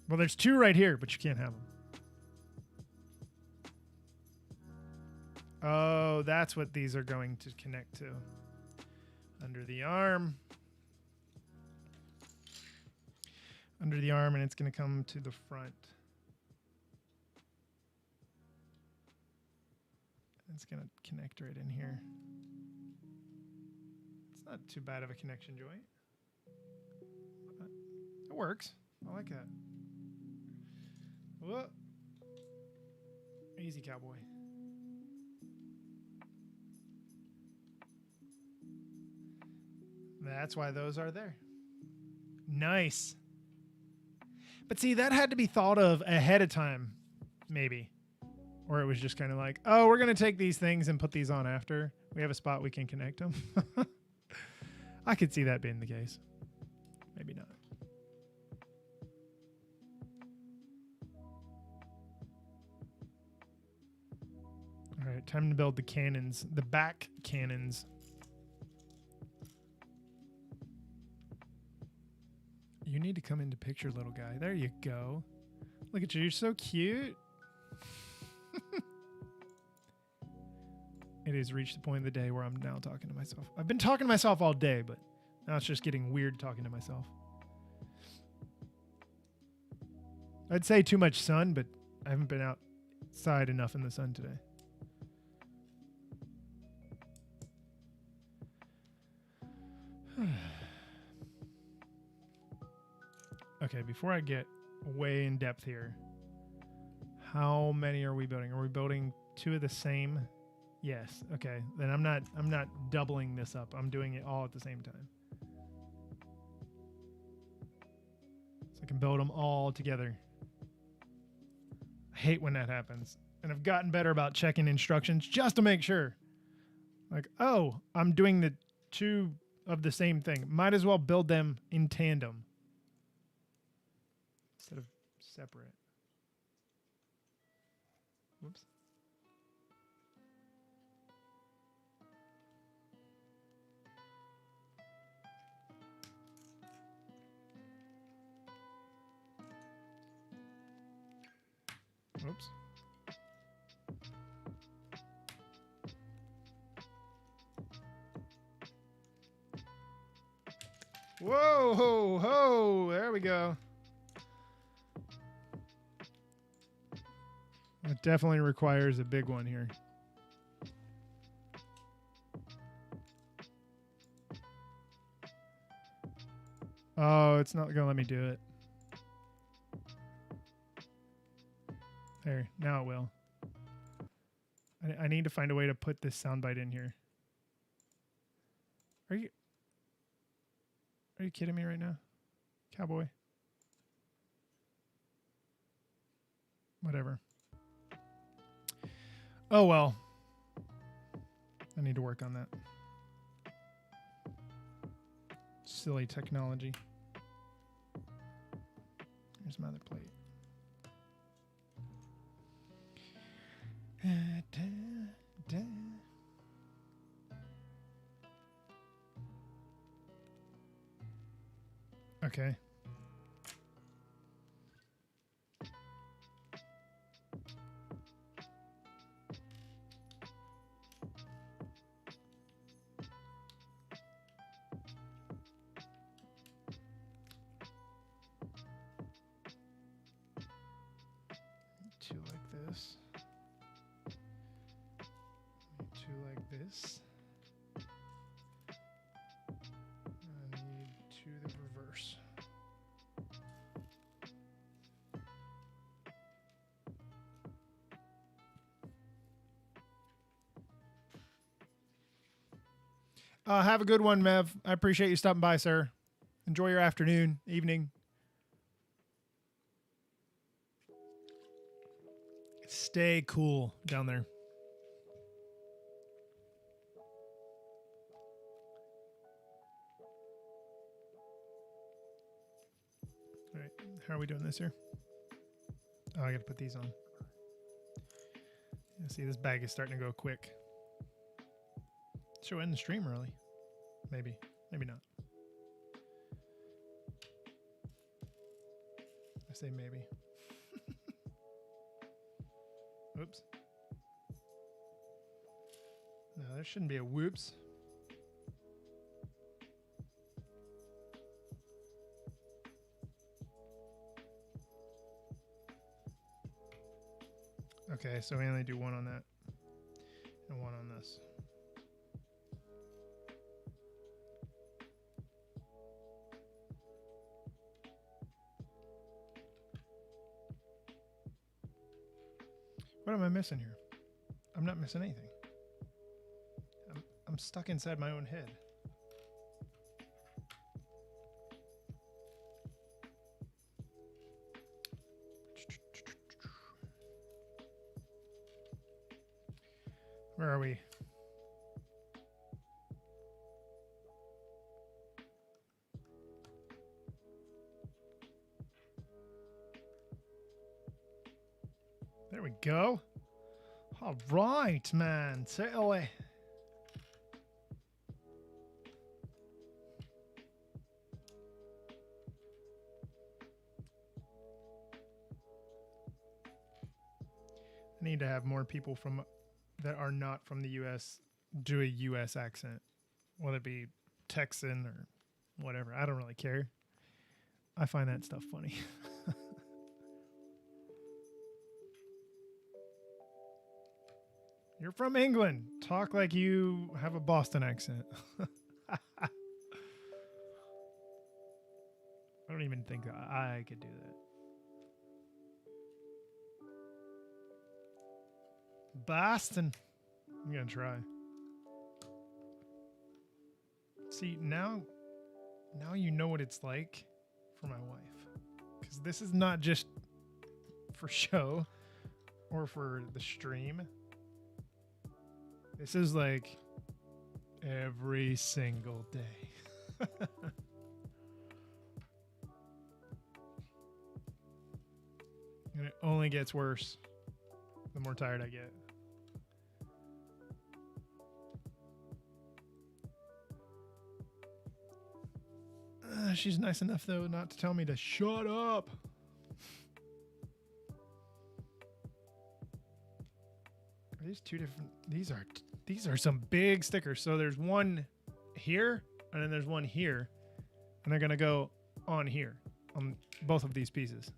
Well, there's two right here, but you can't have them. Oh, that's what these are going to connect to. Under the arm. Under the arm, and it's going to come to the front. It's going to connect right in here. It's not too bad of a connection joint. It works. I like that. Whoa. Easy, cowboy. That's why those are there. Nice. But see, that had to be thought of ahead of time, maybe. Or it was just kind of like, oh, we're going to take these things and put these on after. We have a spot we can connect them. I could see that being the case. Maybe not. All right, time to build the cannons, the back cannons. You need to come into picture, little guy. There you go. Look at you. You're so cute. It has reached the point of the day where I'm now talking to myself. I've been talking to myself all day, but now it's just getting weird talking to myself. I'd say too much sun, but I haven't been outside enough in the sun today. Okay, before I get way in depth here, how many are we building? Are we building two of the same? Yes. Okay. Then I'm not doubling this up. I'm doing it all at the same time. So I can build them all together. I hate when that happens. And I've gotten better about checking instructions just to make sure. Like, oh, I'm doing the two of the same thing. Might as well build them in tandem instead of separate. Whoops. Oops. Whoa, ho, ho. There we go. It definitely requires a big one here. Oh, it's not going to let me do it. There, now it will. I need to find a way to put this soundbite in here. Are you kidding me right now? Cowboy. Whatever. Oh well. I need to work on that. Silly technology. Here's my other plate. Okay. Two like this. Two like this. I need two the reverse. Have a good one, Mev. I appreciate you stopping by, sir. Enjoy your afternoon, evening. Stay cool down there. All right, how are we doing this here? Oh, I gotta put these on. Yeah, see, this bag is starting to go quick. Should end the stream early. Maybe. Maybe not. I say maybe. Oops. No, there shouldn't be a whoops. Okay, so we only do one on that and one on this. What am I missing here? I'm not missing anything. I'm stuck inside my own head. Where are we? There we go. All right, man. Take it away. I need to have more people from that are not from the U.S. do a U.S. accent, whether it be Texan or whatever. I don't really care. I find that stuff funny. You're from England. Talk like you have a Boston accent. I don't even think I could do that. Boston. I'm going to try. See, now you know what it's like for my wife. Because this is not just for show or for the stream. This is like every single day. And it only gets worse the more tired I get. She's nice enough, though, not to tell me to shut up. Are these two different? These are some big stickers. So there's one here, and then there's one here. And they're going to go on here, on both of these pieces.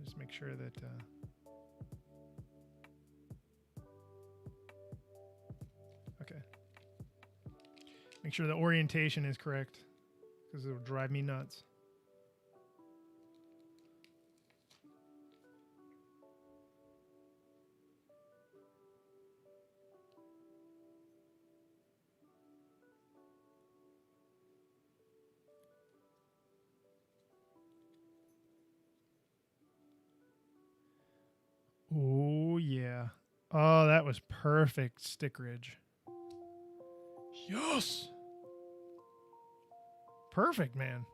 Just make sure that... okay. Make sure the orientation is correct, because it'll drive me nuts. Oh, yeah. Oh, that was perfect stick ridge. Yes! Perfect, man.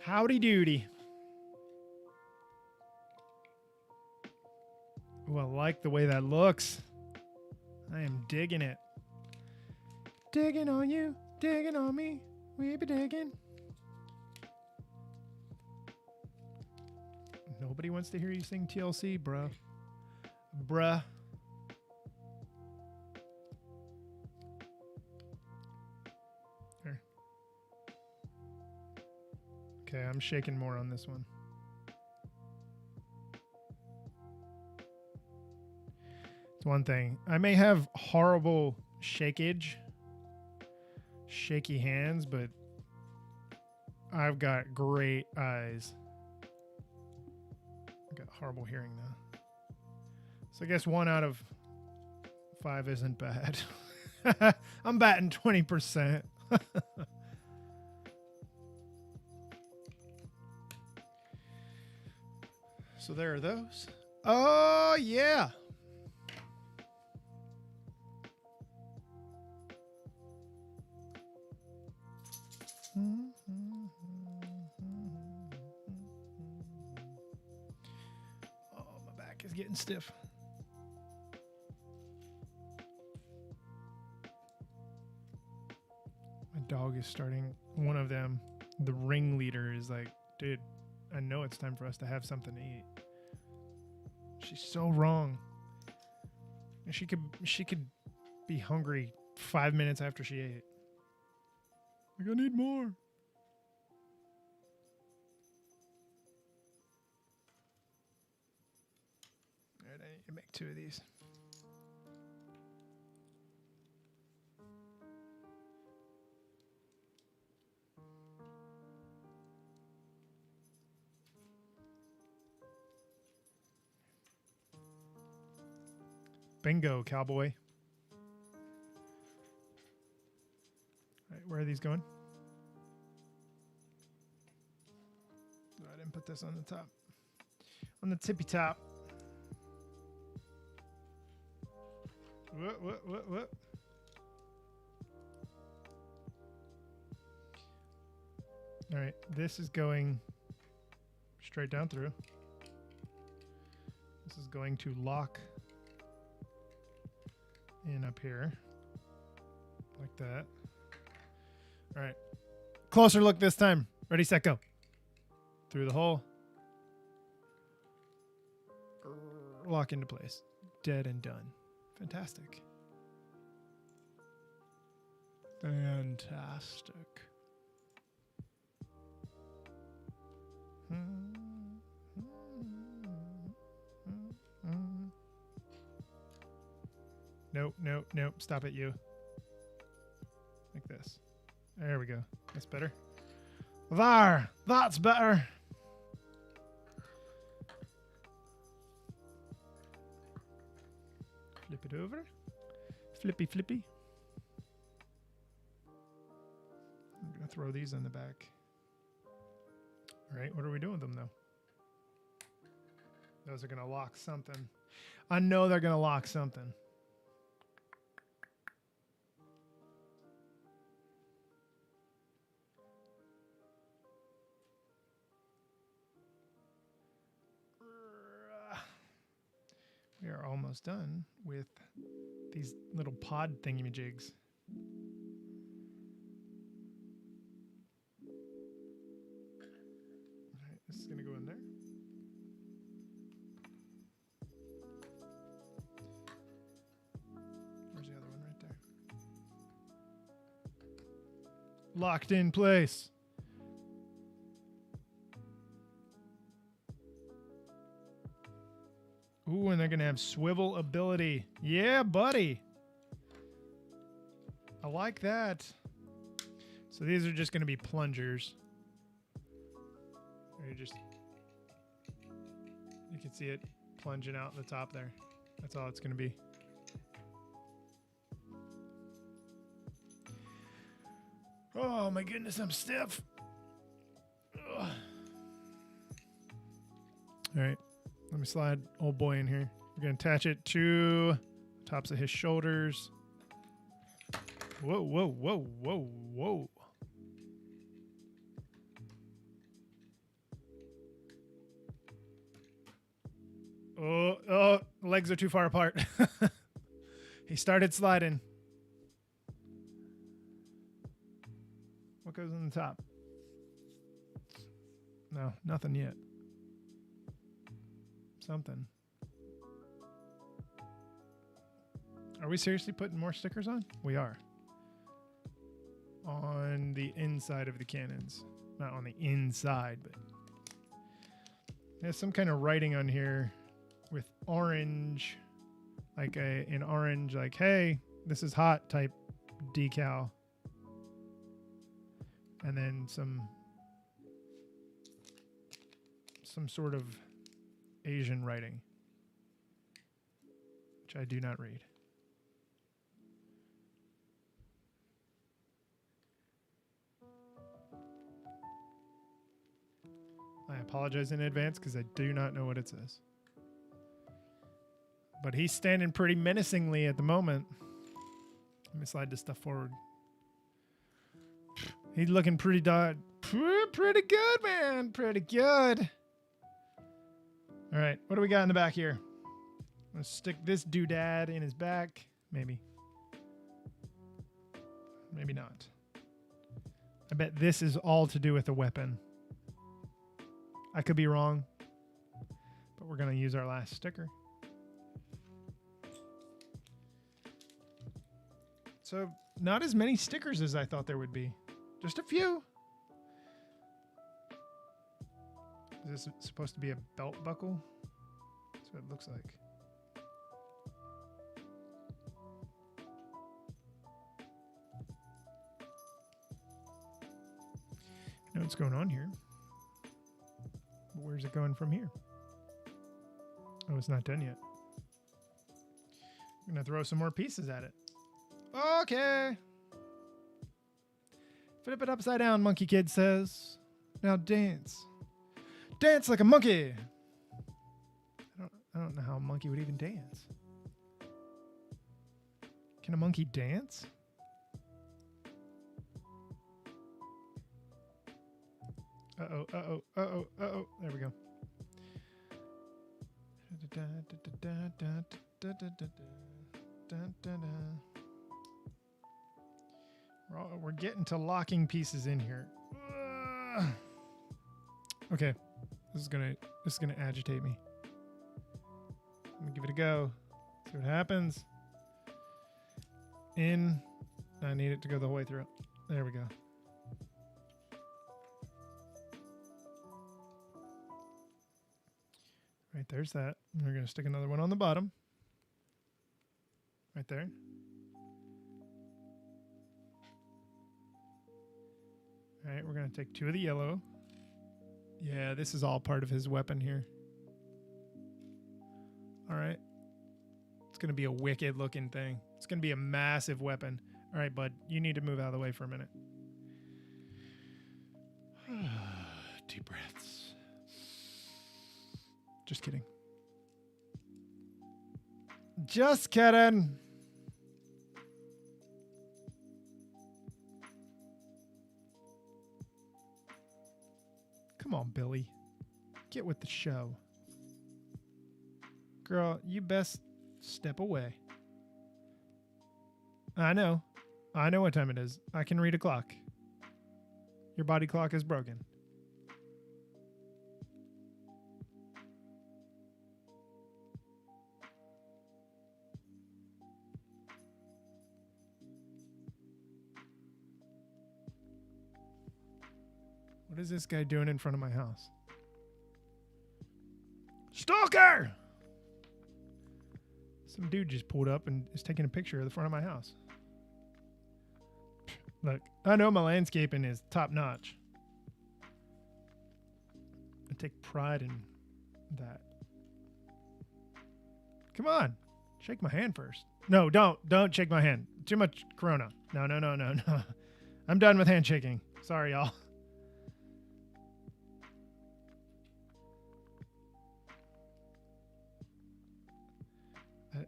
Howdy doody. Ooh, I like the way that looks. I am digging it. Digging on you, digging on me. We be digging. Nobody wants to hear you sing TLC, bruh. Bruh. Here. Okay, I'm shaking more on this one. It's one thing. I may have horrible shaky hands, but I've got great eyes. I've got horrible hearing now. So I guess 1 out of 5 isn't bad. I'm batting 20%. So there are those. Oh, yeah. Oh, my back is getting stiff. My dog is starting. One of them, the ringleader, is like, dude, I know it's time for us to have something to eat. She's so wrong. And she could be hungry 5 minutes after she ate. Like, I need more. All right, I need to make 2 of these. Bingo, cowboy. All right, where are these going? Oh, I didn't put this on the top. On the tippy top. What? All right, this is going straight down through. This is going to lock in up here like that. All right, closer look this time. Ready, set, go. Through the hole. Lock into place. Dead and done. Fantastic. Fantastic. Nope. Stop it, you. Like this. There we go. That's better. There. That's better. Flip it over. Flippy. I'm going to throw these on the back. All right, what are we doing with them, though? Those are going to lock something. I know they're going to lock something. We are almost done with these little pod thingamajigs. All right, this is going to go in there. Where's the other one? Right there. Locked in place. Ooh, and they're going to have swivel ability. Yeah, buddy. I like that. So these are just going to be plungers. Or you can see it plunging out the top there. That's all it's going to be. Oh my goodness, I'm stiff. Ugh. All right, let me slide old boy in here. We're going to attach it to tops of his shoulders. Whoa, whoa, whoa, whoa, whoa. Oh, legs are too far apart. He started sliding. What goes on the top? No, nothing yet. Something. Are we seriously putting more stickers on? We are. On the inside of the cannons. Not on the inside, but there's some kind of writing on here with orange, like an orange, like, hey, this is hot type decal. And then some sort of Asian writing, which I do not read. I apologize in advance because I do not know what it says. But he's standing pretty menacingly at the moment. Let me slide this stuff forward. He's looking pretty good, man. Pretty good. All right, what do we got in the back here? Let's stick this doodad in his back. Maybe. Maybe not. I bet this is all to do with the weapon. I could be wrong, but we're going to use our last sticker. So, not as many stickers as I thought there would be. Just a few. Is this supposed to be a belt buckle? That's what it looks like. I know what's going on here. But where's it going from here? Oh, it's not done yet. I'm going to throw some more pieces at it. Okay. Flip it upside down, Monkey Kid says. Now dance. Dance like a monkey. I don't know how a monkey would even dance. Can a monkey dance? Uh-oh, uh-oh, uh-oh, uh-oh. There we go. We're getting to locking pieces in here. Okay, this is gonna agitate me. Let me give it a go. See what happens. In. I need it to go the whole way through. There we go. Right, there's that. We're gonna stick another one on the bottom. Right there. All right, we're going to take 2 of the yellow. Yeah, this is all part of his weapon here. All right. It's going to be a wicked looking thing. It's going to be a massive weapon. All right, bud, you need to move out of the way for a minute. Deep breaths. Just kidding. Just kidding. Come on, Billy. Get with the show. Girl, you best step away. I know. I know what time it is. I can read a clock. Your body clock is broken. What is this guy doing in front of my house? Stalker! Some dude just pulled up and is taking a picture of the front of my house. Look, I know my landscaping is top notch. I take pride in that. Come on. Shake my hand first. No, don't shake my hand. Too much Corona. No. I'm done with handshaking. Sorry, y'all.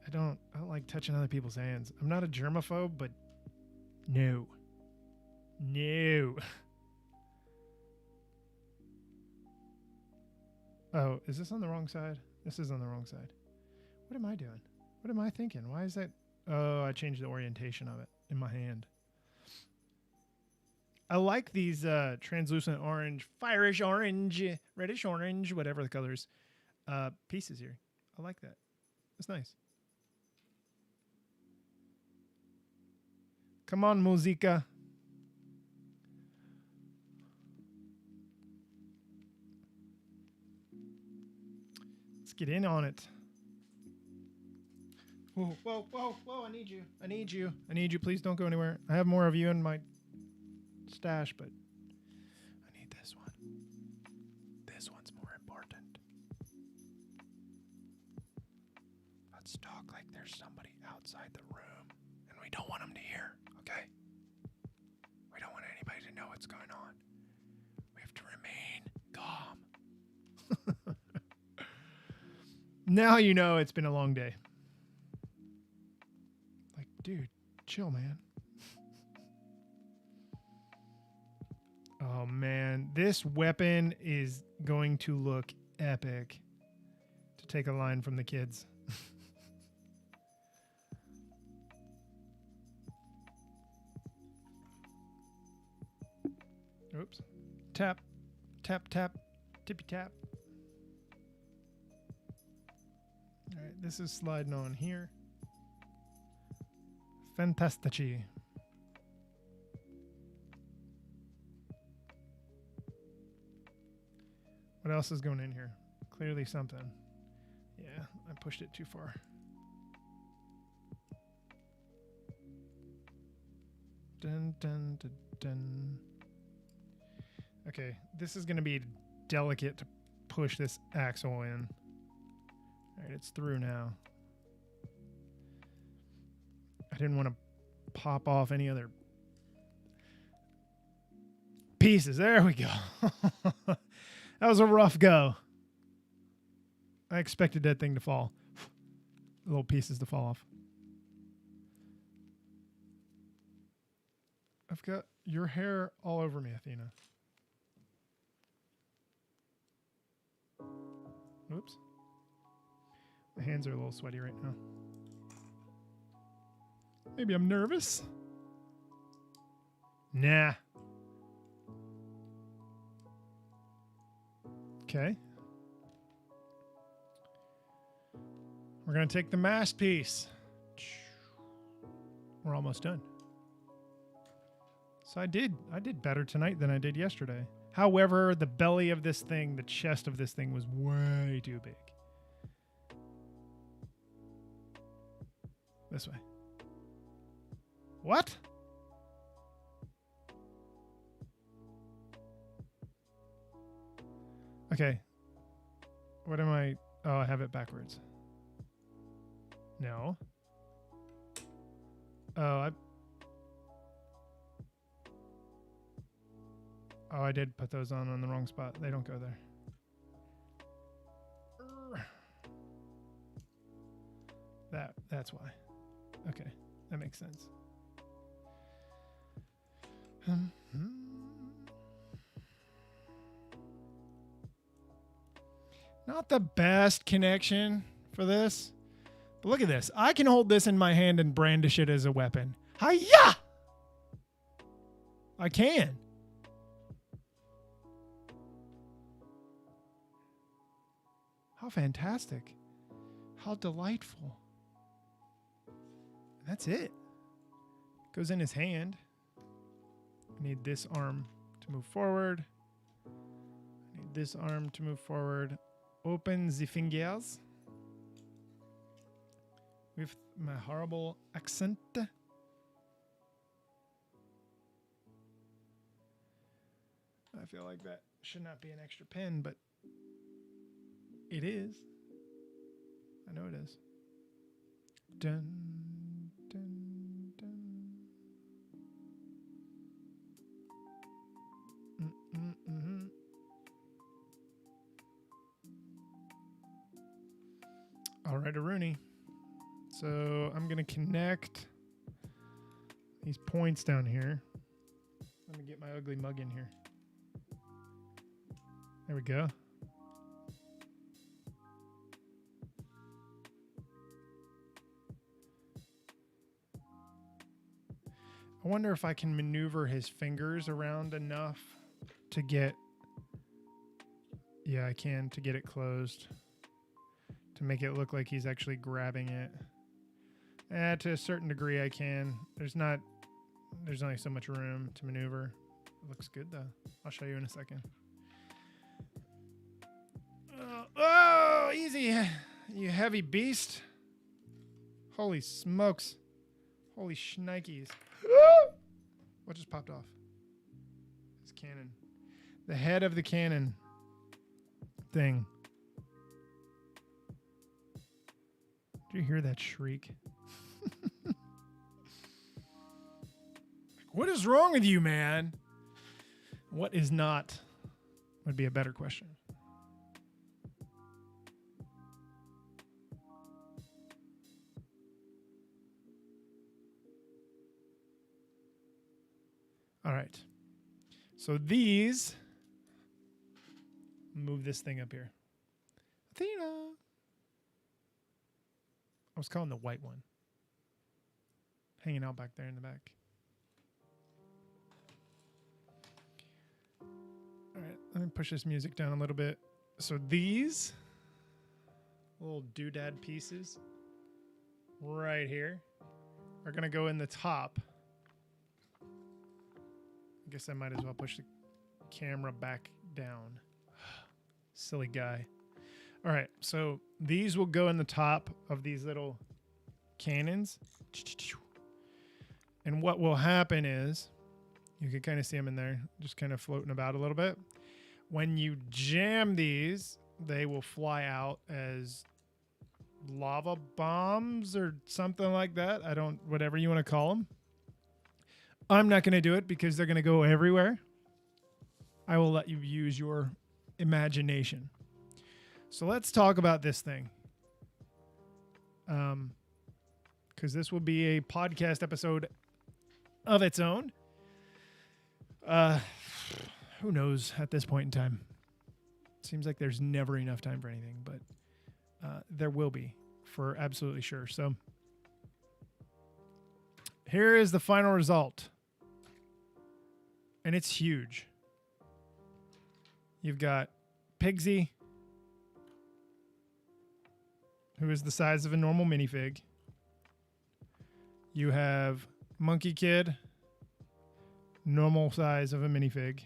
I don't like touching other people's hands. I'm not a germaphobe, but no. Oh, is this on the wrong side? This is on the wrong side. What am I doing? What am I thinking? Why is that? Oh, I changed the orientation of it in my hand. I like these translucent orange, fireish orange, reddish orange, whatever the colors, pieces here. I like that. It's nice. Come on, musica. Let's get in on it. Whoa. I need you. Please don't go anywhere. I have more of you in my stash, but I need this one. This one's more important. Let's talk like there's somebody outside the room, and we don't want them to hear, okay? We don't want anybody to know what's going on. We have to remain calm. Now you know it's been a long day. Like, dude, chill, man. Oh, man. This weapon is going to look epic. To take a line from the kids. Oops. Tap. Tap, tap. Tippy tap. All right, this is sliding on here. Fantastici. What else is going in here? Clearly something. Yeah, I pushed it too far. Dun, dun, dun, dun. Okay, this is going to be delicate to push this axle in. All right, it's through now. I didn't want to pop off any other pieces. There we go. That was a rough go. I expected that thing to fall. Little pieces to fall off. I've got your hair all over me, Athena. Oops. My hands are a little sweaty right now. Maybe I'm nervous. Nah. Okay. We're going to take the mast piece. We're almost done. So I did better tonight than I did yesterday. However, the belly of this thing, the chest of this thing was way too big. This way. What? Okay. What am I? Oh, I have it backwards. No. Oh, I did put those on the wrong spot. They don't go there. That's why. Okay, that makes sense. Not the best connection for this. But look at this. I can hold this in my hand and brandish it as a weapon. Hi-ya! I can. How fantastic. How delightful. That's it. Goes in his hand. I need this arm to move forward. this arm to move forward. Open the fingers with my horrible accent. I feel like that should not be an extra pen, but it is. I know it is. Dun, dun, dun. Mm-hmm. All right, Rooney. So I'm going to connect these points down here. Let me get my ugly mug in here. There we go. I wonder if I can maneuver his fingers around enough to get... Yeah, I can, to get it closed. To make it look like he's actually grabbing it. To a certain degree I can. There's only so much room to maneuver. It looks good though. I'll show you in a second. Oh, easy, you heavy beast. Holy smokes. Holy shnikes. What just popped off? This cannon. The head of the cannon thing. Did you hear that shriek? What is wrong with you, man? What is not would be a better question. All right. So these, move this thing up here. Athena. I was calling the white one. Hanging out back there in the back. All right, let me push this music down a little bit. So these little doodad pieces right here are going to go in the top. I guess I might as well push the camera back down. Silly guy. All right, so these will go in the top of these little cannons. And what will happen is, you can kind of see them in there, just kind of floating about a little bit. When you jam these, they will fly out as lava bombs or something like that. Whatever you want to call them. I'm not going to do it because they're going to go everywhere. I will let you use your imagination. So let's talk about this thing. Because this will be a podcast episode of its own. Who knows at this point in time? Seems like there's never enough time for anything, but there will be for absolutely sure. So here is the final result. And it's huge. You've got Pigsy, who is the size of a normal minifig. You have Monkey Kid, normal size of a minifig.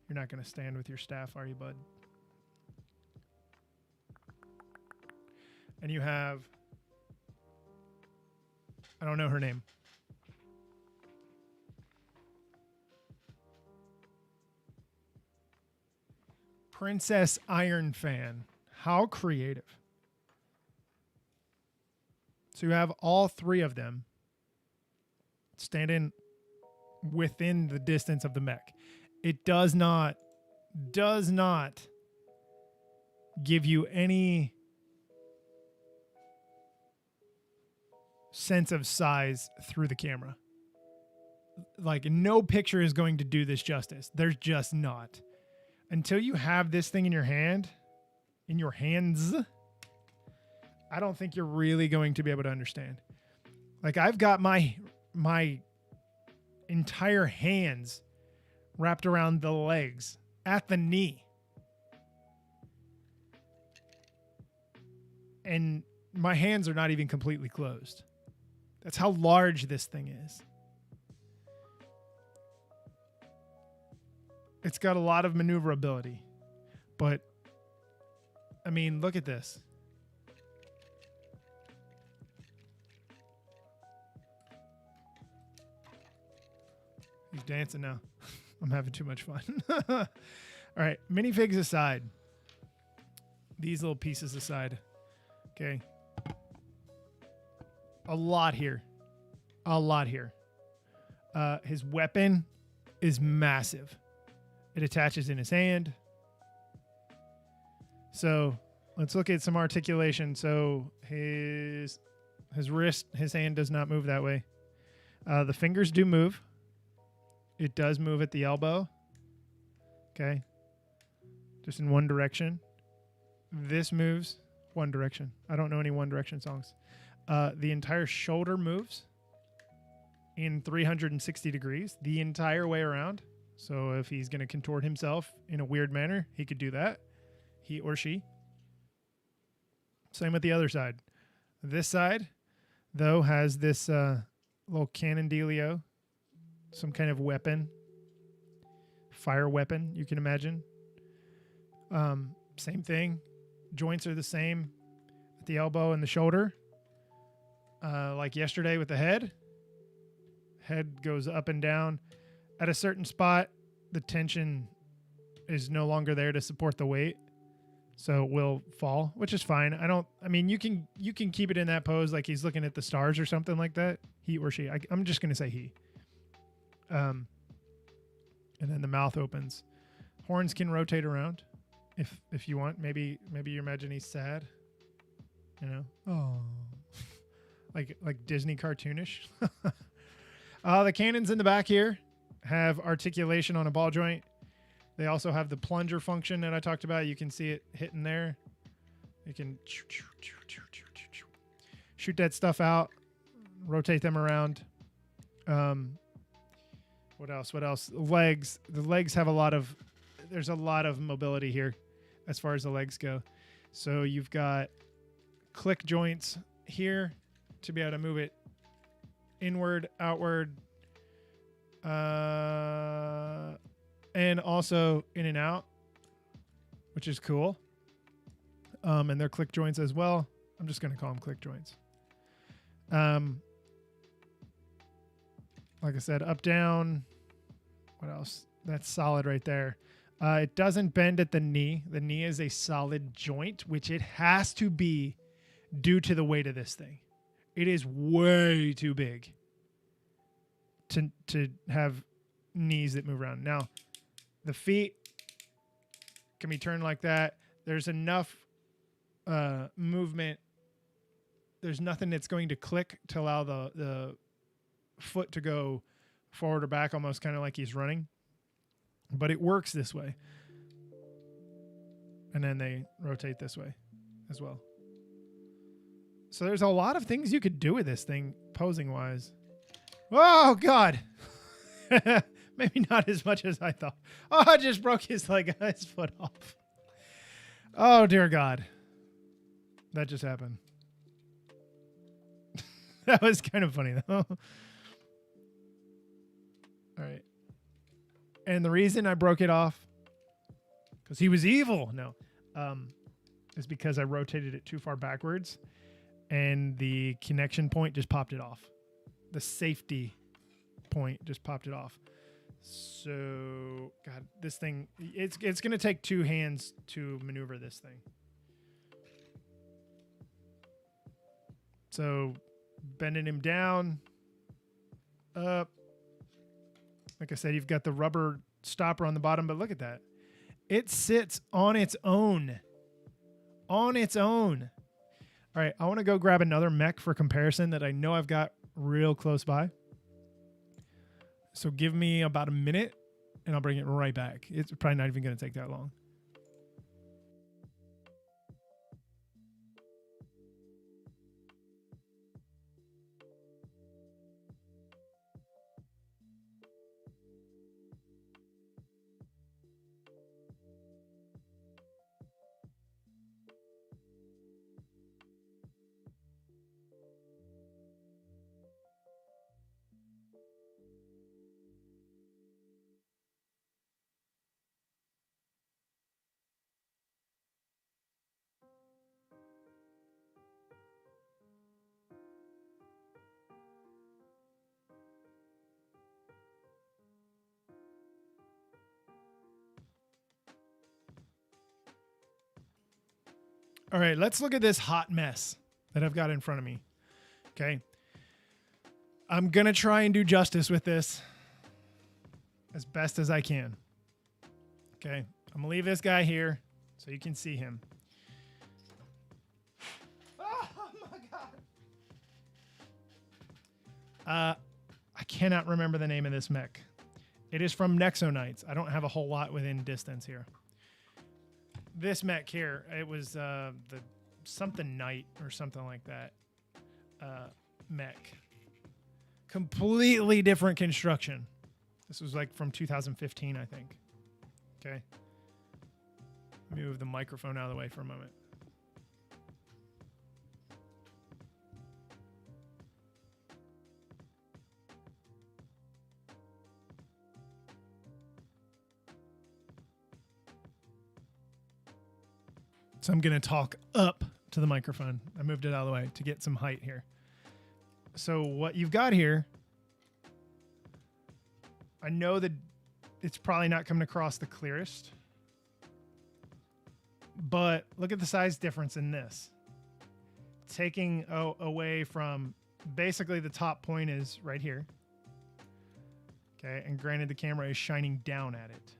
You're not going to stand with your staff, are you, bud? And you have, I don't know her name. Princess Iron Fan. How creative. So you have all three of them standing within the distance of the mech. It does not give you any sense of size through the camera. Like, no picture is going to do this justice. There's just not. Until you have this thing in your hand, in your hands, I don't think you're really going to be able to understand. Like, I've got my entire hands wrapped around the legs at the knee. And my hands are not even completely closed. That's how large this thing is. It's got a lot of maneuverability. But, I mean, look at this. He's dancing now. I'm having too much fun. All right, minifigs aside. These little pieces aside. Okay. A lot here. A lot here. His weapon is massive. It attaches in his hand. So let's look at some articulation. So his wrist, his hand does not move that way. The fingers do move. It does move at the elbow. Okay. Just in one direction. This moves one direction. I don't know any One Direction songs. The entire shoulder moves in 360 degrees the entire way around. So if he's going to contort himself in a weird manner, he could do that. He or she. Same with the other side. This side, though, has this little cannon dealio. Some kind of weapon. Fire weapon, you can imagine. Same thing. Joints are the same at the elbow and the shoulder. Like yesterday with the head. Head goes up and down. At a certain spot, the tension is no longer there to support the weight. So it will fall, which is fine. I mean, you can keep it in that pose like he's looking at the stars or something like that. He or she. I'm just going to say he. And then the mouth opens. Horns can rotate around if you want. Maybe you imagine he's sad. You know? Oh. like Disney cartoonish. The cannons in the back here have articulation on a ball joint. They also have the plunger function that I talked about. You can see it hitting there. You can shoot that stuff out, rotate them around. What else? Legs. The legs have there's a lot of mobility here as far as the legs go. So you've got click joints here to be able to move it inward, outward, and also in and out, which is cool. And they're click joints as well. I'm just going to call them click joints. Like I said, up, down. What else? That's solid right there. It doesn't bend at the knee. The knee is a solid joint, which it has to be due to the weight of this thing. It is way too big to have knees that move around. Now, the feet can be turned like that. There's enough movement. There's nothing that's going to click to allow the foot to go forward or back, almost kind of like he's running. But it works this way. And then they rotate this way as well. So there's a lot of things you could do with this thing, posing-wise. Oh, God! Maybe not as much as I thought. Oh, I just broke his foot off. Oh, dear God. That just happened. That was kind of funny, though. All right. And the reason I broke it off, because he was evil. No. Is because I rotated it too far backwards, and the connection point just popped it off. The safety point just popped it off. So, God, this thing, it's going to take two hands to maneuver this thing. So, bending him down, up. Like I said, you've got the rubber stopper on the bottom, but look at that. It sits on its own. On its own. All right, I want to go grab another mech for comparison that I know I've got real close by. So give me about a minute, and I'll bring it right back. It's probably not even going to take that long. All right, let's look at this hot mess that I've got in front of me. Okay. I'm going to try and do justice with this as best as I can. Okay. I'm going to leave this guy here so you can see him. Oh my God. I cannot remember the name of this mech. It is from Nexonites. I don't have a whole lot within distance here. This mech here, it was the something Knight or something like that mech. Completely different construction. This was like from 2015, I think. Okay. Let me move the microphone out of the way for a moment. So I'm going to talk up to the microphone. I moved it out of the way to get some height here. So what you've got here, I know that it's probably not coming across the clearest, but look at the size difference in this. Taking away from basically the top point is right here. Okay, and granted the camera is shining down at it.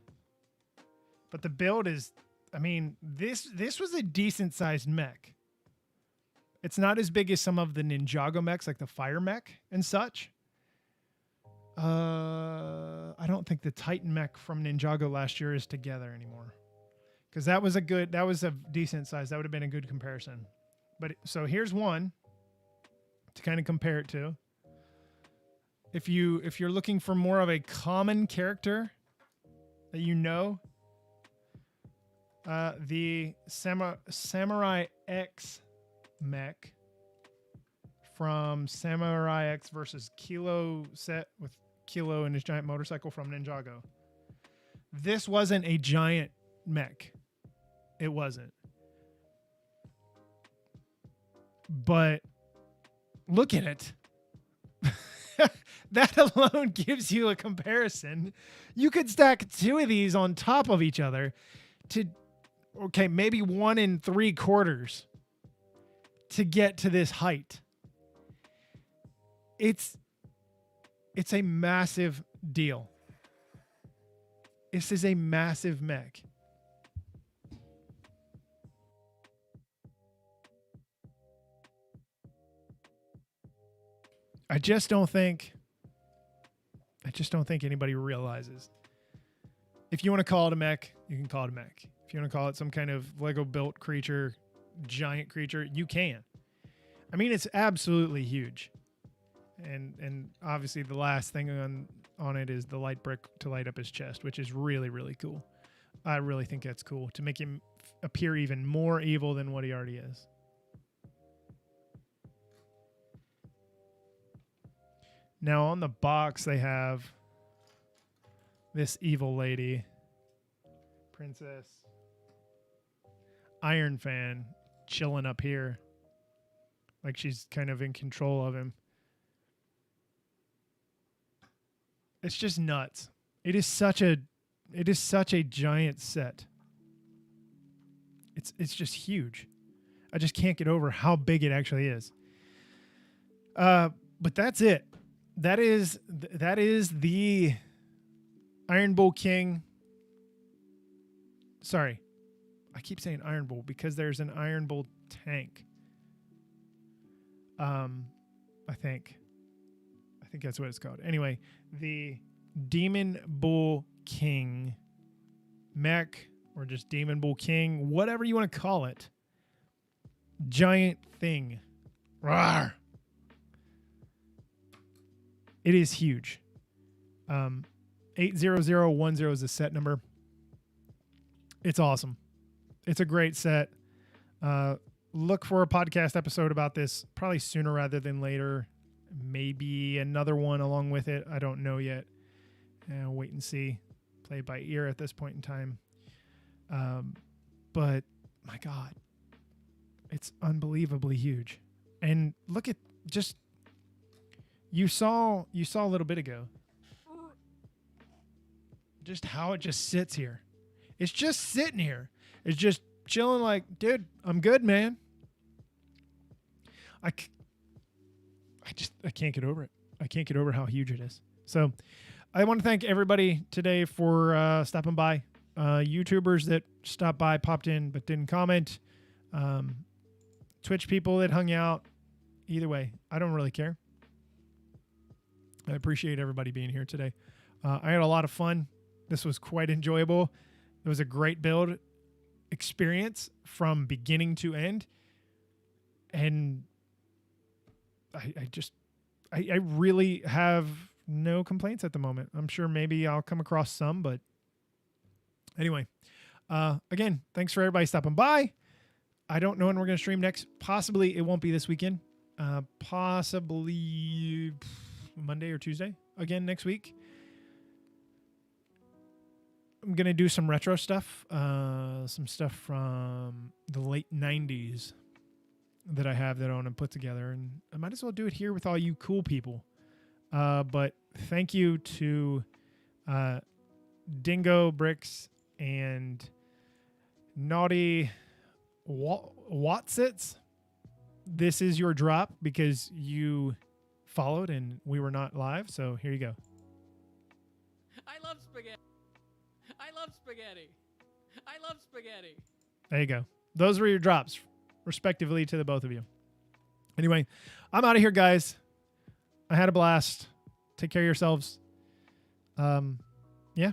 But the build is, I mean, this was a decent sized mech. It's not as big as some of the Ninjago mechs, like the Fire mech and such. I don't think the Titan mech from Ninjago last year is together anymore. Because that was a decent size. That would have been a good comparison. But so here's one to kind of compare it to. If you're looking for more of a common character that you know, the Samurai X mech from Samurai X versus Kilo set with Kilo and his giant motorcycle from Ninjago. This wasn't a giant mech. It wasn't. But look at it. That alone gives you a comparison. You could stack two of these on top of each other to, okay, maybe 1 3/4 to get to this height. It's a massive deal. This is a massive mech. I just don't think anybody realizes. If you want to call it a mech, you can call it a mech. If you want to call it some kind of Lego built creature, giant creature, you can. I mean, it's absolutely huge. And obviously the last thing on it is the light brick to light up his chest, which is really, really cool. I really think that's cool to make him appear even more evil than what he already is. Now on the box, they have this evil lady, Princess Iron Fan, chilling up here. Like she's kind of in control of him. It's just nuts. It is such a giant set. It's just huge. I just can't get over how big it actually is. But that's it. That is the Iron Bull King. Sorry. I keep saying Iron Bull because there's an Iron Bull tank. I think that's what it's called. Anyway, the Demon Bull King mech, or just Demon Bull King, whatever you want to call it. Giant thing. Rawr. It is huge. 80010 is the set number. It's awesome. It's a great set. Look for a podcast episode about this probably sooner rather than later. Maybe another one along with it. I don't know yet. Wait and see. Play it by ear at this point in time. But my God, it's unbelievably huge. And look at just, you saw a little bit ago just how it just sits here. It's just sitting here. It's just chilling like, dude, I'm good, man. I can't get over it. I can't get over how huge it is. So I want to thank everybody today for stopping by. YouTubers that stopped by, popped in, but didn't comment. Twitch people that hung out. Either way, I don't really care. I appreciate everybody being here today. I had a lot of fun. This was quite enjoyable. It was a great build experience from beginning to end. And I really have no complaints at the moment. I'm sure maybe I'll come across some, but anyway, again, thanks for everybody stopping by. I don't know when we're going to stream next. Possibly it won't be this weekend. Possibly Monday or Tuesday again next week. I'm going to do some retro stuff, some stuff from the late 90s that I have that I want to put together. And I might as well do it here with all you cool people. But thank you to Dingo Bricks and Naughty Watsits. This is your drop because you followed and we were not live. So here you go. I love spaghetti. I love spaghetti. I love spaghetti. There you go. Those were your drops, respectively, to the both of you. Anyway, I'm out of here, guys. I had a blast. Take care of yourselves. Yeah.